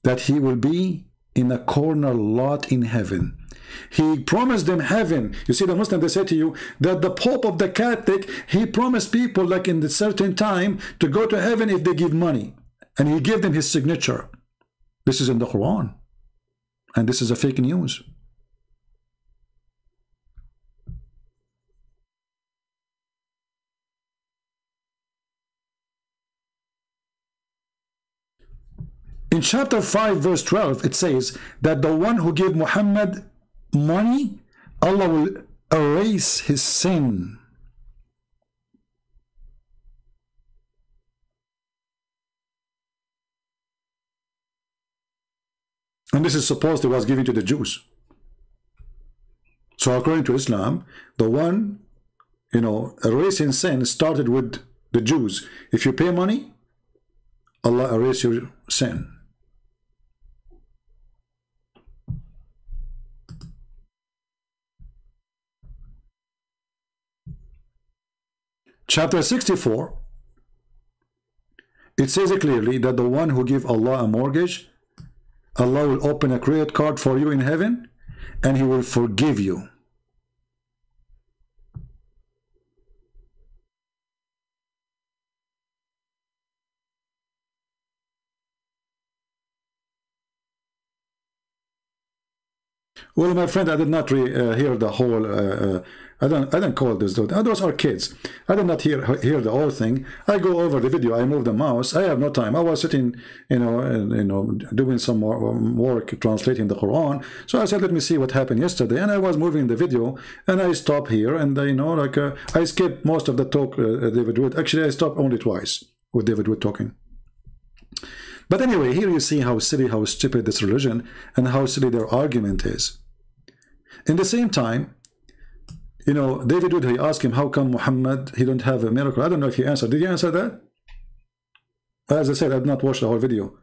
that he will be in a corner lot in heaven. He promised them heaven. You see, the Muslim, they say to you that the Pope of the Catholic, he promised people like in a certain time to go to heaven if they give money. And he gave them his signature. This is in the Quran. And this is a fake news. In chapter 5, verse 12, it says that the one who gave Muhammad money, Allah will erase his sin. And this is supposedly was given to the Jews. So according to Islam, the one, erasing sin started with the Jews. If you pay money, Allah erase your sin. Chapter 64, it says clearly that the one who gives Allah a mortgage, Allah will open a credit card for you in heaven and he will forgive you. Well, my friend, I did not hear the whole. I don't call this. Those are kids. I did not hear the whole thing. I go over the video. I move the mouse. I have no time. I was sitting, doing some more work translating the Quran. So I said, let me see what happened yesterday. And I was moving the video, and I stopped here, and I skipped most of the talk. David Wood. Actually, I stopped only twice with David Wood talking. But anyway, here you see how silly, how stupid this religion and how silly their argument is. In the same time, David Wood, he asked him, how come Muhammad, he don't have a miracle? I don't know if he answered. Did he answer that? As I said, I did not watch the whole video.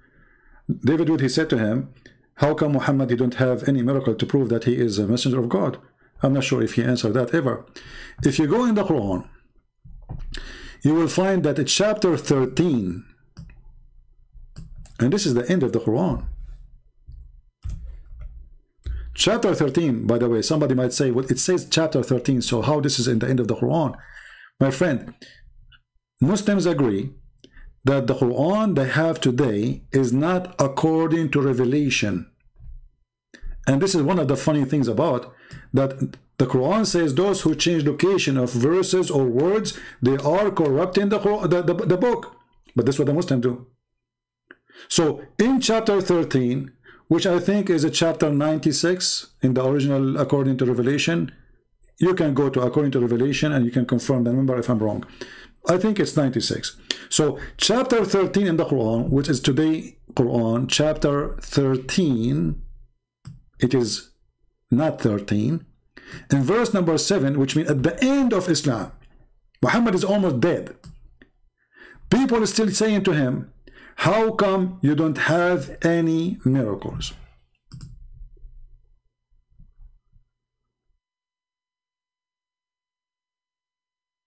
David Wood, he said to him, how come Muhammad, he don't have any miracle to prove that he is a messenger of God? I'm not sure if he answered that ever. If you go in the Quran, you will find that it's chapter 13, and this is the end of the Quran. Chapter 13, by the way, somebody might say, well, it says chapter 13, so how this is in the end of the Quran? My friend, Muslims agree that the Quran they have today is not according to revelation. And this is one of the funny things about that the Quran says those who change location of verses or words, they are corrupting the book. But that's what the Muslims do. So in chapter 13, which I think is a chapter 96 in the original according to Revelation. You can go to according to Revelation and you can confirm the number if I'm wrong. I think it's 96. So chapter 13 in the Quran, which is today Quran, chapter 13, it is not 13. In verse number 7, which means at the end of Islam, Muhammad is almost dead. People are still saying to him, how come you don't have any miracles?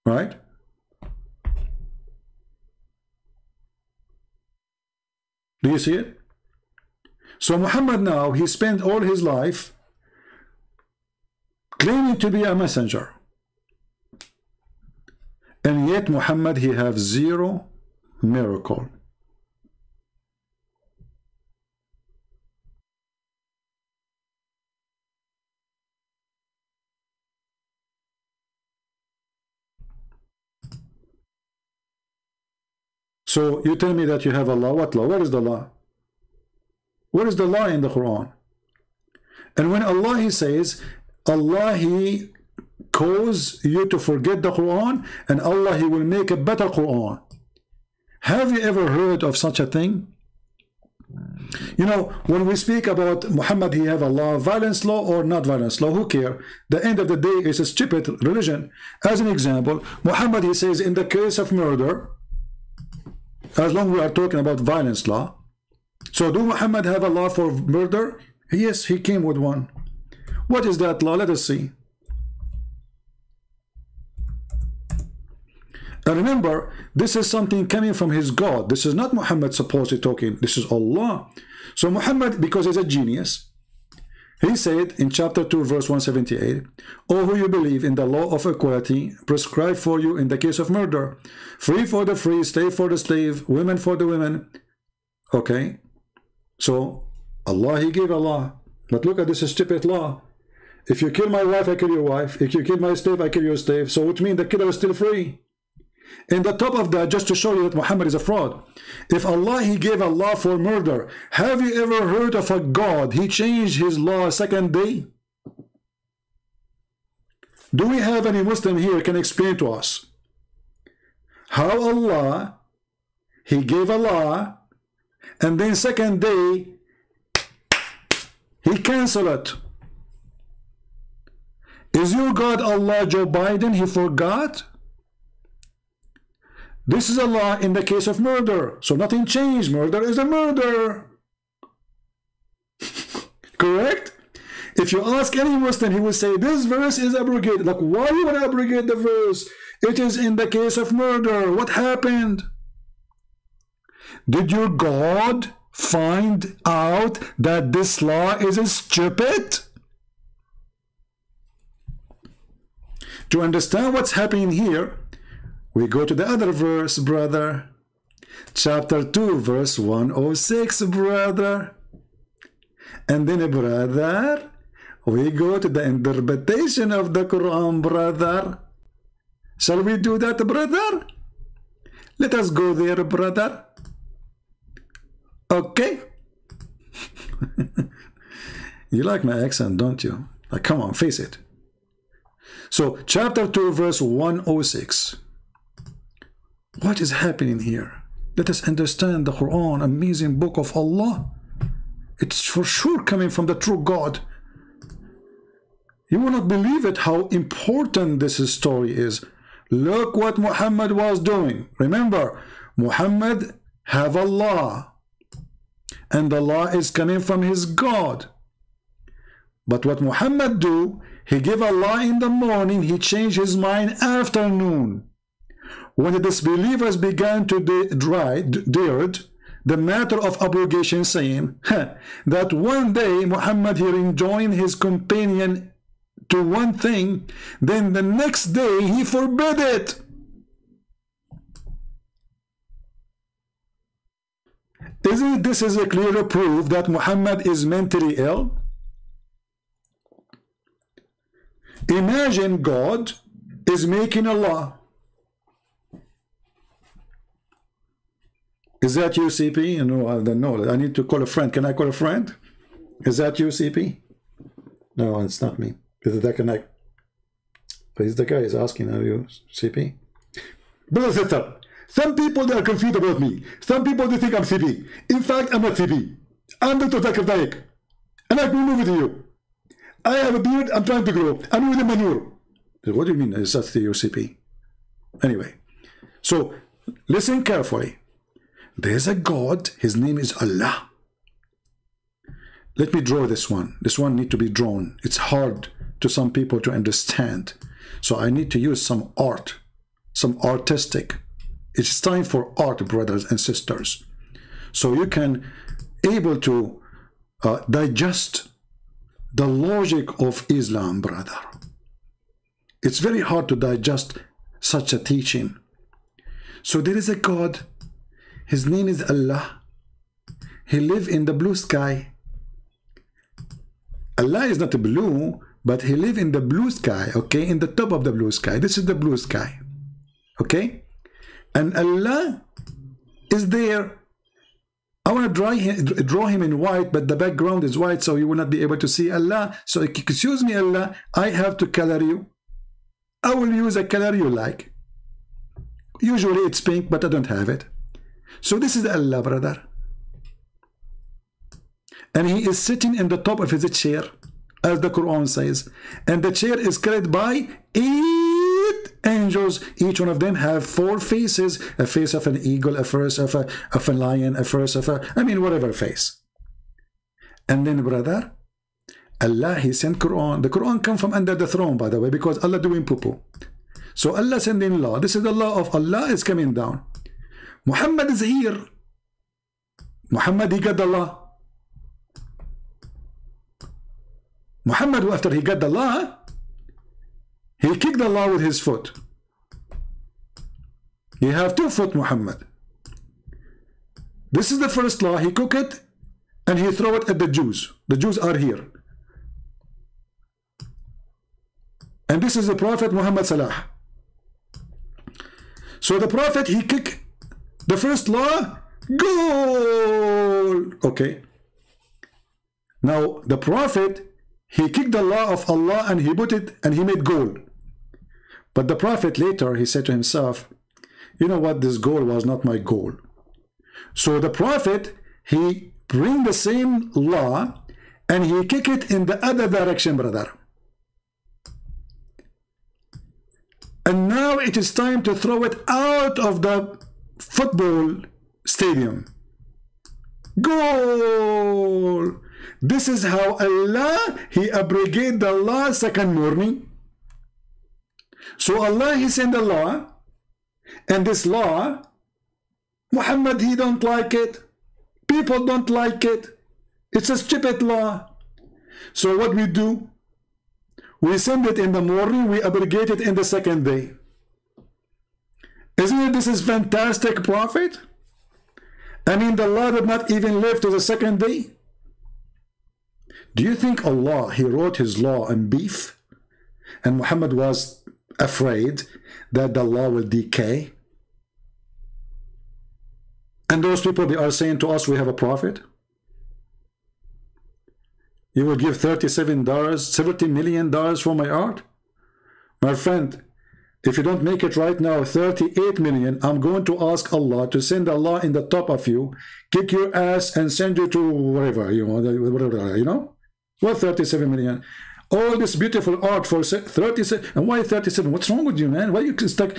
Right? Do you see it? So Muhammad now, he spent all his life claiming to be a messenger. And yet Muhammad, he have zero miracle. So you tell me that you have Allah. What law? Where is the law? Where is the law in the Quran? And when Allah, he says, Allah, he cause you to forget the Quran, and Allah, he will make a better Quran. Have you ever heard of such a thing? You know, when we speak about Muhammad, he have a law, violence law or not violence law, who care? The end of the day is a stupid religion. As an example, Muhammad, he says, in the case of murder, as long as we are talking about violence law. So do Muhammad have a law for murder? Yes, he came with one. What is that law? Let us see. And remember, this is something coming from his God. This is not Muhammad supposedly talking. This is Allah. So Muhammad, because he's a genius, he said in chapter 2, verse 178, O who you believe in the law of equality prescribed for you in the case of murder, free for the free, slave for the slave, women for the women. Okay, so Allah, he gave a law. But look at this stupid law. If you kill my wife, I kill your wife. If you kill my slave, I kill your slave. So which means the killer is still free. And the top of that, just to show you that Muhammad is a fraud. If Allah, he gave a law for murder, have you ever heard of a God, he changed his law second day? Do we have any Muslim here can explain to us how Allah, he gave a law, and then second day, he canceled it? Is your God Allah Joe Biden, he forgot? This is a law in the case of murder. So nothing changed. Murder is a murder. Correct? If you ask any Muslim, he will say, this verse is abrogated. Like, why you want to abrogate the verse? It is in the case of murder. What happened? Did your God find out that this law is stupid? To understand what's happening here, we go to the other verse, brother. Chapter 2, verse 106, brother. And then, brother, we go to the interpretation of the Quran, brother. Shall we do that, brother? Let us go there, brother. Okay. You like my accent, don't you? Like, come on, face it. So, chapter 2, verse 106. What is happening here? Let us understand the Quran, amazing book of Allah. It's for sure coming from the true God. You will not believe it how important this story is. Look what Muhammad was doing. Remember, Muhammad have Allah, and Allah is coming from his God. But what Muhammad do, he give Allah in the morning, he changed his mind afternoon. When the disbelievers began to dared the matter of obligation, saying that one day Muhammad he enjoined his companion to one thing, then the next day he forbid it. Isn't this a clear proof that Muhammad is mentally ill? Imagine God is making a law. Is that you, CP? No, I don't know. I need to call a friend. Can I call a friend? Is that you, CP? No, it's not me. Is that connect? Is the guy is asking, are you CP? Brother, sister, some people they are confused about me. Some people they think I'm CP. In fact, I'm not CP. I'm Dr. Zakir Naik. And I can move it to you. I have a beard, I'm trying to grow. I'm with the manure. What do you mean? Is that the CP? Anyway, so listen carefully. There's a God, his name is Allah. Let me draw this one. This one needs to be drawn. It's hard to some people to understand. So I need to use some art, some artistic. It's time for art, brothers and sisters. So you can able to digest the logic of Islam, brother. It's very hard to digest such a teaching. So there is a God. His name is Allah. He lives in the blue sky. Allah is not blue, but he lives in the blue sky, okay? In the top of the blue sky. This is the blue sky, okay? And Allah is there. I want to draw him in white, but the background is white, so you will not be able to see Allah. So excuse me, Allah, I have to color you. I will use a color you like. Usually it's pink, but I don't have it. So this is Allah, brother. And he is sitting in the top of his chair, as the Quran says. And the chair is carried by 8 angels. Each one of them have 4 faces. A face of an eagle, a face of a lion, a face of a, I mean, whatever face. And then, brother, Allah, he sent Quran. The Quran come from under the throne, by the way, because Allah doing poo-poo. So Allah sending law. This is the law of Allah is coming down. Muhammad is here. Muhammad, he got the law. Muhammad, after he got the law, he kicked the law with his foot. He have 2 foot, Muhammad. This is the first law. He cook it and he throw it at the Jews. The Jews are here. And this is the Prophet Muhammad Salah. So the Prophet, he kick the first law, goal. Okay. Now the Prophet, he kicked the law of Allah and he put it and he made goal. But the Prophet later, he said to himself, you know what, this goal was not my goal. So the Prophet, he bring the same law and he kick it in the other direction, brother. And now it is time to throw it out of the football stadium. Goal! This is how Allah, he abrogate the law second morning. So Allah, he sent the law, and this law, Muhammad, he don't like it. People don't like it. It's a stupid law. So what we do? We send it in the morning, we abrogate it in the second day. Isn't it this is fantastic, Prophet? I mean, the law did not even live to the second day. Do you think Allah, he wrote his law in beef, and Muhammad was afraid that the law will decay? And those people, they are saying to us, we have a prophet. You will give $70 million for my art? My friend, if you don't make it right now, 38 million, I'm going to ask Allah to send Allah in the top of you, kick your ass and send you to wherever, you know, whatever, you know? What 37 million? All this beautiful art for 37, and why 37? What's wrong with you, man? Why you stuck?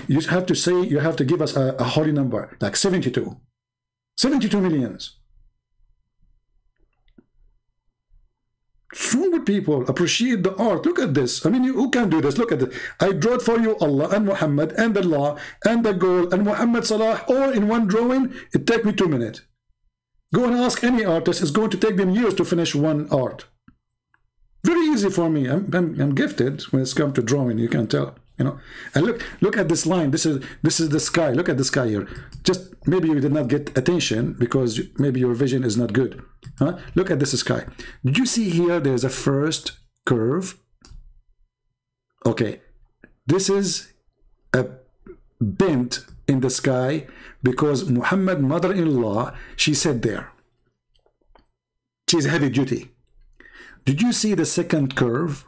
You have to say, you have to give us a holy number, like 72. 72 millions. What's wrong with people? Appreciate the art. Look at this. I mean, who can do this? Look at it. I drew it for you, Allah and Muhammad and the law and the goal and Muhammad Salah all in one drawing. It take me 2 minutes. Go and ask any artist. It's going to take them years to finish one art. Very easy for me. I'm gifted when it's come to drawing. You can tell, you know. And look at this line. This is the sky. Look at the sky here. Just maybe you did not get attention because maybe your vision is not good. Huh? Look at this sky. Did you see here? There's a first curve. Okay, this is a bend in the sky because Muhammad, mother-in-law, she said there. She's heavy duty. Did you see the second curve?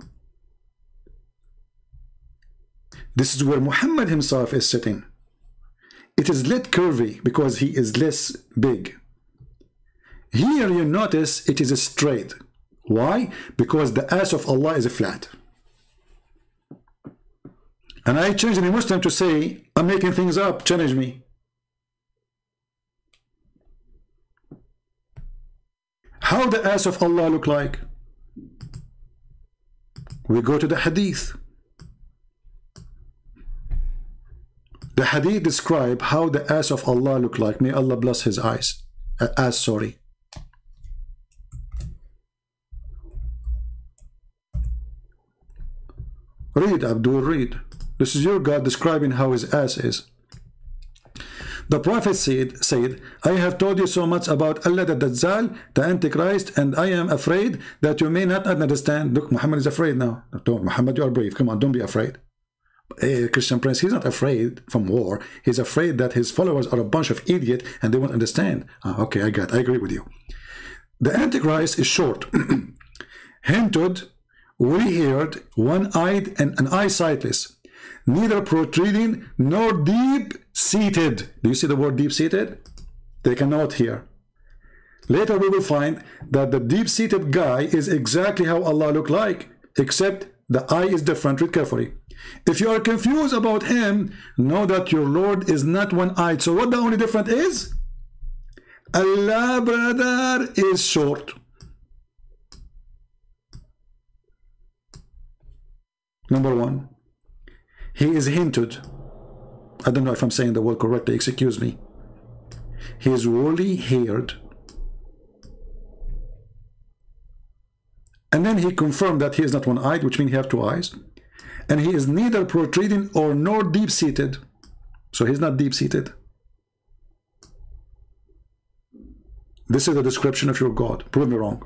This is where Muhammad himself is sitting. It is lit curvy because he is less big. Here you notice it is straight. Why? Because the ass of Allah is flat. And I changed any Muslim to say, I'm making things up, challenge me. How the ass of Allah look like? We go to the hadith. The hadith describe how the ass of Allah look like. May Allah bless his eyes. Ass, sorry. Read, Abdul, read. This is your God describing how his ass is. The Prophet said, I have told you so much about Allah, the Dajjal, the Antichrist, and I am afraid that you may not understand. Look, Muhammad is afraid now. Don't, Muhammad, you are brave. Come on, don't be afraid. Hey, Christian Prince, he's not afraid from war. He's afraid that his followers are a bunch of idiots and they won't understand. Okay, I agree with you. The Antichrist is short, hinted, woolly-haired, one-eyed, and an eye sightless, neither protruding nor deep-seated. Do you see the word deep-seated? Take a note here. Later we will find that the deep-seated guy is exactly how Allah looked like, except the eye is different. Read carefully. If you are confused about him, know that your Lord is not one-eyed. So what the only difference is? Allah, brother, is short. Number one, he is hinted. I don't know if I'm saying the word correctly, excuse me. He is woolly-haired. And then he confirmed that he is not one-eyed, which means he has two eyes. And he is neither protruding or nor deep-seated. So he's not deep-seated. This is the description of your God. Prove me wrong.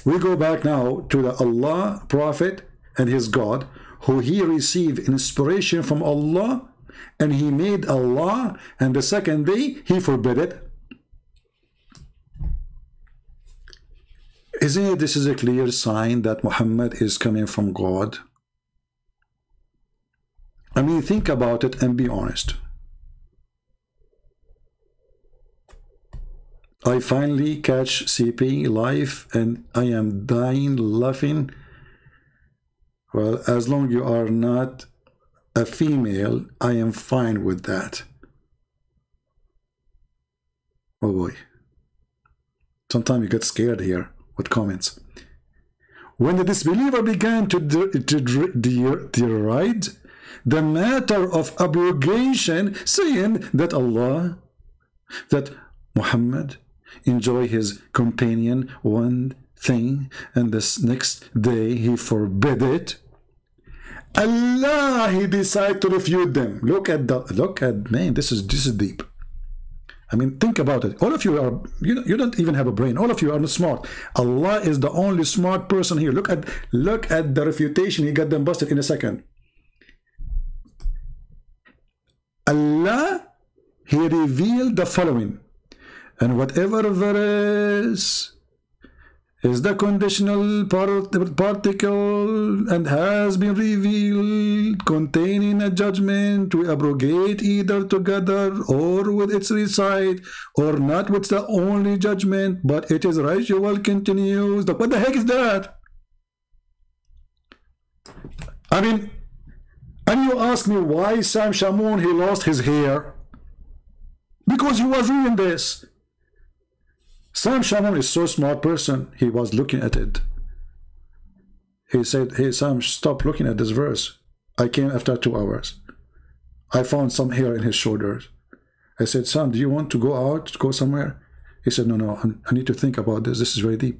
We go back now to the Allah, Prophet, and his God, who he received inspiration from Allah, and he made Allah, and the second day he forbid it. Isn't it, this is a clear sign that Muhammad is coming from God? I mean, think about it and be honest. I finally catch CP live and I am dying laughing. Well, as long as you are not a female, I am fine with that. Oh boy. Sometimes you get scared here with comments. When the disbeliever began to deride the matter of abrogation, saying that Allah, that Muhammad enjoy his companion one thing and this next day he forbid it, Allah, he decided to refute them. Look at man, this is deep. I mean, think about it. All of you are, you don't even have a brain. All of you are not smart. Allah is the only smart person here. Look at the refutation. He got them busted in a second. Allah, He revealed the following. And whatever verse is the conditional particle and has been revealed containing a judgment, we abrogate either together or with its recite, or not with the only judgment, but it is ritual continues. What the heck is that? I mean, and you ask me why Sam Shamoun, he lost his hair? Because he was reading this. Sam Shamoun is so smart person, he was looking at it. He said, hey Sam, stop looking at this verse. I came after 2 hours. I found some hair in his shoulders. I said, Sam, do you want to go out, go somewhere? He said, no, I need to think about this. This is very deep.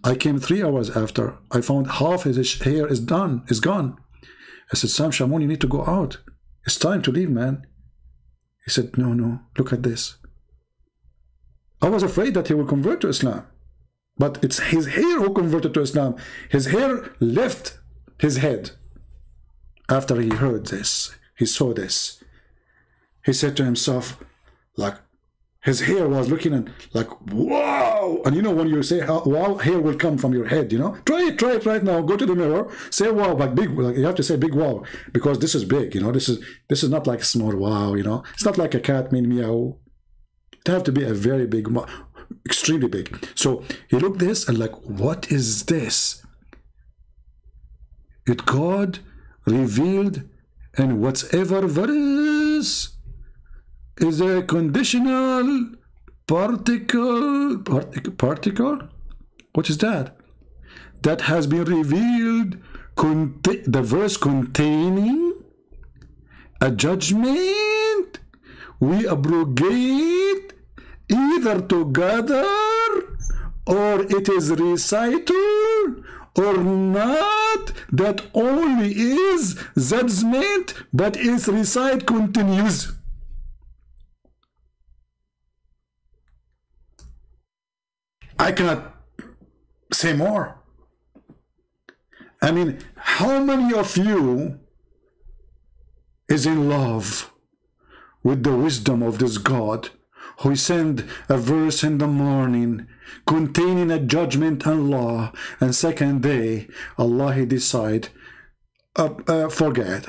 I came 3 hours after. I found half his hair is gone. I said, Sam Shamoun, you need to go out. It's time to leave, man. He said, no, look at this. I was afraid that he will convert to Islam. But it's his hair who converted to Islam. His hair left his head. After he heard this, he saw this. He said to himself, like, his hair was looking and like, wow. And you know, when you say wow, hair will come from your head, you know. Try it right now. Go to the mirror. Say wow, like big. Like you have to say big wow, because this is big, you know. This is not like a small wow, you know. It's not like a cat mean meow. It have to be a very big, extremely big. So he looked this and like, what is this? It God revealed, and whatever verse is a conditional particle. What is that? That has been revealed. The verse containing a judgment, we abrogate either together or it is recital or not, that only is judgment, but its recite continues. I cannot say more. I mean, how many of you is in love with the wisdom of this God who send a verse in the morning containing a judgment and law, and second day Allah he decide forget.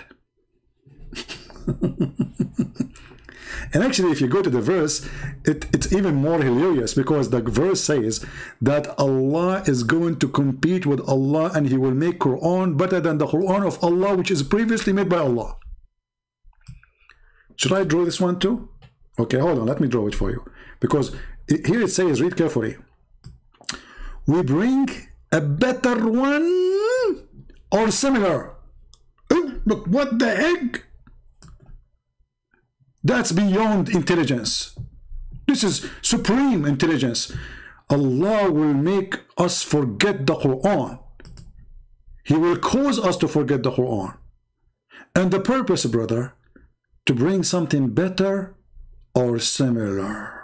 And actually, if you go to the verse, it's even more hilarious, because the verse says that Allah is going to compete with Allah and he will make Quran better than the Quran of Allah, which is previously made by Allah. Should I draw this one too? Okay, hold on, let me draw it for you. Because here it says, read carefully, we bring a better one or similar. Look, what the heck? That's beyond intelligence. This is supreme intelligence. Allah will make us forget the Quran. He will cause us to forget the Quran. And the purpose, brother, to bring something better or similar.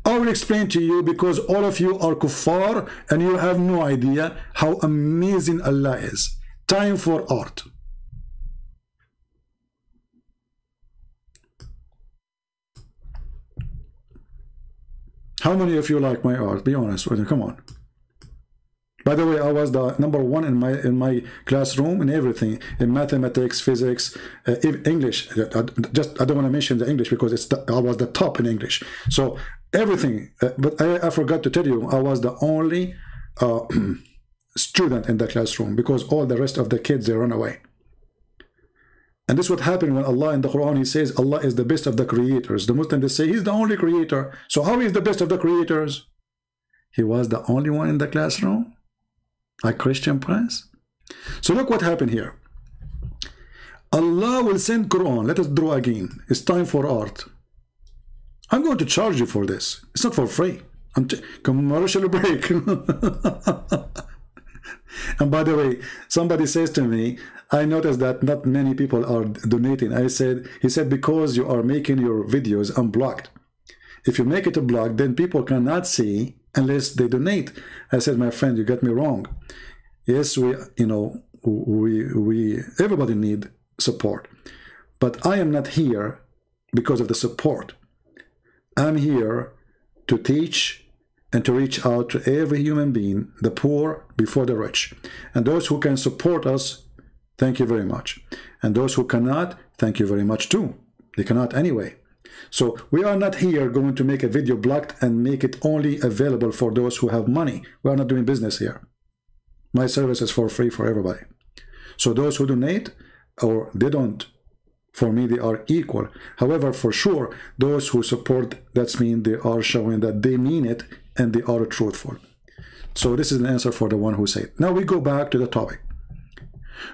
I will explain to you, because all of you are kuffar and you have no idea how amazing Allah is. Time for art. How many of you like my art? Be honest with me. Come on. By the way, I was the #1 in my classroom in everything, in mathematics, physics, English. I don't want to mention the English because I was the top in English. So everything. But I forgot to tell you, I was the only student in the classroom, because all the rest of the kids, they run away. And this is what happened when Allah in the Quran, he says Allah is the best of the creators. The Muslims, they say he's the only creator. So how is the best of the creators? He was the only one in the classroom, like Christian Prince. So look what happened here. Allah will send Quran. Let us draw again. It's time for art. I'm going to charge you for this. It's not for free. Commercial break. And by the way, somebody says to me, I noticed that not many people are donating. He said, because you are making your videos unblocked. If you make it a block, then people cannot see unless they donate. I said, my friend, you got me wrong. Yes, everybody need support. But I am not here because of the support. I'm here to teach and to reach out to every human being, the poor before the rich. And those who can support us, thank you very much. And those who cannot, thank you very much too. They cannot anyway. So we are not here going to make a video blocked and make it only available for those who have money. We are not doing business here. My service is for free for everybody. So those who donate or they don't, for me, they are equal. However, for sure, those who support, that means they are showing that they mean it and they are truthful. So this is an answer for the one who said. Now we go back to the topic.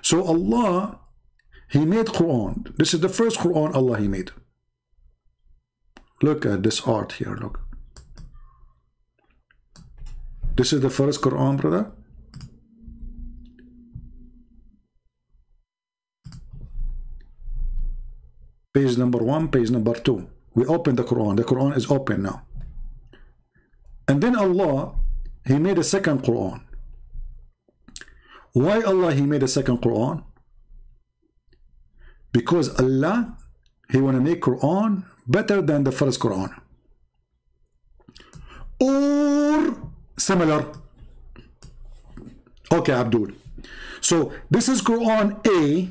So Allah, He made Quran. This is the first Quran Allah He made. Look at this art here, look. This is the first Quran, brother. Page number 1, page number 2. We open the Quran. The Quran is open now. And then Allah, He made a second Quran. Why Allah He made a second Quran? Because Allah, He want to make Quran better than the first Quran. Or similar. Okay, Abdul. So this is Quran A.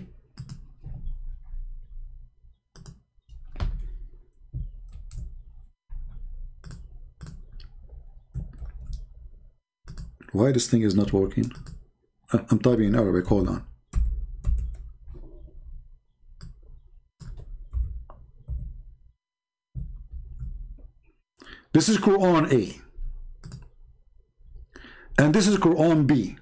Why this thing is not working? I'm typing in Arabic, hold on. This is Quran A. And this is Quran B.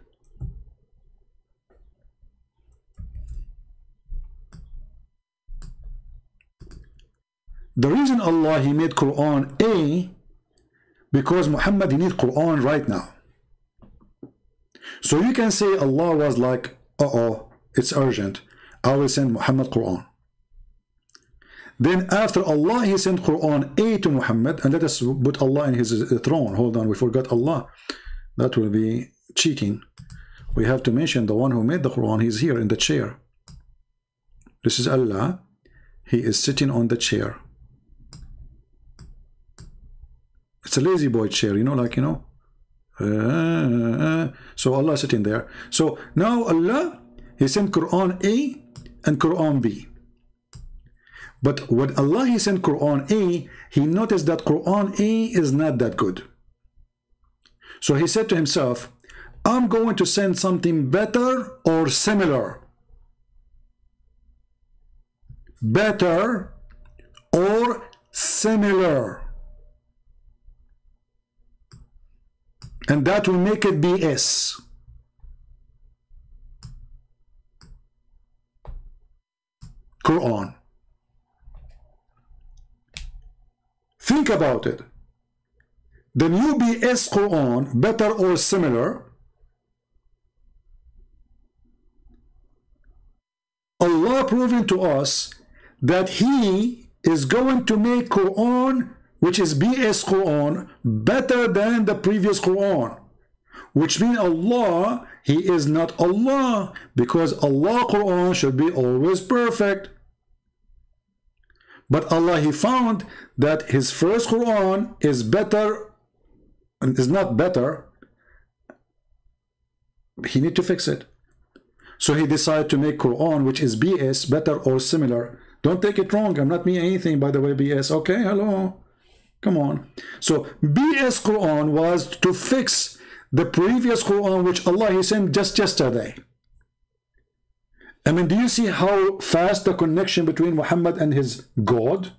The reason Allah He made Quran A, because Muhammad He needs Quran right now. So you can say Allah was like, it's urgent. I will send Muhammad Quran. Then after Allah, He sent Quran A to Muhammad, and let us put Allah in His throne. Hold on, we forgot Allah. That will be cheating. We have to mention the one who made the Quran. He's here in the chair. This is Allah. He is sitting on the chair. It's a lazy boy chair, so Allah is sitting there. So now Allah, He sent Quran A and Quran B. But when Allah He sent Quran A, He noticed that Quran A is not that good. So He said to Himself, I'm going to send something better or similar. Better or similar. And that will make it BS. Quran. Think about it. The new BS Quran, better or similar, Allah proving to us that He is going to make Quran, which is BS Quran, better than the previous Quran. Which means Allah, He is not Allah, because Allah Quran should be always perfect. But Allah, He found that His first Quran is better, and is not better. He need to fix it. So He decided to make Quran, which is BS, better or similar. Don't take it wrong. I'm not meaning anything, by the way, BS. Okay, hello. Come on. So BS Quran was to fix the previous Quran, which Allah He sent just yesterday. I mean, do you see how fast the connection between Muhammad and his God?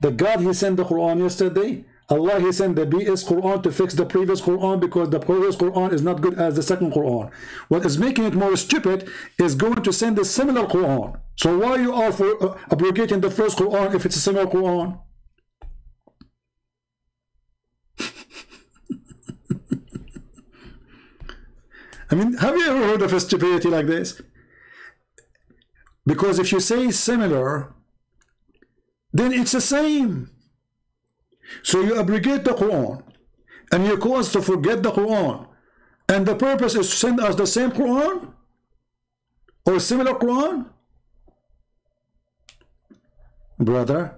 The God He sent the Quran yesterday, Allah He sent the BS Quran to fix the previous Quran, because the previous Quran is not good as the second Quran. What is making it more stupid is going to send a similar Quran. So why you are for abrogating the first Quran if it's a similar Quran? I mean, have you ever heard of a stupidity like this? Because if you say similar, then it's the same. So you abrogate the Quran, and you cause us to forget the Quran, and the purpose is to send us the same Quran or similar Quran? Brother,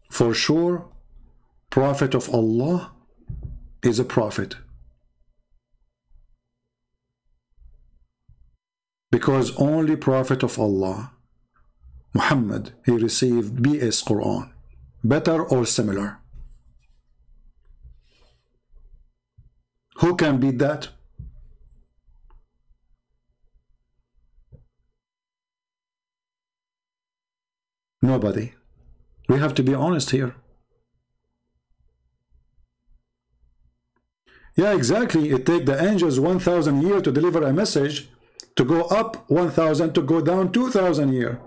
for sure, Prophet of Allah is a prophet. Because only Prophet of Allah, Muhammad, he received BS Quran, better or similar. Who can beat that? Nobody. We have to be honest here. Yeah, exactly. It takes the angels 1,000 years to deliver a message, to go up 1,000, to go down 2,000 years.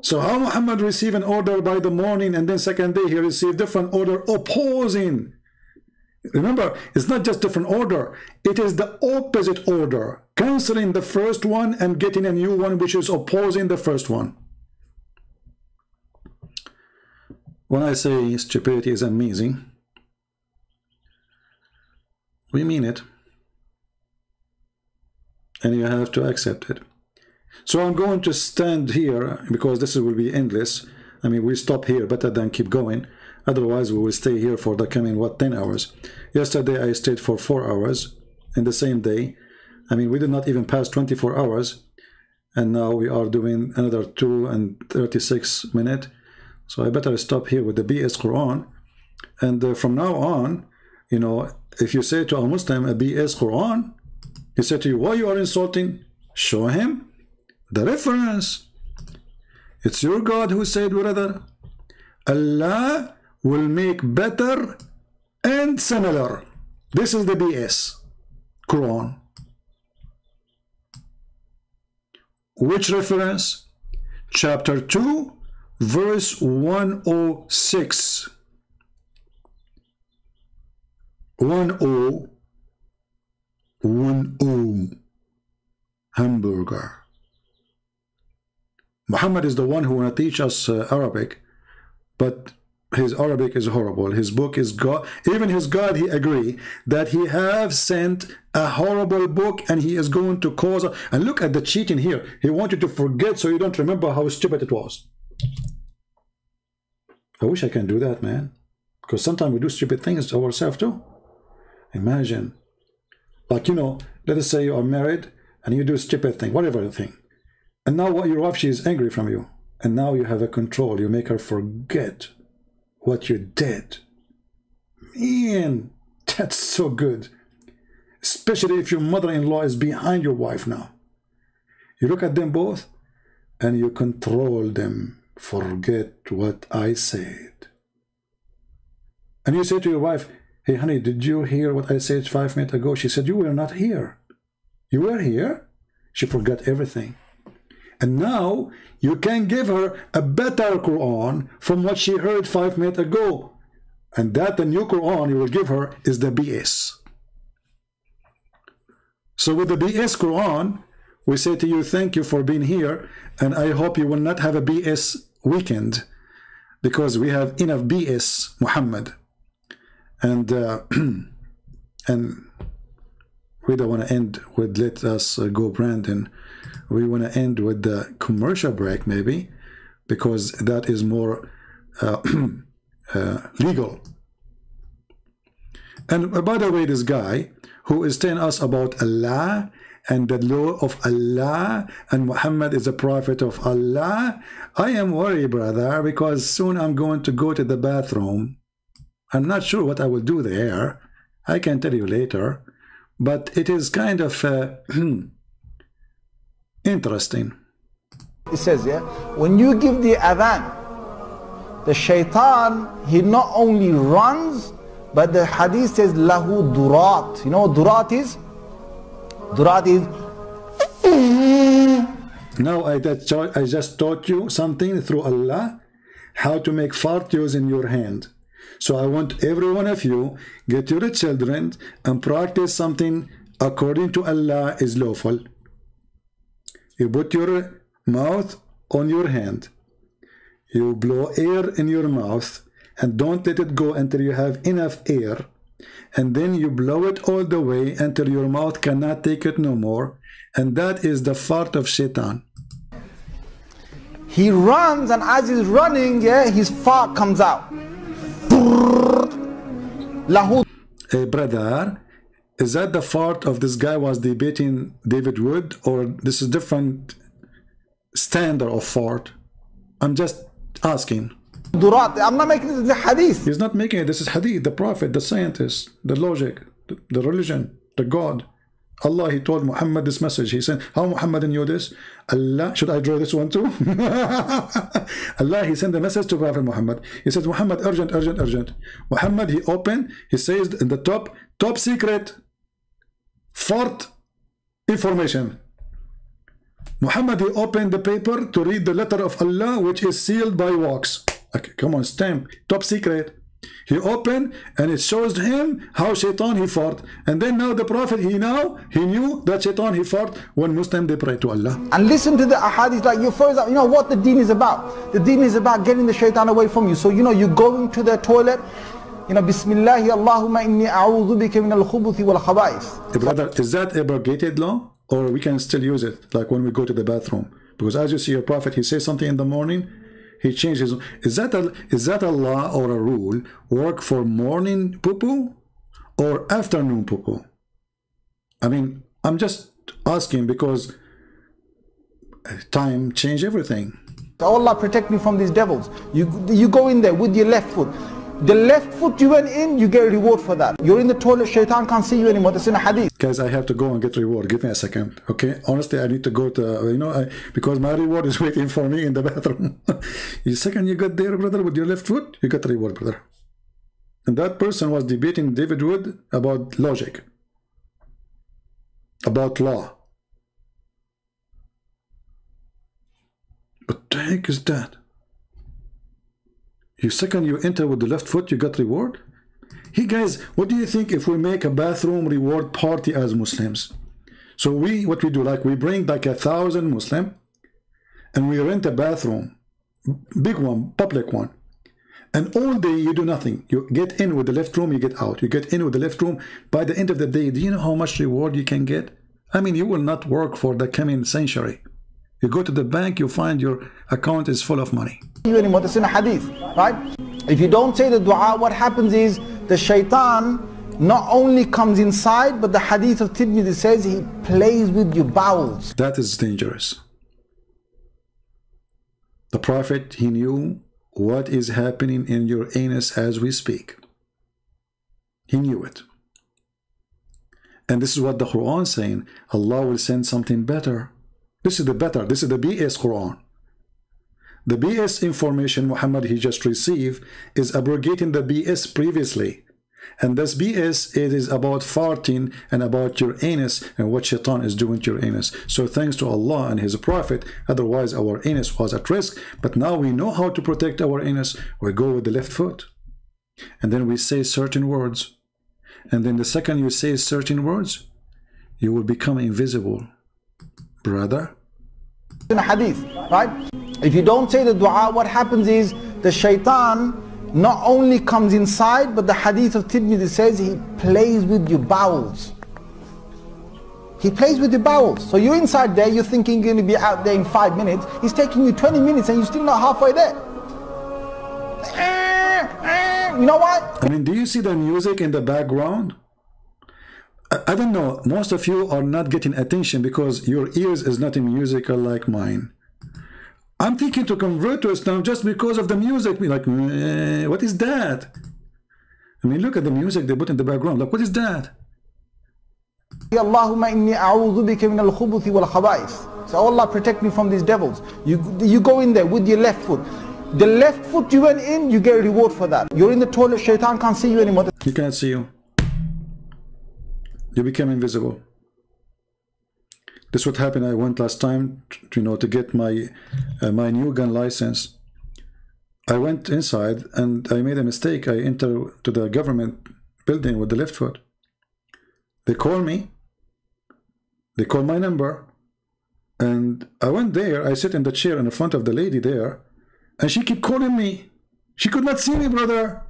So how Muhammad received an order by the morning, and then second day he received different order opposing? Remember, it's not just different order, it is the opposite order, canceling the first one and getting a new one which is opposing the first one. When I say stupidity is amazing, we mean it. And you have to accept it. So I'm going to stand here because this will be endless. I mean, we stop here better than keep going. Otherwise, we will stay here for the coming, 10 hours. Yesterday, I stayed for 4 hours in the same day. I mean, we did not even pass 24 hours. And now we are doing another 2 and 36 minutes. So I better stop here with the BS Quran. And from now on, you know, if you say to a Muslim a BS Quran, he said to you, why you are insulting? Show him the reference. It's your God who said, brother, Allah will make better and similar. This is the BS Quran. Which reference? Chapter 2, verse 106. 10. Hamburger. Muhammad is the one who want to teach us Arabic, but his Arabic is horrible. His book is God. Even his God, he agree that he have sent a horrible book, and he is going to cause. And look at the cheating here. He wants you to forget so you don't remember how stupid it was. I wish I can do that, man. Because sometimes we do stupid things to ourselves too. Imagine, like, you know, let us say you are married and you do a stupid thing, whatever thing. And now what your wife, she is angry from you. And now you have a control. You make her forget what you did. Man, that's so good. Especially if your mother-in-law is behind your wife now. You look at them both and you control them. Forget what I said. And you say to your wife, hey, honey, did you hear what I said 5 minutes ago? She said, you were not here. You were here? She forgot everything. And now you can give her a better Quran from what she heard 5 minutes ago. And that the new Quran you will give her is the BS. So with the BS Quran, we say to you, thank you for being here. And I hope you will not have a BS weekend, because we have enough BS, Muhammad. And and we don't want to end with let us go, Brandon. We want to end with the commercial break, maybe, because that is more legal. And by the way, this guy who is telling us about Allah and the law of Allah and Muhammad is a prophet of Allah, I am worried, brother, because soon I'm going to go to the bathroom. I'm not sure what I will do there. I can tell you later. But it is kind of interesting. It says, yeah, when you give the adhan, the shaitan, he not only runs, but the hadith says, lahu durat. You know what durat is? Durat is... Now I just taught you something through Allah, how to make fart using your hand. So I want every one of you, get your children and practice something according to Allah is lawful. You put your mouth on your hand. You blow air in your mouth and don't let it go until you have enough air. And then you blow it all the way until your mouth cannot take it no more. And that is the fart of shaitan. He runs, and as he's running, his fart comes out. Hey brother, is that the fart of this guy was debating David Wood, or this is different standard of fart? I'm just asking. I'm not making this the hadith. He's not making it. This is hadith, the prophet, the scientist, the logic, the religion, the God. Allah, he told Muhammad this message. He said, how Muhammad knew this? Allah, should I draw this one too? Allah, he sent a message to Prophet Muhammad. He says, Muhammad, urgent, urgent, urgent. Muhammad, he opened, he says in the top secret, fart information. Muhammad, he opened the paper to read the letter of Allah, which is sealed by wax. Okay, come on, stamp, top secret. He opened and it shows him how shaitan he fought. And then now the prophet, he knew that shaitan he fought when Muslim they pray to Allah. And listen to the ahadith, like you first, you know what the deen is about. The deen is about getting the shaitan away from you. So you go into the toilet, Bismillahi Allahumma inni a'udhu bika min al-khubuthi wal khaba'is. Brother, is that abrogated law? Or we can still use it, like when we go to the bathroom? Because as you see your prophet, he says something in the morning, he changes. Is that a law or a rule work for morning poo-poo or afternoon poo-poo? I mean, I'm just asking because time change everything. Allah protect me from these devils. You go in there with your left foot. The left foot you went in, you get a reward for that. You're in the toilet, shaitan can't see you anymore. That's in a hadith. Guys, I have to go and get reward. Give me a second, okay? Honestly, I need to go to, because my reward is waiting for me in the bathroom. The second you got there, brother, with your left foot, you got the reward, brother. And that person was debating David Wood about logic, about law. What the heck is that? You second you enter with the left foot, you got reward? Hey guys, what do you think if we make a bathroom reward party as Muslims? So what we do, like we bring like 1,000 Muslim and we rent a bathroom, big one, public one. And all day you do nothing. You get in with the left room, you get out. You get in with the left room. By the end of the day, do you know how much reward you can get? I mean, you will not work for the coming century. You go to the bank, you find your account is full of money. Anymore, that's in a hadith, right? If you don't say the dua, what happens is the shaitan not only comes inside, but the hadith of Tirmidhi says he plays with your bowels. That is dangerous. The Prophet, he knew what is happening in your anus as we speak. He knew it. And this is what the Quran is saying. Allah will send something better. This is the better. This is the BS Quran. The BS information Muhammad he just received is abrogating the BS previously. And this BS, it is about farting and about your anus and what shaitan is doing to your anus. So thanks to Allah and his prophet, otherwise our anus was at risk. But now we know how to protect our anus. We go with the left foot. And then we say certain words. And then the second you say certain words, you will become invisible. Brother. In a hadith, right? If you don't say the dua, what happens is the shaitan not only comes inside, but the hadith of Tirmidhi says he plays with your bowels. He plays with your bowels. So you're inside there, you're thinking you're going to be out there in 5 minutes. He's taking you 20 minutes and you're still not halfway there. You know what? I mean, do you see the music in the background? I don't know, most of you are not getting attention because your ears is not musical like mine. I'm thinking to convert to Islam just because of the music. Like, what is that? I mean, look at the music they put in the background. Like, what is that? Allahumma inni a'udhu bika min al-khubuthi wal khaba'is. So Allah protect me from these devils. You go in there with your left foot. The left foot you went in, you get a reward for that. You're in the toilet, shaitan can't see you anymore. He can't see you. You become invisible. This is what happened. I went last time, to get my my new gun license. I went inside and I made a mistake. I entered to the government building with the left foot. They call me. They call my number. And I went there. I sit in the chair in front of the lady there. And she kept calling me. She could not see me, brother.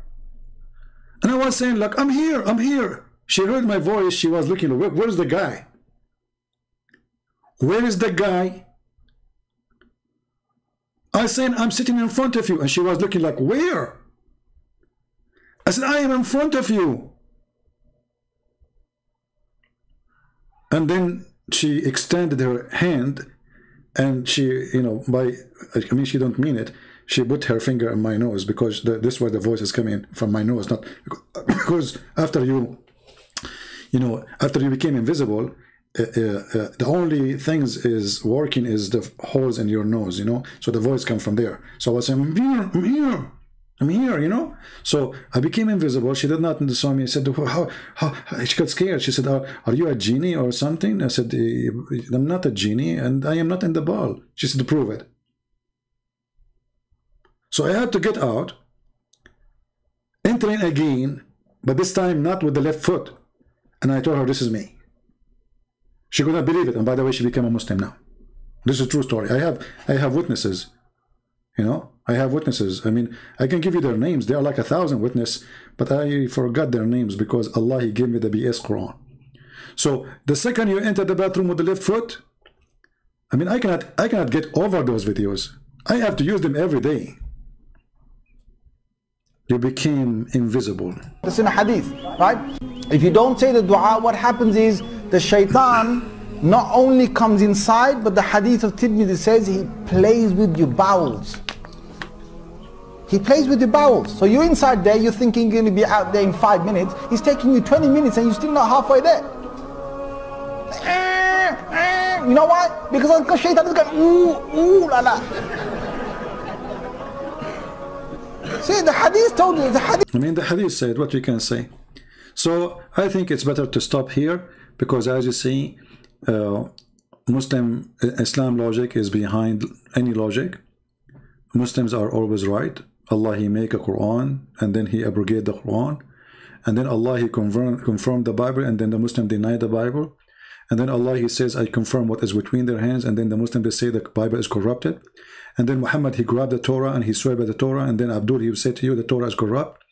And I was saying, like, I'm here, I'm here. She heard my voice. She was looking, where's the guy? Where is the guy? I said, I'm sitting in front of you. And she was looking like, where? I said, I am in front of you. And then she extended her hand and she, you know, I mean, she don't mean it. She put her finger in my nose because this is where the voice is coming from my nose. Not because after you know, after you became invisible, the only things is working is the holes in your nose, you know, so the voice comes from there. So I was saying, I'm here, I'm here, I'm here, you know. So I became invisible. She did not saw me. I said, how? She got scared. She said, are you a genie or something? I said, I'm not a genie and I am not in the ball. She said, prove it. So I had to get out, entering again, but this time not with the left foot. And I told her, this is me. She could not believe it. And by the way, she became a Muslim now. This is a true story. I have witnesses. You know, I have witnesses. I mean, I can give you their names. There are like 1,000 witnesses, but I forgot their names because Allah, He gave me the BS Quran. So the second you enter the bathroom with the left foot, I mean, I cannot get over those videos. I have to use them every day. You became invisible. It's in a hadith, right? If you don't say the dua, what happens is the shaitan not only comes inside, but the hadith of Tirmidhi says he plays with your bowels. He plays with your bowels. So you're inside there, you're thinking you're going to be out there in 5 minutes. He's taking you 20 minutes and you're still not halfway there. You know why? Because shaitan is going, ooh, la la. See, the hadith told you, the hadith. I mean, the hadith said what we can say. So I think it's better to stop here because, as you see, Islam logic is behind any logic. Muslims are always right. Allah, He make a Quran and then He abrogate the Quran. And then Allah, He confirmed the Bible and then the Muslim deny the Bible. And then Allah, He says, I confirm what is between their hands. And then the Muslim, they say the Bible is corrupted. And then Muhammad, he grabbed the Torah and he swear by the Torah. And then Abdul, he will say to you, the Torah is corrupt.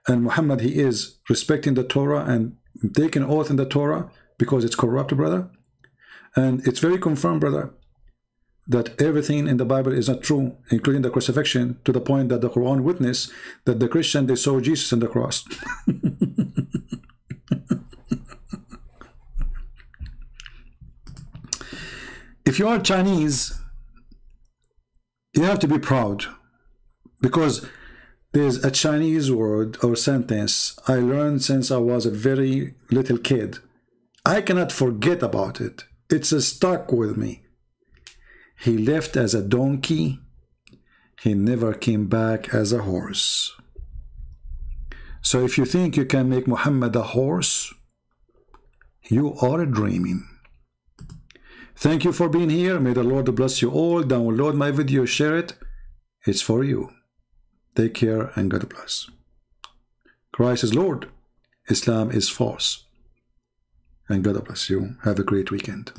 And Muhammad, he is respecting the Torah and taking oath in the Torah because it's corrupt, brother. And it's very confirmed, brother, that everything in the Bible is not true, including the crucifixion, to the point that the Quran witness that the Christian, they saw Jesus on the cross. If you are Chinese, you have to be proud because there's a Chinese word or sentence I learned since I was a very little kid. I cannot forget about it. It's stuck with me. He left as a donkey. He never came back as a horse. So if you think you can make Muhammad a horse, you are dreaming. Thank you for being here. May the Lord bless you all. Download my video, share it. It's for you. Take care and God bless. Christ is Lord. Islam is false. And God bless you. Have a great weekend.